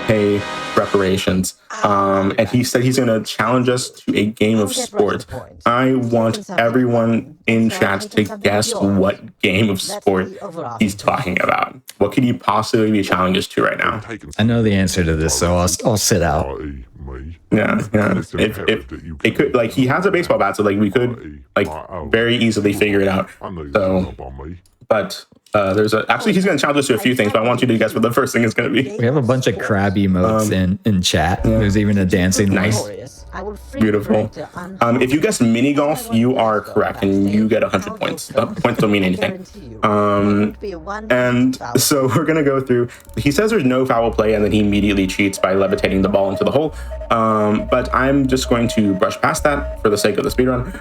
pay reparations. And he said he's going to challenge us to a game of sport. I want everyone in chat to guess what game of sport he's talking about. What could he possibly be challenging us to right now? I know the answer to this, so I'll sit out. Yeah. If it could, like, he has a baseball bat, so like we could like very easily figure it out. So, but actually he's going to challenge us to a few things, but I want you to guess what the first thing is going to be. We have a bunch of crab emotes in chat. Yeah. There's even a dancing nice. Beautiful. If you guess mini golf, you are correct, and you get 100 points. Points don't mean anything. And so we're gonna go through. He says there's no foul play, and then he immediately cheats by levitating the ball into the hole. But I'm just going to brush past that for the sake of the speedrun.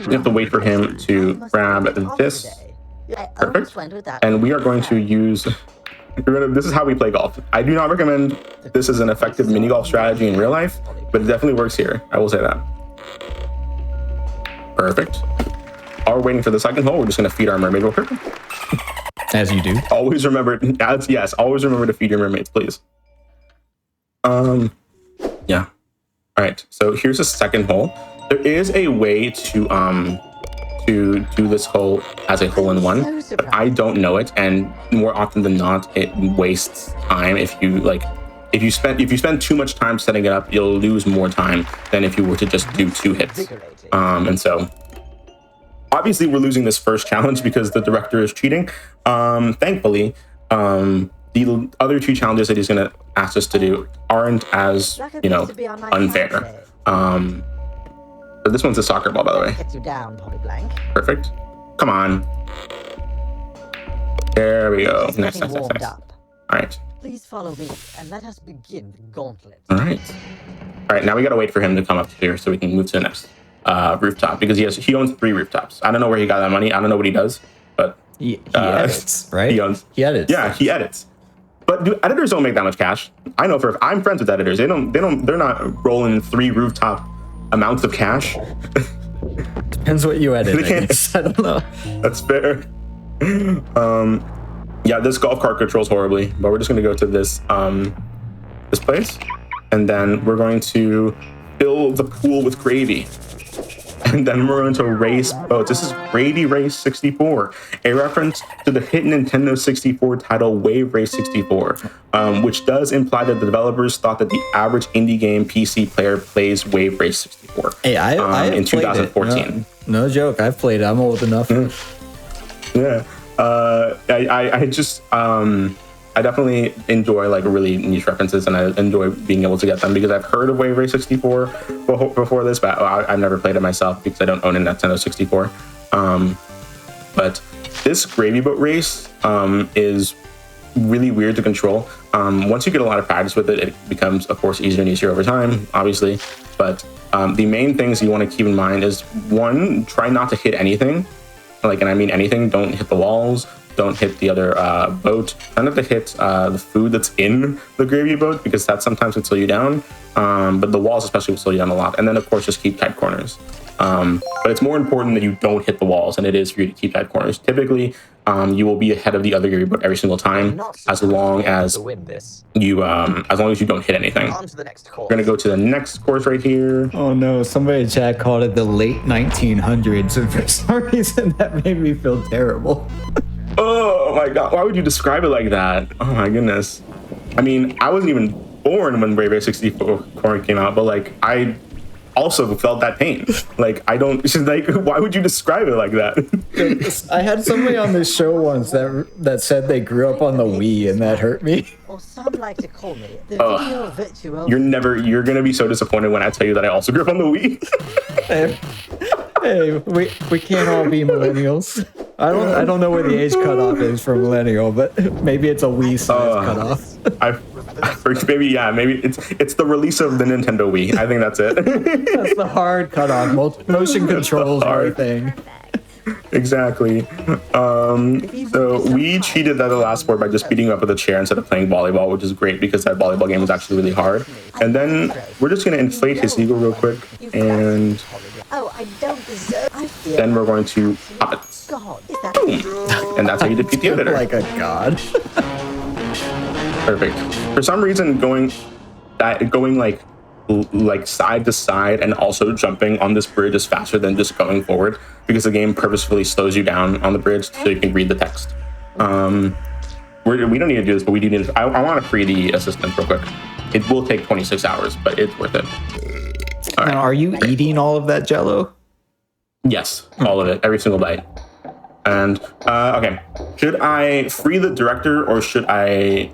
We have to wait for him to grab this. Perfect. And we are going to use. This is how we play golf. I do not recommend this as an effective mini golf strategy in real life, but it definitely works here. I will say that. Perfect. While we're waiting for the second hole, we're just going to feed our mermaid real quick. As you do. Always remember, always remember to feed your mermaids, please. Yeah. All right. So here's the second hole. There is a way to do this hole as a hole-in-one, but I don't know it, and more often than not, it wastes time. If you spend too much time setting it up, you'll lose more time than if you were to just do 2 hits. And so, obviously, we're losing this first challenge because the director is cheating. Thankfully, the other 2 challenges that he's going to ask us to do aren't as unfair. But this one's a soccer ball, by the way. Get you down, Polly Blank. Perfect. Come on. There we go. Nice. All right. Please follow me and let us begin the gauntlet. All right. Now we gotta wait for him to come up here so we can move to the next rooftop, because he owns 3 rooftops. I don't know where he got that money. I don't know what he does, but he edits, right? He edits. Yeah, he edits. But editors don't make that much cash. I know I'm friends with editors. They're not rolling 3 rooftop amounts of cash. Depends what you edit. I don't know. That's fair. Yeah, this golf cart controls horribly, but we're just going to go to this this place, and then we're going to fill the pool with gravy. And then we're going to race boats. This is Gravy Race 64, a reference to the hit Nintendo 64 title Wave Race 64, which does imply that the developers thought that the average indie game PC player plays Wave Race 64. Hey, I in 2014. No joke, I've played it. I'm old enough. Yeah. I definitely enjoy like really niche references, and I enjoy being able to get them because I've heard of Wave Race 64 before this, but I've never played it myself because I don't own a Nintendo 64. But this Gravy Boat race is really weird to control. Once you get a lot of practice with it, it becomes, of course, easier and easier over time, obviously. But the main things you want to keep in mind is, one, try not to hit anything. Like, and I mean anything. Don't hit the walls. Don't hit the other boat. Try not to hit the food that's in the gravy boat because that sometimes will slow you down. But the walls especially will slow you down a lot. And then, of course, just keep tight corners. But it's more important that you don't hit the walls than it is for you to keep tight corners. Typically, you will be ahead of the other gravy boat every single time, as long as you don't hit anything. We're gonna go to the next course right here. Oh no! Somebody in chat called it the late 1900s, and for some reason that made me feel terrible. Oh my god! Why would you describe it like that? Oh my goodness! I mean, I wasn't even born when Wave Race 64 came out, but like I also felt that pain. Like I don't like. Why would you describe it like that? I had somebody on this show once that said they grew up on the Wii, and that hurt me. Or some like to call me the video virtuoso. You're gonna be so disappointed when I tell you that I also grew up on the Wii. Hey, we can't all be millennials. I don't know where the age cutoff is for millennial, but maybe it's a Wii size cutoff. Maybe it's the release of the Nintendo Wii. I think that's it. That's the hard cutoff. Motion controls are a thing. Exactly. So we cheated at the last sport by just beating up with a chair instead of playing volleyball, which is great because that volleyball game was actually really hard. And then we're just gonna inflate his ego real quick, and then we're going to pop it. Boom. And that's how you defeat the editor. Like a god. Perfect. For some reason, going like side to side and also jumping on this bridge is faster than just going forward because the game purposefully slows you down on the bridge so you can read the text. We don't need to do this, but we do need to. I want to free the assistant real quick. It will take 26 hours, but it's worth it. All right. Now, are you eating all of that Jell-O? Yes, all of it, every single bite. And okay, should I free the director or should I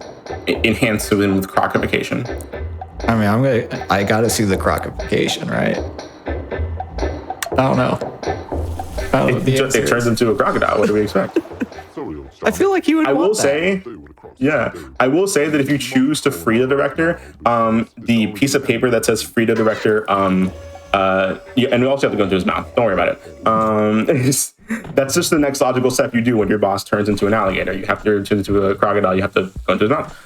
enhance him with crockification? I mean, I gotta see the crockification, right? I don't know. It turns into a crocodile. What do we expect? I feel like he would. I will say that if you choose to free the director, the piece of paper that says free the director, and we also have to go into his mouth. Don't worry about it. That's just the next logical step you do when your boss turns into an alligator. You have to turn into a crocodile. You have to go into his mouth.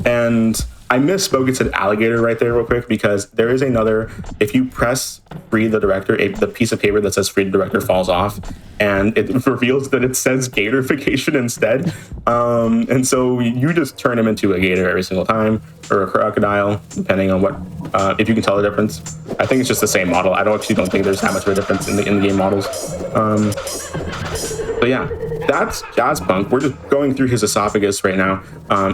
And I misspoke. It said alligator right there real quick because there is another. If you press free the director, the piece of paper that says free the director falls off, and it reveals that it says gatorification instead. And so you just turn him into a gator every single time, or a crocodile, depending on what. If you can tell the difference. I think it's just the same model. I don't think there's that much of a difference in the game models. But yeah, that's Jazzpunk. We're just going through his esophagus right now,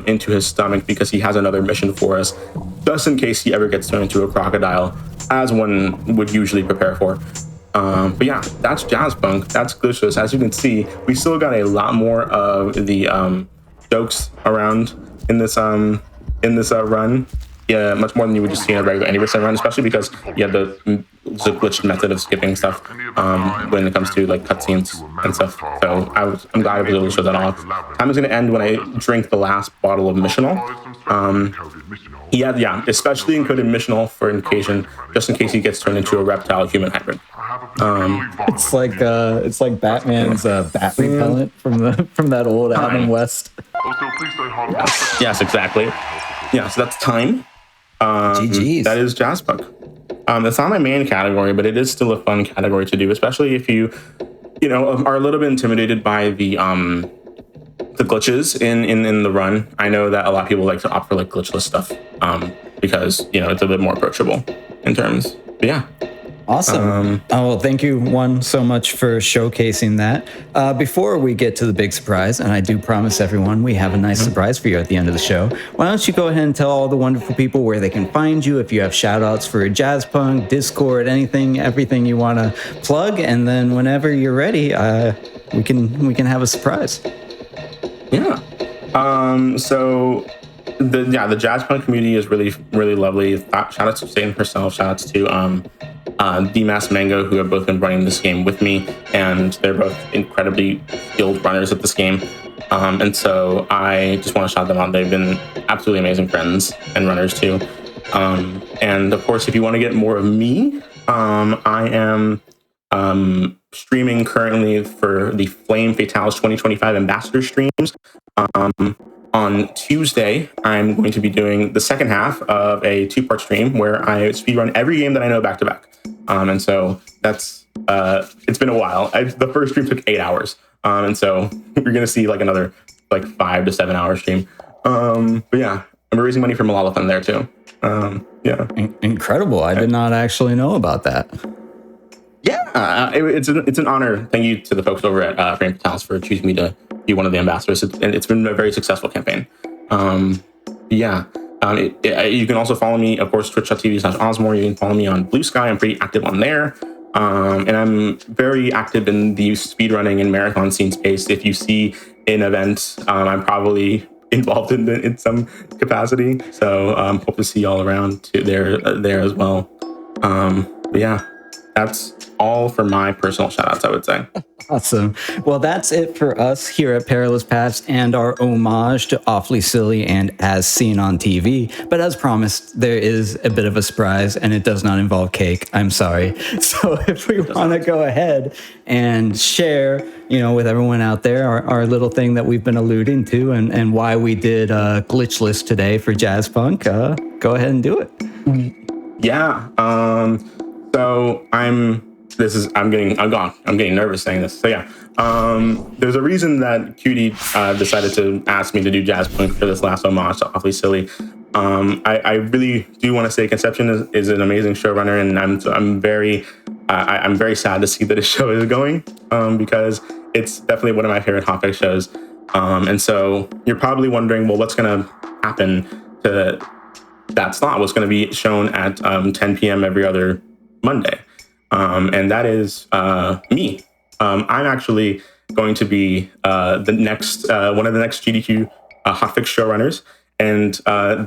into his stomach because he has another mission for us, just in case he ever gets turned into a crocodile, as one would usually prepare for. But yeah, that's Jazzpunk. That's Glitchless. As you can see, we still got a lot more of the jokes around in this run. Yeah, much more than you would just see in a regular 80% run, especially because you have the glitched method of skipping stuff when it comes to like cutscenes and stuff. So I'm glad I was able to show that off. Time is going to end when I drink the last bottle of missional. Especially included missional for occasion, just in case he gets turned into a reptile human hybrid. It's like Batman's bat repellent from that old Adam West. Yes, exactly. Yeah, so that's time. GG's. That is Jazzpunk. It's not my main category, but it is still a fun category to do, especially if you are a little bit intimidated by the the glitches in the run. I know that a lot of people like to opt for like glitchless stuff because it's a bit more approachable in terms. But yeah. Awesome. Well, thank you, One, so much for showcasing that. Before we get to the big surprise, and I do promise everyone we have a nice surprise for you at the end of the show, why don't you go ahead and tell all the wonderful people where they can find you, if you have shout outs for Jazzpunk, Discord, everything you want to plug, and then whenever you're ready, we can have a surprise. Yeah. So the Jazzpunk community is really, really lovely. Shout out to Satan herself. Shout outs to DMass Mango, who have both been running this game with me, and they're both incredibly skilled runners at this game. And so I just want to shout them out. They've been absolutely amazing friends and runners too. And of course, if you want to get more of me, I am streaming currently for the Flame Fatales 2025 Ambassador streams. On Tuesday, I'm going to be doing the second half of a 2-part stream where I speedrun every game that I know back to back. And so that's it's been a while. The first stream took 8 hours. And so you're going to see like another 5 to 7 hour stream. But yeah, I'm raising money from a lot of them there too. Yeah. Incredible. I did not actually know about that. Yeah, it's an honor. Thank you to the folks over at Flame Fatales for choosing me to be one of the ambassadors. And it's been a very successful campaign. You can also follow me, of course, twitch.tv/Osmore. You can follow me on Blue Sky. I'm pretty active on there. And I'm very active in the speedrunning and marathon scene space. If you see an event, I'm probably involved in some capacity. So hope to see y'all around there as well. But yeah, that's all for my personal shout outs, I would say. Awesome. Well, that's it for us here at Perilous Paths and our homage to Awfully Silly and As Seen on TV. But as promised, there is a bit of a surprise, and it does not involve cake. I'm sorry. So if we want to go ahead and share, with everyone out there, our little thing that we've been alluding to and why we did glitchless today for Jazzpunk, go ahead and do it. Yeah. So I'm getting nervous saying this. So yeah, there's a reason that Cutie decided to ask me to do Jazzpunk for this last homage to Awfully Silly. I really do want to say Conception is an amazing showrunner, and I'm very sad to see that his show is going because it's definitely one of my favorite Hotfix shows. And so you're probably wondering, well, what's going to happen to that slot? What's going to be shown at 10 p.m. every other Monday? And that is me. I'm actually going to be the next one of the next GDQ Hotfix showrunners, and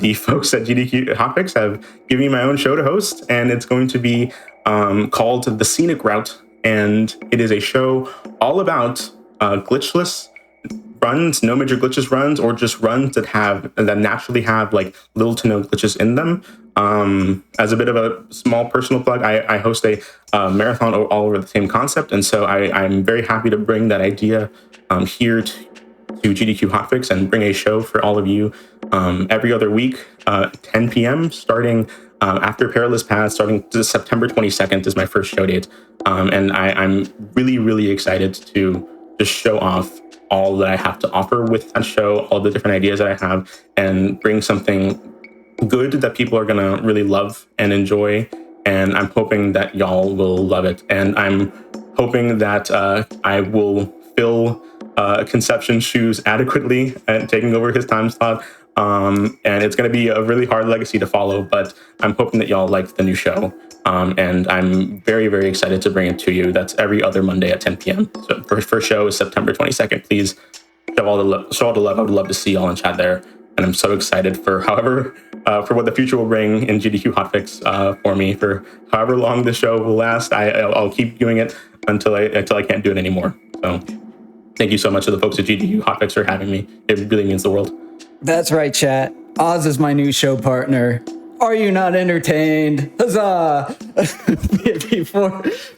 the folks at GDQ Hotfix have given me my own show to host, and it's going to be called The Scenic Route, and it is a show all about glitchless runs, no major glitches runs, or just runs that naturally have little to no glitches in them. As a bit of a small personal plug, I host a marathon all over the same concept, and so I'm very happy to bring that idea here to GDQ Hotfix and bring a show for all of you every other week, 10 p.m. starting after Perilous Paths, starting to September 22nd is my first show date, and I'm really, really excited to just show off all that I have to offer with that show, all the different ideas that I have, and bring something good that people are gonna really love and enjoy. And I'm hoping that y'all will love it. And I'm hoping that I will fill Conception's shoes adequately and taking over his time slot. And it's gonna be a really hard legacy to follow, but I'm hoping that y'all like the new show. And I'm very, very excited to bring it to you. That's every other Monday at 10 p.m. So first show is September 22nd. Please show all the love. I would love to see y'all in chat there. And I'm so excited for for what the future will bring in GDQ Hotfix for me for however long the show will last. I'll keep doing it until I can't do it anymore. So thank you so much to the folks at GDQ Hotfix for having me. It really means the world. That's right, chat. Oz is my new show partner. Are you not entertained? Huzzah!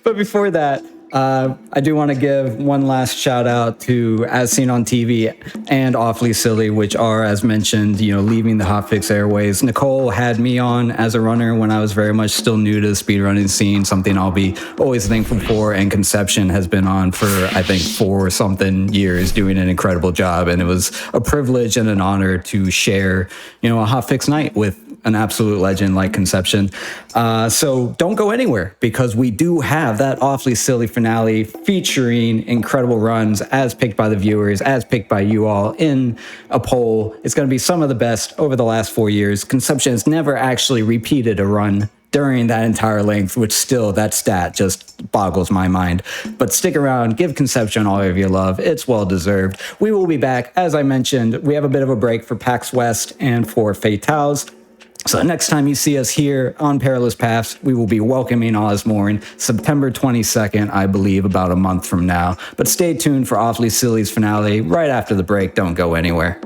Before that, I do want to give one last shout out to As Seen on TV and Awfully Silly, which are, as mentioned, leaving the Hotfix airways. Nicole had me on as a runner when I was very much still new to the speedrunning scene, something I'll be always thankful for. And Conception has been on for, I think, 4 something years, doing an incredible job. And it was a privilege and an honor to share, a Hotfix night with an absolute legend like Conception. So don't go anywhere, because we do have that Awfully Silly finale featuring incredible runs as picked by the viewers, as picked by you all in a poll. It's going to be some of the best over the last 4 years. Conception has never actually repeated a run during that entire length, which still, that stat just boggles my mind. But stick around, give Conception all of your love. It's well deserved. We will be back. As I mentioned, we have a bit of a break for PAX West and for Fatales. So next time you see us here on Perilous Paths, we will be welcoming Osborne September 22nd, I believe, about a month from now. But stay tuned for Awfully Silly's finale right after the break. Don't go anywhere.